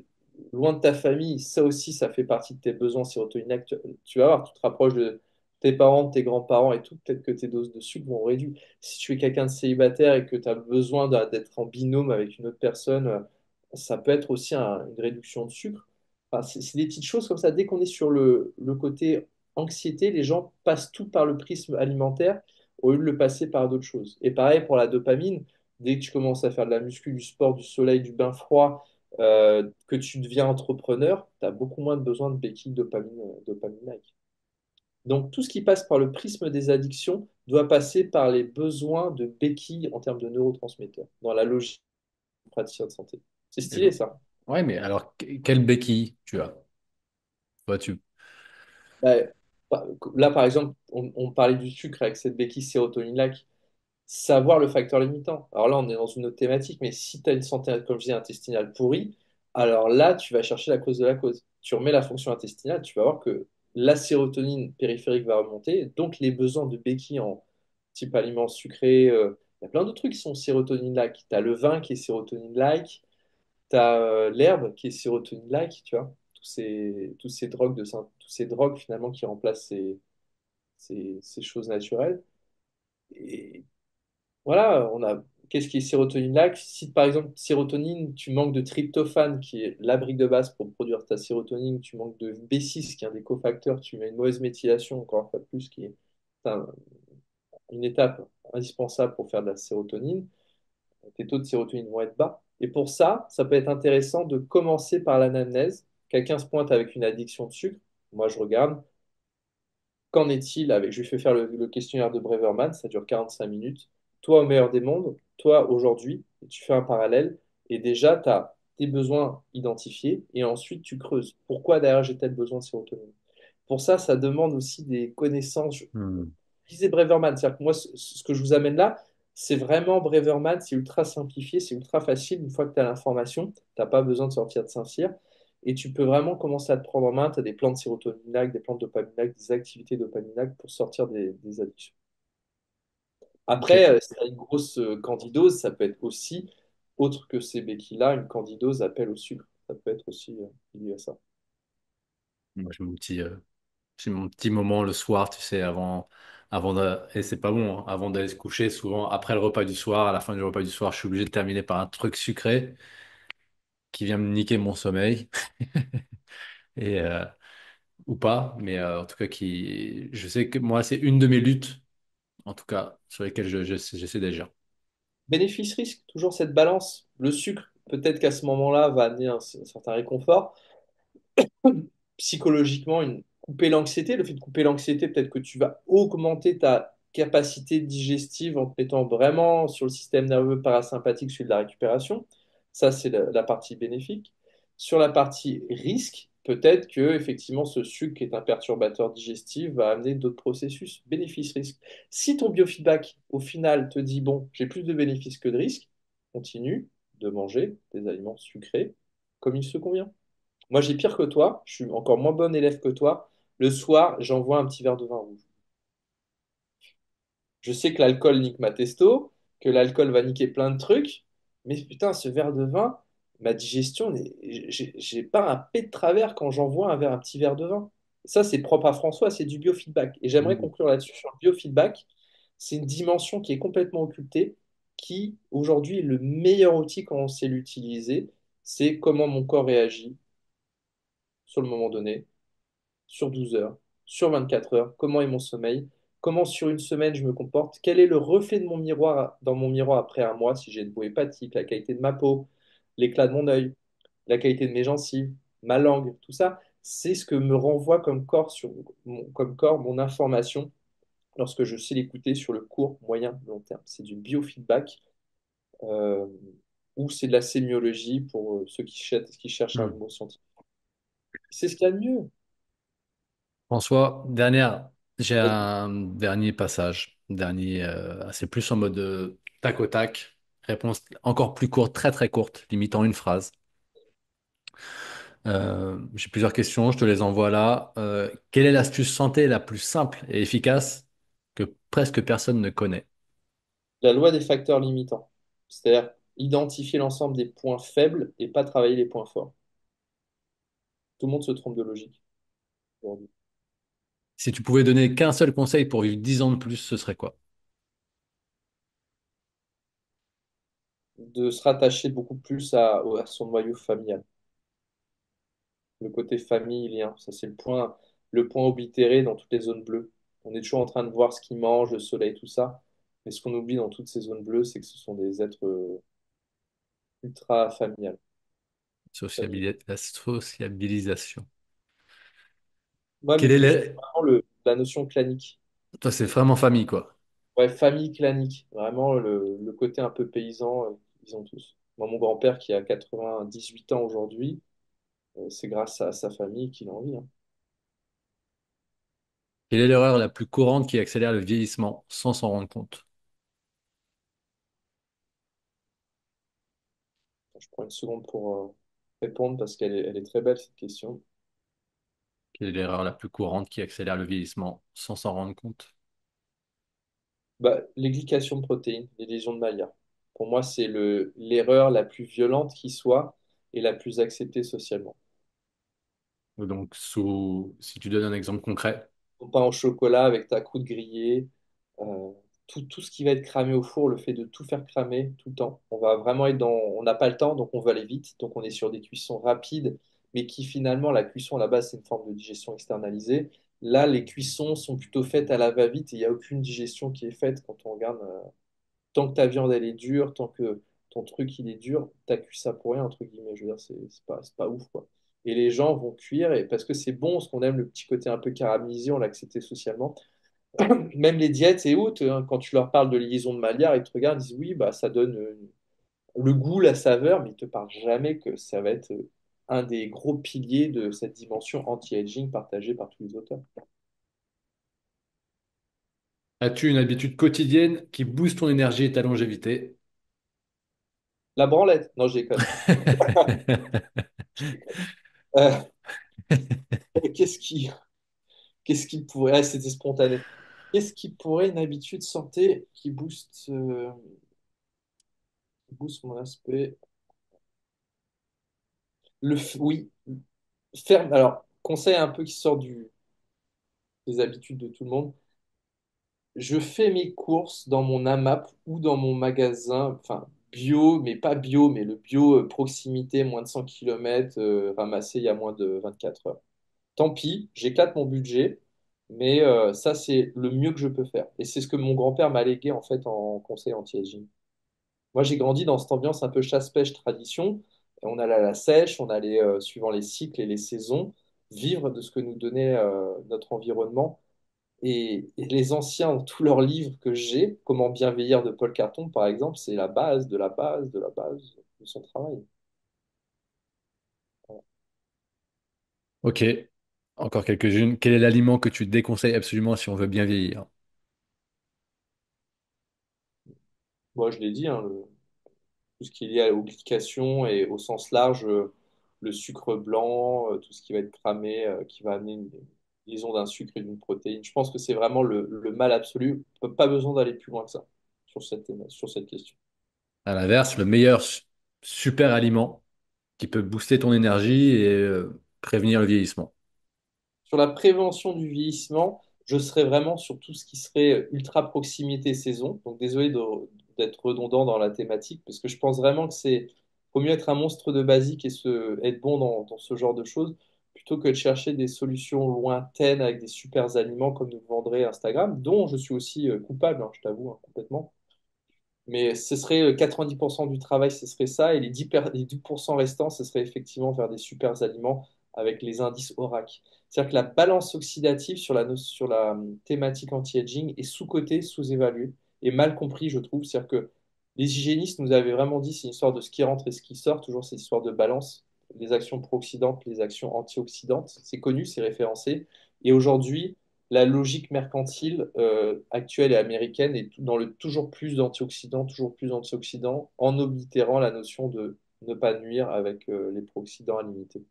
loin de ta famille, ça aussi, ça fait partie de tes besoins sérotoniniques. Tu vas voir, tu te rapproches de tes parents, de tes grands-parents et tout, peut-être que tes doses de sucre vont réduire. Si tu es quelqu'un de célibataire et que tu as besoin d'être en binôme avec une autre personne, ça peut être aussi une réduction de sucre. Enfin, c'est des petites choses comme ça. Dès qu'on est sur le côté anxiété, les gens passent tout par le prisme alimentaire au lieu de le passer par d'autres choses. Et pareil pour la dopamine, dès que tu commences à faire de la muscu, du sport, du soleil, du bain froid, que tu deviens entrepreneur, tu as beaucoup moins de besoin de béquilles dopamine, dopamine-like. Donc, tout ce qui passe par le prisme des addictions doit passer par les besoins de béquilles en termes de neurotransmetteurs, dans la logique du praticien de santé. C'est Et stylé, ça. ouais, mais alors, quelle béquille tu as? Toi, Bah, là, par exemple, on parlait du sucre avec cette béquille sérotonine-là, savoir le facteur limitant. Alors là, on est dans une autre thématique, mais si tu as une santé, comme je disais, intestinale pourrie, alors là, tu vas chercher la cause de la cause. Tu remets la fonction intestinale, tu vas voir que la sérotonine périphérique va remonter, donc les besoins de béquilles en type aliments sucrés, il y a plein d'autres trucs qui sont sérotonine-like. Tu as le vin qui est sérotonine-like, tu as l'herbe qui est sérotonine-like, tu vois. Tous ces drogues tous ces drogues finalement qui remplacent ces choses naturelles. Et voilà, on a qu'est-ce qui est sérotonine-like? Si par exemple, sérotonine, tu manques de tryptophane, qui est la brique de base pour produire ta sérotonine, tu manques de B6, qui est un des cofacteurs, tu mets une mauvaise méthylation, encore une fois de plus, qui est un- une étape indispensable pour faire de la sérotonine, tes taux de sérotonine vont être bas. Et pour ça, ça peut être intéressant de commencer par l'anamnèse. Quelqu'un se pointe avec une addiction de sucre, moi je regarde, qu'en est-il avec, je lui fais faire le questionnaire de Braverman, ça dure 45 minutes. Toi, au meilleur des mondes, toi, aujourd'hui, tu fais un parallèle et déjà, tu as tes besoins identifiés et ensuite tu creuses. Pourquoi derrière j'ai tel besoin de sérotonine? Pour ça, ça demande aussi des connaissances. Je hmm. disais Braverman, c'est-à-dire que moi, ce que je vous amène là, c'est vraiment Braverman, c'est ultra simplifié, c'est ultra facile. Une fois que tu as l'information, tu n'as pas besoin de sortir de Saint-Cyr. Et tu peux vraiment commencer à te prendre en main. Tu as des plans de sérotoninac, des plans de dopaminac, des activités dopaminac pour sortir des addictions. Ok. Après, si tu as une grosse candidose, ça peut être aussi, autre que ces béquilles-là, une candidose appel au sucre. Ça peut être aussi lié à ça. Moi, j'ai mon petit moment le soir, tu sais, et c'est pas bon, hein, avant d'aller se coucher, souvent après le repas du soir, à la fin du repas du soir, je suis obligé de terminer par un truc sucré qui vient me niquer mon sommeil, et, ou pas, mais en tout cas, je sais que moi, c'est une de mes luttes, en tout cas, sur lesquelles j'essaie d'agir. Bénéfice-risque, toujours cette balance. Le sucre, peut-être qu'à ce moment-là, va amener un certain réconfort. Psychologiquement, couper l'anxiété. Le fait de couper l'anxiété, peut-être que tu vas augmenter ta capacité digestive en te mettant vraiment sur le système nerveux parasympathique, celui de la récupération. Ça, c'est la partie bénéfique. Sur la partie risque, peut-être que effectivement ce sucre qui est un perturbateur digestif va amener d'autres processus. Bénéfice-risque. Si ton biofeedback, au final, te dit, bon, j'ai plus de bénéfices que de risques, continue de manger des aliments sucrés comme il se convient. Moi, j'ai pire que toi. Je suis encore moins bon élève que toi. Le soir, j'envoie un petit verre de vin rouge. Je sais que l'alcool nique ma testo, que l'alcool va niquer plein de trucs, mais putain, ce verre de vin, ma digestion, j'ai pas un pet de travers quand j'envoie un petit verre de vin. Ça, c'est propre à François, c'est du biofeedback. Et j'aimerais Mhm. conclure là-dessus sur le biofeedback. C'est une dimension qui est complètement occultée, qui aujourd'hui est le meilleur outil quand on sait l'utiliser. C'est comment mon corps réagit sur le moment donné sur 12 heures, sur 24 heures, comment est mon sommeil, comment sur une semaine je me comporte, quel est le reflet de mon miroir dans mon miroir après un mois, si j'ai une peau hépatique, la qualité de ma peau, l'éclat de mon œil, la qualité de mes gencives, ma langue, tout ça, c'est ce que me renvoie comme corps mon information lorsque je sais l'écouter sur le court, moyen, long terme. C'est du biofeedback euh, ou c'est de la sémiologie pour ceux qui cherchent un Mhm. mot scientifique. C'est ce qu'il y a de mieux. François, dernière. J'ai un dernier passage, dernier, c'est plus en mode tac au tac, réponse encore plus courte, très très courte, limitant une phrase. J'ai plusieurs questions, je te les envoie là. Quelle est l'astuce santé la plus simple et efficace que presque personne ne connaît? La loi des facteurs limitants, c'est-à-dire identifier l'ensemble des points faibles et pas travailler les points forts. Tout le monde se trompe de logique aujourd'hui. Si tu pouvais donner qu'un seul conseil pour vivre 10 ans de plus, ce serait quoi? De se rattacher beaucoup plus à son noyau familial. Le côté famille, lien, ça c'est le point oblitéré dans toutes les zones bleues. On est toujours en train de voir ce qu'ils mangent, le soleil, tout ça. Mais ce qu'on oublie dans toutes ces zones bleues, c'est que ce sont des êtres ultra familiales. Familiaux. La sociabilisation. Ouais, mais Quelle est plus la... vraiment la notion clanique. Toi, c'est vraiment famille, quoi. Ouais, famille clanique. Vraiment le côté un peu paysan, ils ont tous. Moi, mon grand-père qui a 98 ans aujourd'hui, c'est grâce à sa famille qu'il en vit, hein. Quelle est l'erreur la plus courante qui accélère le vieillissement sans s'en rendre compte? Je prends une seconde pour répondre parce elle est très belle cette question. Quelle est l'erreur la plus courante qui accélère le vieillissement sans s'en rendre compte? Bah, les glycations de protéines, les lésions de Maillard. Pour moi, c'est l'erreur la plus violente qui soit et la plus acceptée socialement. Donc, si tu donnes un exemple concret, Ton pain au chocolat avec ta croûte grillée, euh, tout ce qui va être cramé au four, le fait de tout faire cramer tout le temps. On va vraiment être on n'a pas le temps, donc on va aller vite. Donc on est sur des cuissons rapides, mais qui finalement, la cuisson à la base, c'est une forme de digestion externalisée. Là, les cuissons sont plutôt faites à la va-vite et il n'y a aucune digestion qui est faite quand on regarde. Tant que ta viande elle est dure, tant que ton truc il est dur, t'as cuit ça pour rien, entre guillemets. Je veux dire, c'est pas ouf, quoi. Et les gens vont cuire parce que c'est bon, ce qu'on aime, le petit côté un peu caramélisé, on l'a accepté socialement. Même les diètes et autres, hein, quand tu leur parles de liaison de Maillard, ils te regardent, ils disent oui, bah ça donne le goût, la saveur, mais ils te parlent jamais que ça va être un des gros piliers de cette dimension anti-aging partagée par tous les auteurs. as-tu une habitude quotidienne qui booste ton énergie et ta longévité? La branlette, non, je déconne. Euh, qu'est-ce qui, qu'est-ce qui pourrait, ah, c'était spontané. Qu'est-ce qui pourrait une habitude santé qui booste mon aspect? Oui, faire, alors, conseil un peu qui sort des habitudes de tout le monde. Je fais mes courses dans mon AMAP ou dans mon magasin, enfin, bio, mais pas bio, mais le bio proximité, moins de 100 km, ramassé il y a moins de 24 heures. Tant pis, j'éclate mon budget, mais ça, c'est le mieux que je peux faire. Et c'est ce que mon grand-père m'a légué en fait en conseil anti-aging. Moi, j'ai grandi dans cette ambiance un peu chasse-pêche tradition. On allait à la sèche, on allait, suivant les cycles et les saisons, vivre de ce que nous donnait notre environnement. Et les anciens, dans tous leurs livres que j'ai, Comment bien vieillir de Paul Carton, par exemple, c'est la base de la base de la base de son travail. Ok, encore quelques-unes. Quel est l'aliment que tu déconseilles absolument si on veut bien vieillir? Moi, je l'ai dit, hein, tout ce qui est lié à l'obligation et au sens large, le sucre blanc, tout ce qui va être cramé, qui va amener une liaison d'un sucre et d'une protéine. Je pense que c'est vraiment le mal absolu. Pas besoin d'aller plus loin que ça sur cette question. À l'inverse, le meilleur super aliment qui peut booster ton énergie et prévenir le vieillissement. Sur la prévention du vieillissement, je serais vraiment sur tout ce qui serait ultra proximité saison. Donc désolé d'être redondant dans la thématique, parce que je pense vraiment que c'est faut mieux être un monstre de basique et être bon dans ce genre de choses, plutôt que de chercher des solutions lointaines avec des super aliments comme nous le vendrait Instagram, dont je suis aussi coupable, hein, je t'avoue, hein, complètement. Mais ce serait 90% du travail, ce serait ça, et les 10% restants, ce serait effectivement faire des super aliments avec les indices ORAC. C'est-à-dire que la balance oxydative sur la thématique anti-aging est sous-cotée, sous-évaluée et mal compris, je trouve. C'est-à-dire que les hygiénistes nous avaient vraiment dit c'est une histoire de ce qui rentre et ce qui sort, toujours cette histoire de balance, les actions pro-oxydantes, les actions antioxydantes, c'est connu, c'est référencé. Et aujourd'hui, la logique mercantile actuelle et américaine est dans le toujours plus d'antioxydants, en oblitérant la notion de ne pas nuire avec les pro-oxydants à limiter.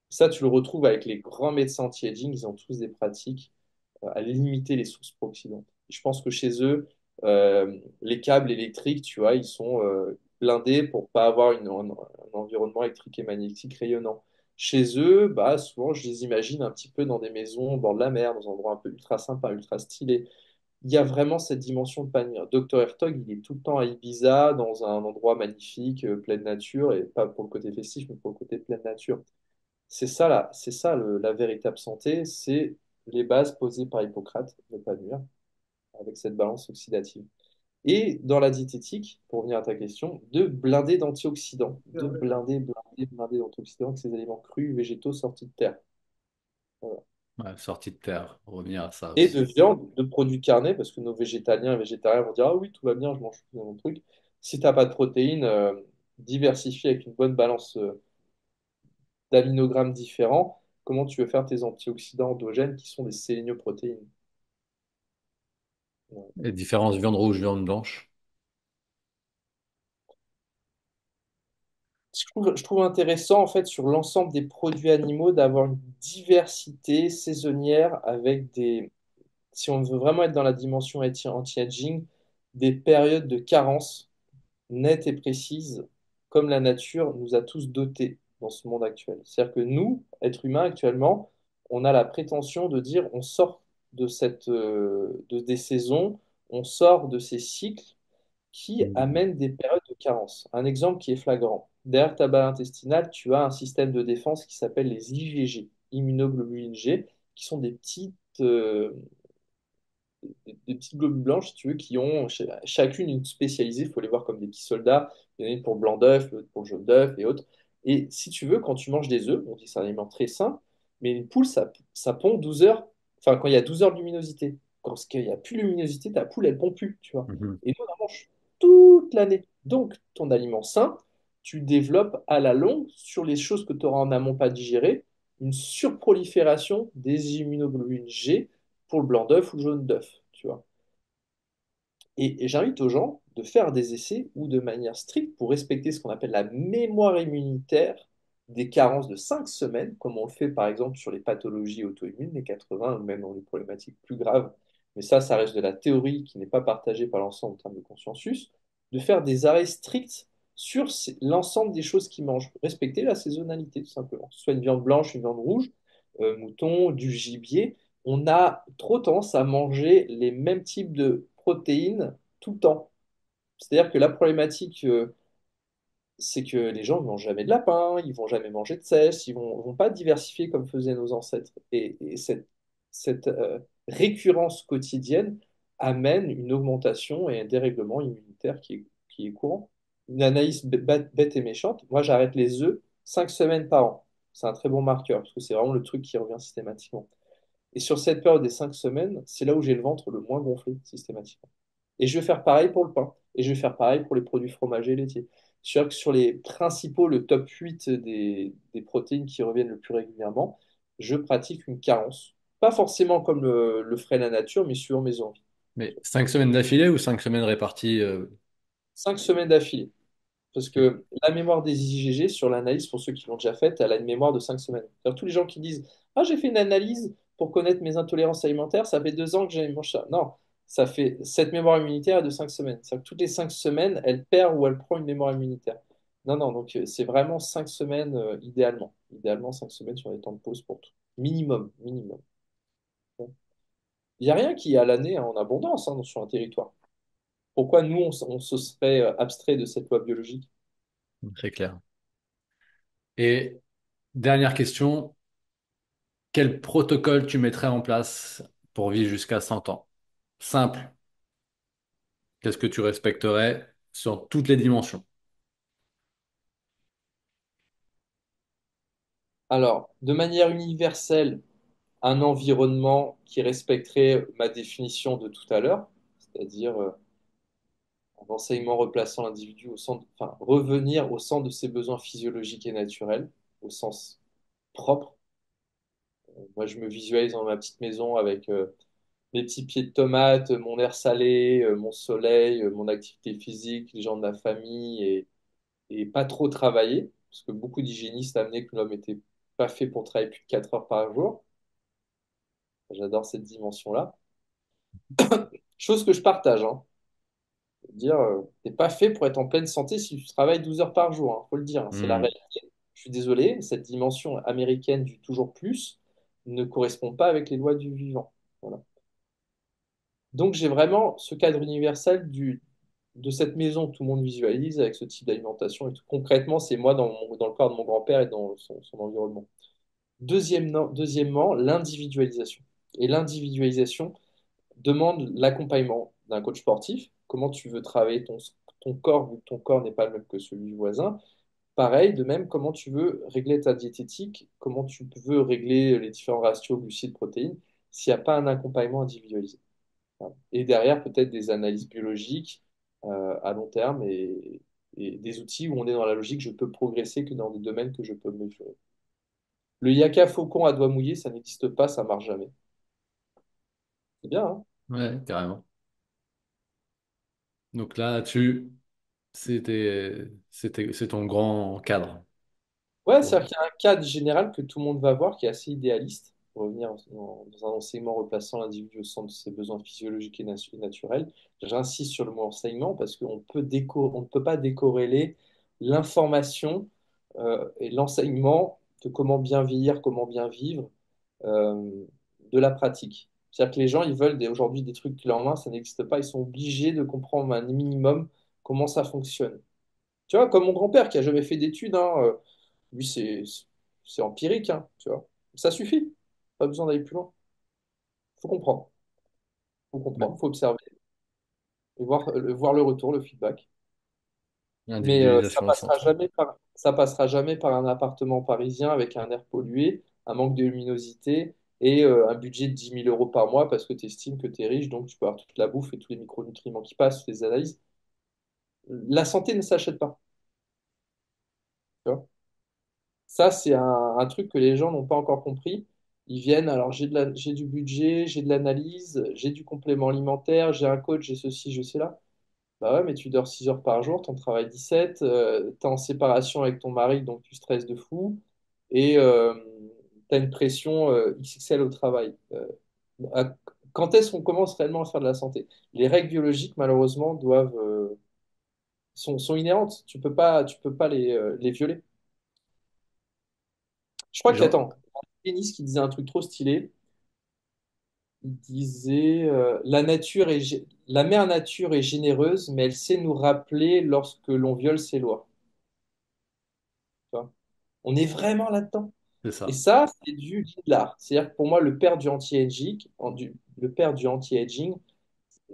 Ça, tu le retrouves avec les grands médecins anti-aging, ils ont tous des pratiques à limiter les sources pro-oxydantes. Je pense que chez eux, les câbles électriques, tu vois, ils sont blindés pour pas avoir un environnement électrique et magnétique rayonnant. Chez eux, bah, souvent, je les imagine un petit peu dans des maisons au bord de la mer, dans un endroit un peu ultra sympa, ultra stylé. Il y a vraiment cette dimension de pas nuire. Dr. Hertog, il est tout le temps à Ibiza, dans un endroit magnifique, pleine nature, et pas pour le côté festif, mais pour le côté pleine nature. C'est ça la véritable santé, c'est les bases posées par Hippocrate, ne pas nuire, avec cette balance oxydative. Et dans la diététique, pour revenir à ta question, de blinder d'antioxydants, blinder d'antioxydants avec ces aliments crus, végétaux sortis de terre. Voilà. Ouais, sortie de terre, revenir à ça Et de aussi. viande, de produits carnés, parce que nos végétaliens et végétariens vont dire, ah oui, tout va bien, je mange tout mon truc. Si tu n'as pas de protéines, diversifiées avec une bonne balance d'aminogrammes différents, comment tu veux faire tes antioxydants endogènes qui sont des sélénioprotéines? Ouais. Et différence viande rouge, viande blanche. Je trouve intéressant en fait sur l'ensemble des produits animaux d'avoir une diversité saisonnière avec des, si on veut vraiment être dans la dimension anti-aging, des périodes de carence nettes et précises comme la nature nous a tous dotés dans ce monde actuel. C'est-à-dire que nous, êtres humains actuellement, on a la prétention de dire on sort des saisons, on sort de ces cycles qui Mhm. amènent des périodes de carence. Un exemple qui est flagrant. Derrière ta barre intestinale, tu as un système de défense qui s'appelle les IgG, immunoglobulines G, qui sont des petites globules blanches, si tu veux, qui ont chacune une spécialisée. Il faut les voir comme des petits soldats. Il y en a une pour blanc d'œuf, l'autre pour jaune d'œuf et autres. Et si tu veux, quand tu manges des œufs, on dit que c'est un aliment très sain, mais une poule, ça pond 12 heures, enfin, quand il y a 12 heures de luminosité. Quand il n'y a plus de luminosité, ta poule, elle pond plus, tu vois. Mhm. Et nous, on en mange toute l'année. Donc, ton aliment sain, tu développes à la longue, sur les choses que tu auras en amont pas digérées, une surprolifération des immunoglobulines G pour le blanc d'œuf ou le jaune d'œuf, tu vois. Et j'invite aux gens de faire des essais où, de manière stricte, pour respecter ce qu'on appelle la mémoire immunitaire, des carences de 5 semaines, comme on le fait par exemple sur les pathologies auto-immunes, les 80, ou même dans les problématiques plus graves. Mais ça reste de la théorie qui n'est pas partagée par l'ensemble en termes de consensus, de faire des arrêts stricts sur l'ensemble des choses qu'ils mangent. Respecter la saisonnalité, tout simplement. Soit une viande blanche, une viande rouge, mouton, du gibier, on a trop tendance à manger les mêmes types de protéines tout le temps. C'est-à-dire que la problématique, c'est que les gens ne mangent jamais de lapin, ils vont jamais manger de sèche, ils vont pas diversifier comme faisaient nos ancêtres. Et cette récurrence quotidienne amène une augmentation et un dérèglement immunitaire qui est courant. Une analyse bête et méchante, moi j'arrête les œufs 5 semaines par an. C'est un très bon marqueur, parce que c'est vraiment le truc qui revient systématiquement. Et sur cette période des 5 semaines, c'est là où j'ai le ventre le moins gonflé systématiquement. Et je vais faire pareil pour le pain. Et je vais faire pareil pour les produits fromagers et laitiers. C'est sûr que sur les principaux, le top 8 des protéines qui reviennent le plus régulièrement, je pratique une carence. Pas forcément comme le ferait la nature, mais suivant mes envies. Mais 5 semaines d'affilée ou 5 semaines réparties 5 semaines d'affilée. Parce Ok. que la mémoire des IgG, sur l'analyse, pour ceux qui l'ont déjà faite, elle a une mémoire de 5 semaines. Alors, tous les gens qui disent ah, j'ai fait une analyse pour connaître mes intolérances alimentaires, ça fait 2 ans que j'ai mangé ça. Non, ça fait cette mémoire immunitaire est de 5 semaines. C'est-à-dire que toutes les 5 semaines, elle perd ou elle prend une mémoire immunitaire. Non, non, donc c'est vraiment 5 semaines idéalement. Idéalement, 5 semaines sur les temps de pause pour tout. Minimum, minimum. Bon. Il n'y a rien qui est à l'année en abondance sur un territoire. Pourquoi nous, on se serait abstrait de cette loi biologique? Très clair. Et dernière question, quel protocole tu mettrais en place pour vivre jusqu'à 100 ans? Simple. Qu'est-ce que tu respecterais sur toutes les dimensions? Alors, de manière universelle, un environnement qui respecterait ma définition de tout à l'heure, c'est-à-dire un enseignement replaçant l'individu au centre, enfin, revenir au centre de ses besoins physiologiques et naturels, au sens propre, Moi, je me visualise dans ma petite maison avec mes petits pieds de tomates, mon air salé, mon soleil, mon activité physique, les gens de ma famille et pas trop travailler, parce que beaucoup d'hygiénistes amenaient que l'homme n'était pas fait pour travailler plus de 4 heures par jour. J'adore cette dimension-là. Chose que je partage, hein. Dire, t'es pas fait pour être en pleine santé si tu travailles 12 heures par jour, hein, faut le dire, hein, c'est la Hmm. réalité. Je suis désolé, cette dimension américaine du toujours plus ne correspond pas avec les lois du vivant. Voilà. Donc j'ai vraiment ce cadre universel de cette maison que tout le monde visualise avec ce type d'alimentation et tout. Concrètement, c'est moi dans le corps de mon grand-père et dans son environnement. Deuxièmement, l'individualisation. Et l'individualisation demande l'accompagnement d'un coach sportif. Comment tu veux travailler ton corps, vu que ton corps n'est pas le même que celui du voisin. Pareil, de même, comment tu veux régler ta diététique, comment tu veux régler les différents ratios glucides, protéines, s'il n'y a pas un accompagnement individualisé. Voilà. Et derrière, peut-être des analyses biologiques à long terme et des outils où on est dans la logique, je peux progresser que dans des domaines que je peux mesurer. Le yaka faucon à doigt mouillé, ça n'existe pas, ça marche jamais. C'est bien, hein? Ouais, carrément. Donc là-dessus, c'est ton grand cadre Ouais, pour. c'est-à-dire qu'il y a un cadre général que tout le monde va voir qui est assez idéaliste, pour revenir dans un enseignement replaçant l'individu au centre de ses besoins physiologiques et naturels. J'insiste sur le mot enseignement parce on ne peut pas décorréler l'information et l'enseignement de comment bien vieillir, comment bien vivre euh, de la pratique. C'est-à-dire que les gens, ils veulent aujourd'hui des trucs clés en main, ça n'existe pas, ils sont obligés de comprendre un minimum comment ça fonctionne. Tu vois, comme mon grand-père qui a jamais fait d'études, hein, lui, c'est empirique, hein, tu vois. Ça suffit. Pas besoin d'aller plus loin. Faut comprendre. Faut Ouais. comprendre, faut observer et voir le retour, le feedback. Mais L'individualisation au centre. ça passera jamais par un appartement parisien avec un air pollué, un manque de luminosité et un budget de 10 000 € par mois parce que tu estimes que tu es riche, donc tu peux avoir toute la bouffe et tous les micronutriments qui passent, les analyses. La santé ne s'achète pas. Tu vois. Ça, c'est un truc que les gens n'ont pas encore compris. Ils viennent, alors j'ai du budget, j'ai de l'analyse, j'ai du complément alimentaire, j'ai un coach, j'ai ceci, je sais là. Bah ouais, mais tu dors 6 heures par jour, ton travail 17, tu es en séparation avec ton mari, donc tu stresses de fou, et tu as une pression XXL au travail. À- Quand est-ce qu'on commence réellement à faire de la santé? Les règles biologiques, malheureusement, sont inhérentes. Tu peux pas les violer. Je crois Genre, qu'attends, Tennis qui disait un truc trop stylé. Il disait la mère nature est généreuse, mais elle sait nous rappeler lorsque l'on viole ses lois. Tu vois. On est vraiment là-dedans. c'est Et ça. ça, c'est du Lindlar. C'est-à-dire que pour moi, le père du anti-aging, le père du anti-aging,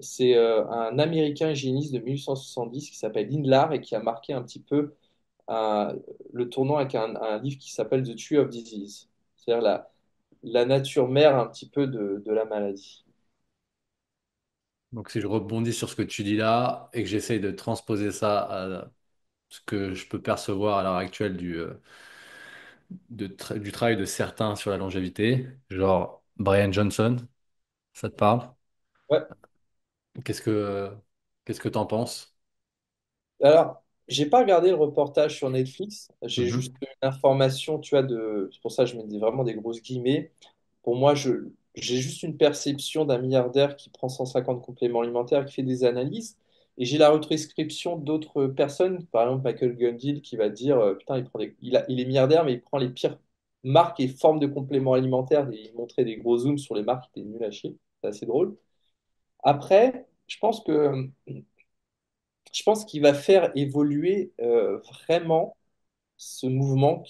c'est un Américain hygiéniste de 1870 qui s'appelle Lindlar et qui a marqué un petit peu euh, le tournant avec un livre qui s'appelle The Tree of Disease. C'est-à-dire la nature mère un petit peu de la maladie. Donc si je rebondis sur ce que tu dis là et que j'essaye de transposer ça à ce que je peux percevoir à l'heure actuelle du travail de certains sur la longévité, genre Brian Johnson, ça te parle? Ouais. Qu'est-ce que qu'est-ce que t'en penses? Alors, j'ai pas regardé le reportage sur Netflix. J'ai juste Mhm. eu une information, tu vois, c'est pour ça que je mets vraiment des grosses guillemets. Pour moi, j'ai juste une perception d'un milliardaire qui prend 150 compléments alimentaires, qui fait des analyses. Et j'ai la retranscription d'autres personnes, par exemple Michael Gundil, qui va dire, putain, il est milliardaire, mais il prend les pires marques et formes de compléments alimentaires. Et il montrait des gros zooms sur les marques, qui étaient nul à chier. C'est assez drôle. Après, je pense qu'il va faire évoluer vraiment ce mouvement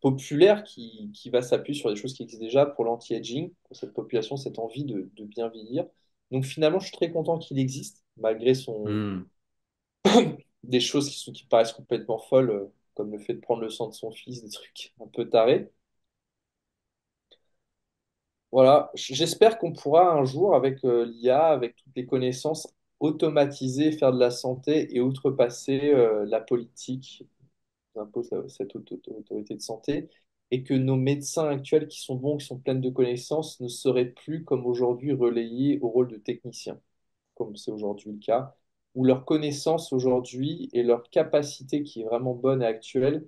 populaire qui va s'appuyer sur des choses qui existent déjà pour l'anti-aging, pour cette population, cette envie de bien vieillir. Donc finalement, je suis très content qu'il existe, malgré Hmm. des choses qui paraissent complètement folles, comme le fait de prendre le sang de son fils, des trucs un peu tarés. Voilà, j'espère qu'on pourra un jour, avec l'IA, avec toutes les connaissances, automatiser, faire de la santé et outrepasser la politique impose cette autorité de santé et que nos médecins actuels qui sont bons, qui sont pleins de connaissances, ne seraient plus comme aujourd'hui relayés au rôle de techniciens, comme c'est aujourd'hui le cas, où leur connaissance aujourd'hui et leur capacité qui est vraiment bonne et actuelle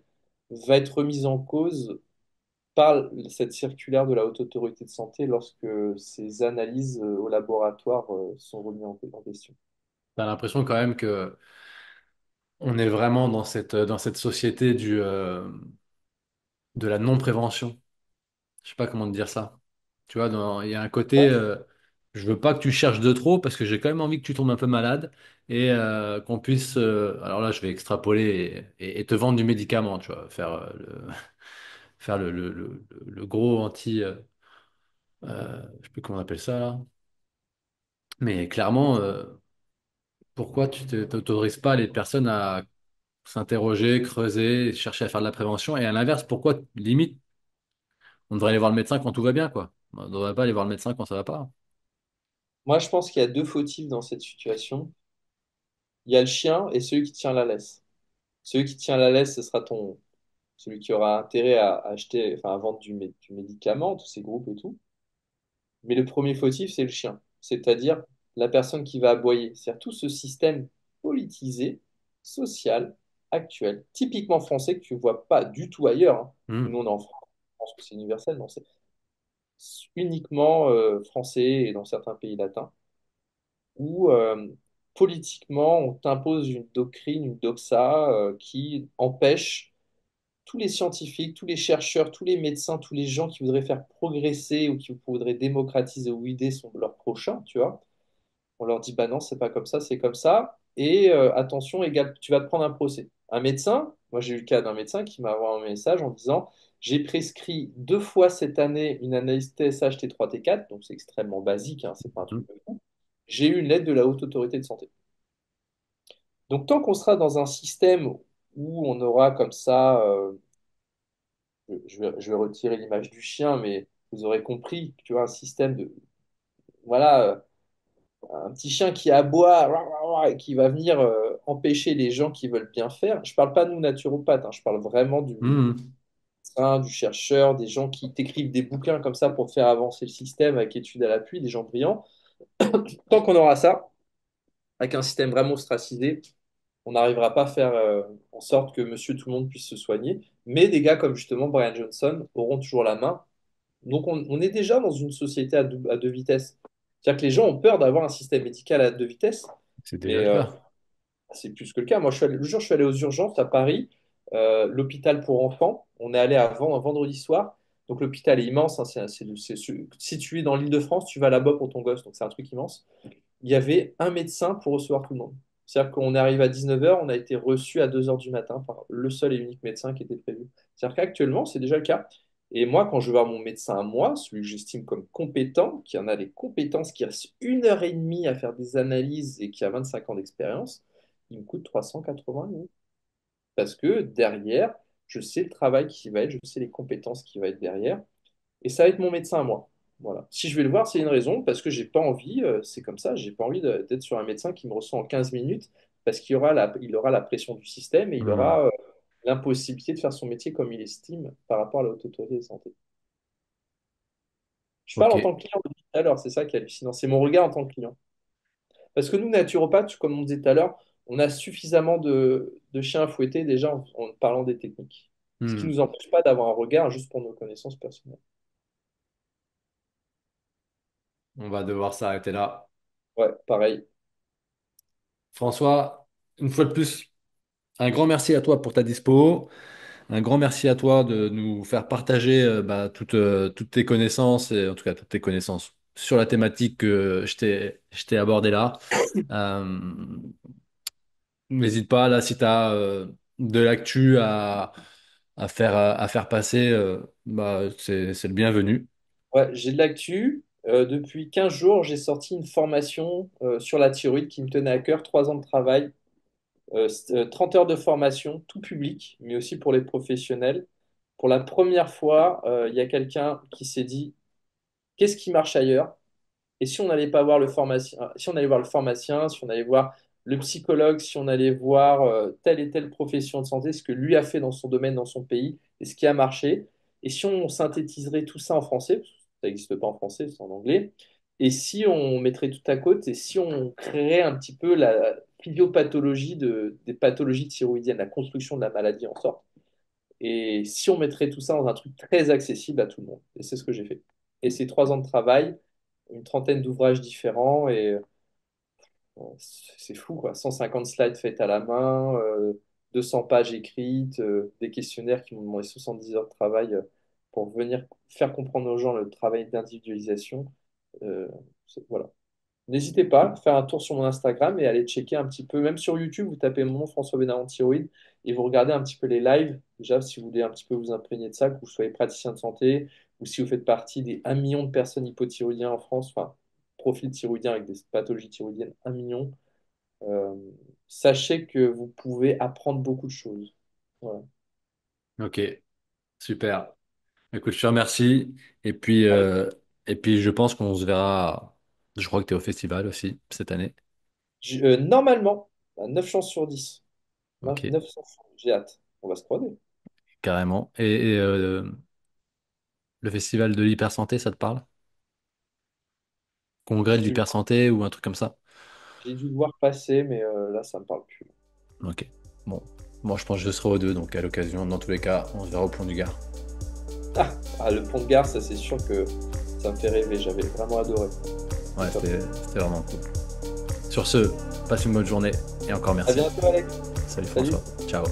va être remise en cause par cette circulaire de la Haute Autorité de Santé lorsque ces analyses au laboratoire sont remises en question. T'as l'impression quand même que on est vraiment dans cette société de la non-prévention. Je sais pas comment te dire ça. Tu vois, il y a un côté, Ouais. je veux pas que tu cherches de trop parce que j'ai quand même envie que tu tombes un peu malade et qu'on puisse, alors là, je vais extrapoler et te vendre du médicament, tu vois, faire le gros anti, je sais plus comment on appelle ça là. Mais clairement, pourquoi tu t'autorises pas les personnes à s'interroger, creuser, chercher à faire de la prévention et à l'inverse, pourquoi limite on devrait aller voir le médecin quand tout va bien, quoi. On ne devrait pas aller voir le médecin quand ça va pas. Moi, je pense qu'il y a deux fautifs dans cette situation. Il y a le chien et celui qui tient la laisse. Celui qui tient la laisse, ce sera celui qui aura intérêt à acheter, enfin, à vendre du médicament, tous ces groupes et tout. Mais le premier fautif, c'est le chien, c'est-à-dire la personne qui va aboyer. C'est-à-dire tout ce système politisé, social, actuel, typiquement français, que tu ne vois pas du tout ailleurs, hein. Nous, Hmm. on est en France, je pense que c'est universel, non, c'est uniquement français et dans certains pays latins, où politiquement, on t'impose une doctrine, une doxa qui empêche tous les scientifiques, tous les chercheurs, tous les médecins, tous les gens qui voudraient faire progresser ou qui voudraient démocratiser ou aider leurs prochains, tu vois. On leur dit, bah non, c'est pas comme ça, c'est comme ça. Et attention, tu vas te prendre un procès. Un médecin, moi j'ai eu le cas d'un médecin qui m'a envoyé un message en disant, j'ai prescrit 2 fois cette année une analyse TSH, T3, T4, donc c'est extrêmement basique, hein, c'est pas un truc Hmm. de fou. J'ai eu une lettre de la Haute Autorité de Santé. Donc tant qu'on sera dans un système où on aura comme ça je vais retirer l'image du chien, mais vous aurez compris, tu vois, un système de, voilà, un petit chien qui aboie rah, rah, rah, et qui va venir empêcher les gens qui veulent bien faire. Je parle pas de nous naturopathes, hein, je parle vraiment du Hmm. médecin, du chercheur, des gens qui t'écrivent des bouquins comme ça pour faire avancer le système avec études à l'appui, des gens brillants. Tant qu'on aura ça, avec un système vraiment ostracisé, on n'arrivera pas à faire en sorte que monsieur tout le monde puisse se soigner. Mais des gars comme justement Brian Johnson auront toujours la main. Donc on est déjà dans une société à deux vitesses. C'est-à-dire que les gens ont peur d'avoir un système médical à deux vitesses, C'est déjà mais le cas. c'est plus que le cas. Moi, le jour, je suis allé aux urgences à Paris, l'hôpital pour enfants. On est allé avant un vendredi soir. Donc l'hôpital est immense, hein, situé dans l'Île-de-France. Tu vas là-bas pour ton gosse, donc c'est un truc immense. Il y avait un médecin pour recevoir tout le monde. C'est-à-dire qu'on est arrivé à 19h, on a été reçu à 2h du matin par le seul et unique médecin qui était prévu. C'est-à-dire qu'actuellement, c'est déjà le cas. Et moi, quand je vais voir mon médecin à moi, celui que j'estime comme compétent, qui en a les compétences, qui reste 1 heure et demie à faire des analyses et qui a 25 ans d'expérience, il me coûte 380 euros. Parce que derrière, je sais le travail qui va être, je sais les compétences qui va être derrière. Et ça va être mon médecin à moi. Voilà. Si je vais le voir, c'est une raison, parce que j'ai pas envie, c'est comme ça, j'ai pas envie d'être sur un médecin qui me reçoit en 15 minutes, parce il aura la pression du système et il Hmm. aura l'impossibilité de faire son métier comme il estime par rapport à la haute autorité de santé. Je parle Ok. en tant que client depuis tout à l'heure, c'est ça qui est hallucinant, c'est mon regard en tant que client. Parce que nous, naturopathes, comme on disait tout à l'heure, on a suffisamment de chiens à fouetter déjà en parlant des techniques. Ce qui ne Hmm. nous empêche pas d'avoir un regard juste pour nos connaissances personnelles. On va devoir s'arrêter là. Ouais, pareil. François, une fois de plus, un grand merci à toi pour ta dispo. Un grand merci à toi de nous faire partager toutes tes connaissances, et en tout cas toutes tes connaissances sur la thématique que je t'ai abordée là. Euh, N'hésite pas, là, si tu as de l'actu à faire passer, c'est le bienvenu. Ouais, j'ai de l'actu. Depuis 15 jours, j'ai sorti une formation sur la thyroïde qui me tenait à cœur, 3 ans de travail, 30 heures de formation, tout public, mais aussi pour les professionnels. Pour la première fois, il y a quelqu'un qui s'est dit, qu'est-ce qui marche ailleurs? Et si on n'allait pas voir le pharmacien, si on allait voir le pharmacien, si on allait voir le psychologue, si on allait voir telle et telle profession de santé, ce que lui a fait dans son domaine, dans son pays, et ce qui a marché. Et si on synthétiserait tout ça en français, parce que ça n'existe pas en français, c'est en anglais, et si on mettrait tout à côté, et si on créerait un petit peu la physiopathologie des pathologies thyroïdiennes, la construction de la maladie en sorte, et si on mettrait tout ça dans un truc très accessible à tout le monde. Et c'est ce que j'ai fait. Et c'est 3 ans de travail, une trentaine d'ouvrages différents, et c'est fou, quoi. 150 slides faits à la main, 200 pages écrites, des questionnaires qui m'ont demandé 70 heures de travail pour venir faire comprendre aux gens le travail d'individualisation. Euh, voilà. N'hésitez pas à faire un tour sur mon Instagram et aller checker un petit peu, même sur YouTube, vous tapez mon nom François Bénard Thyroïde et vous regardez un petit peu les lives. Déjà, si vous voulez un petit peu vous imprégner de ça, que vous soyez praticien de santé ou si vous faites partie des 1 million de personnes hypothyroïdiennes en France, enfin, profil thyroïdien avec des pathologies thyroïdiennes, 1 million, euh, sachez que vous pouvez apprendre beaucoup de choses. Voilà. Ok, super. Écoute, je te remercie. Et puis, Avec- je pense qu'on se verra. Je crois que tu es au festival aussi cette année. Normalement, à 9 chances sur 10. Ok, 9 chances, j'ai hâte. On va se croiser. carrément. Le festival de l'hypersanté, ça te parle? Congrès J'ai de dû, l'hypersanté ou un truc comme ça? j'ai dû le voir passer, mais là, ça me parle plus. Ok. Bon. Moi, je pense que je serai aux deux, donc à l'occasion, dans tous les cas, on se verra au Pont du Gard. Le pont de gare, ça c'est sûr que ça me fait rêver. J'avais vraiment adoré. Ouais, C'est top. c'était vraiment cool. Sur ce, passe une bonne journée et encore À merci. bientôt, Alex. Salut Salut. François. Ciao.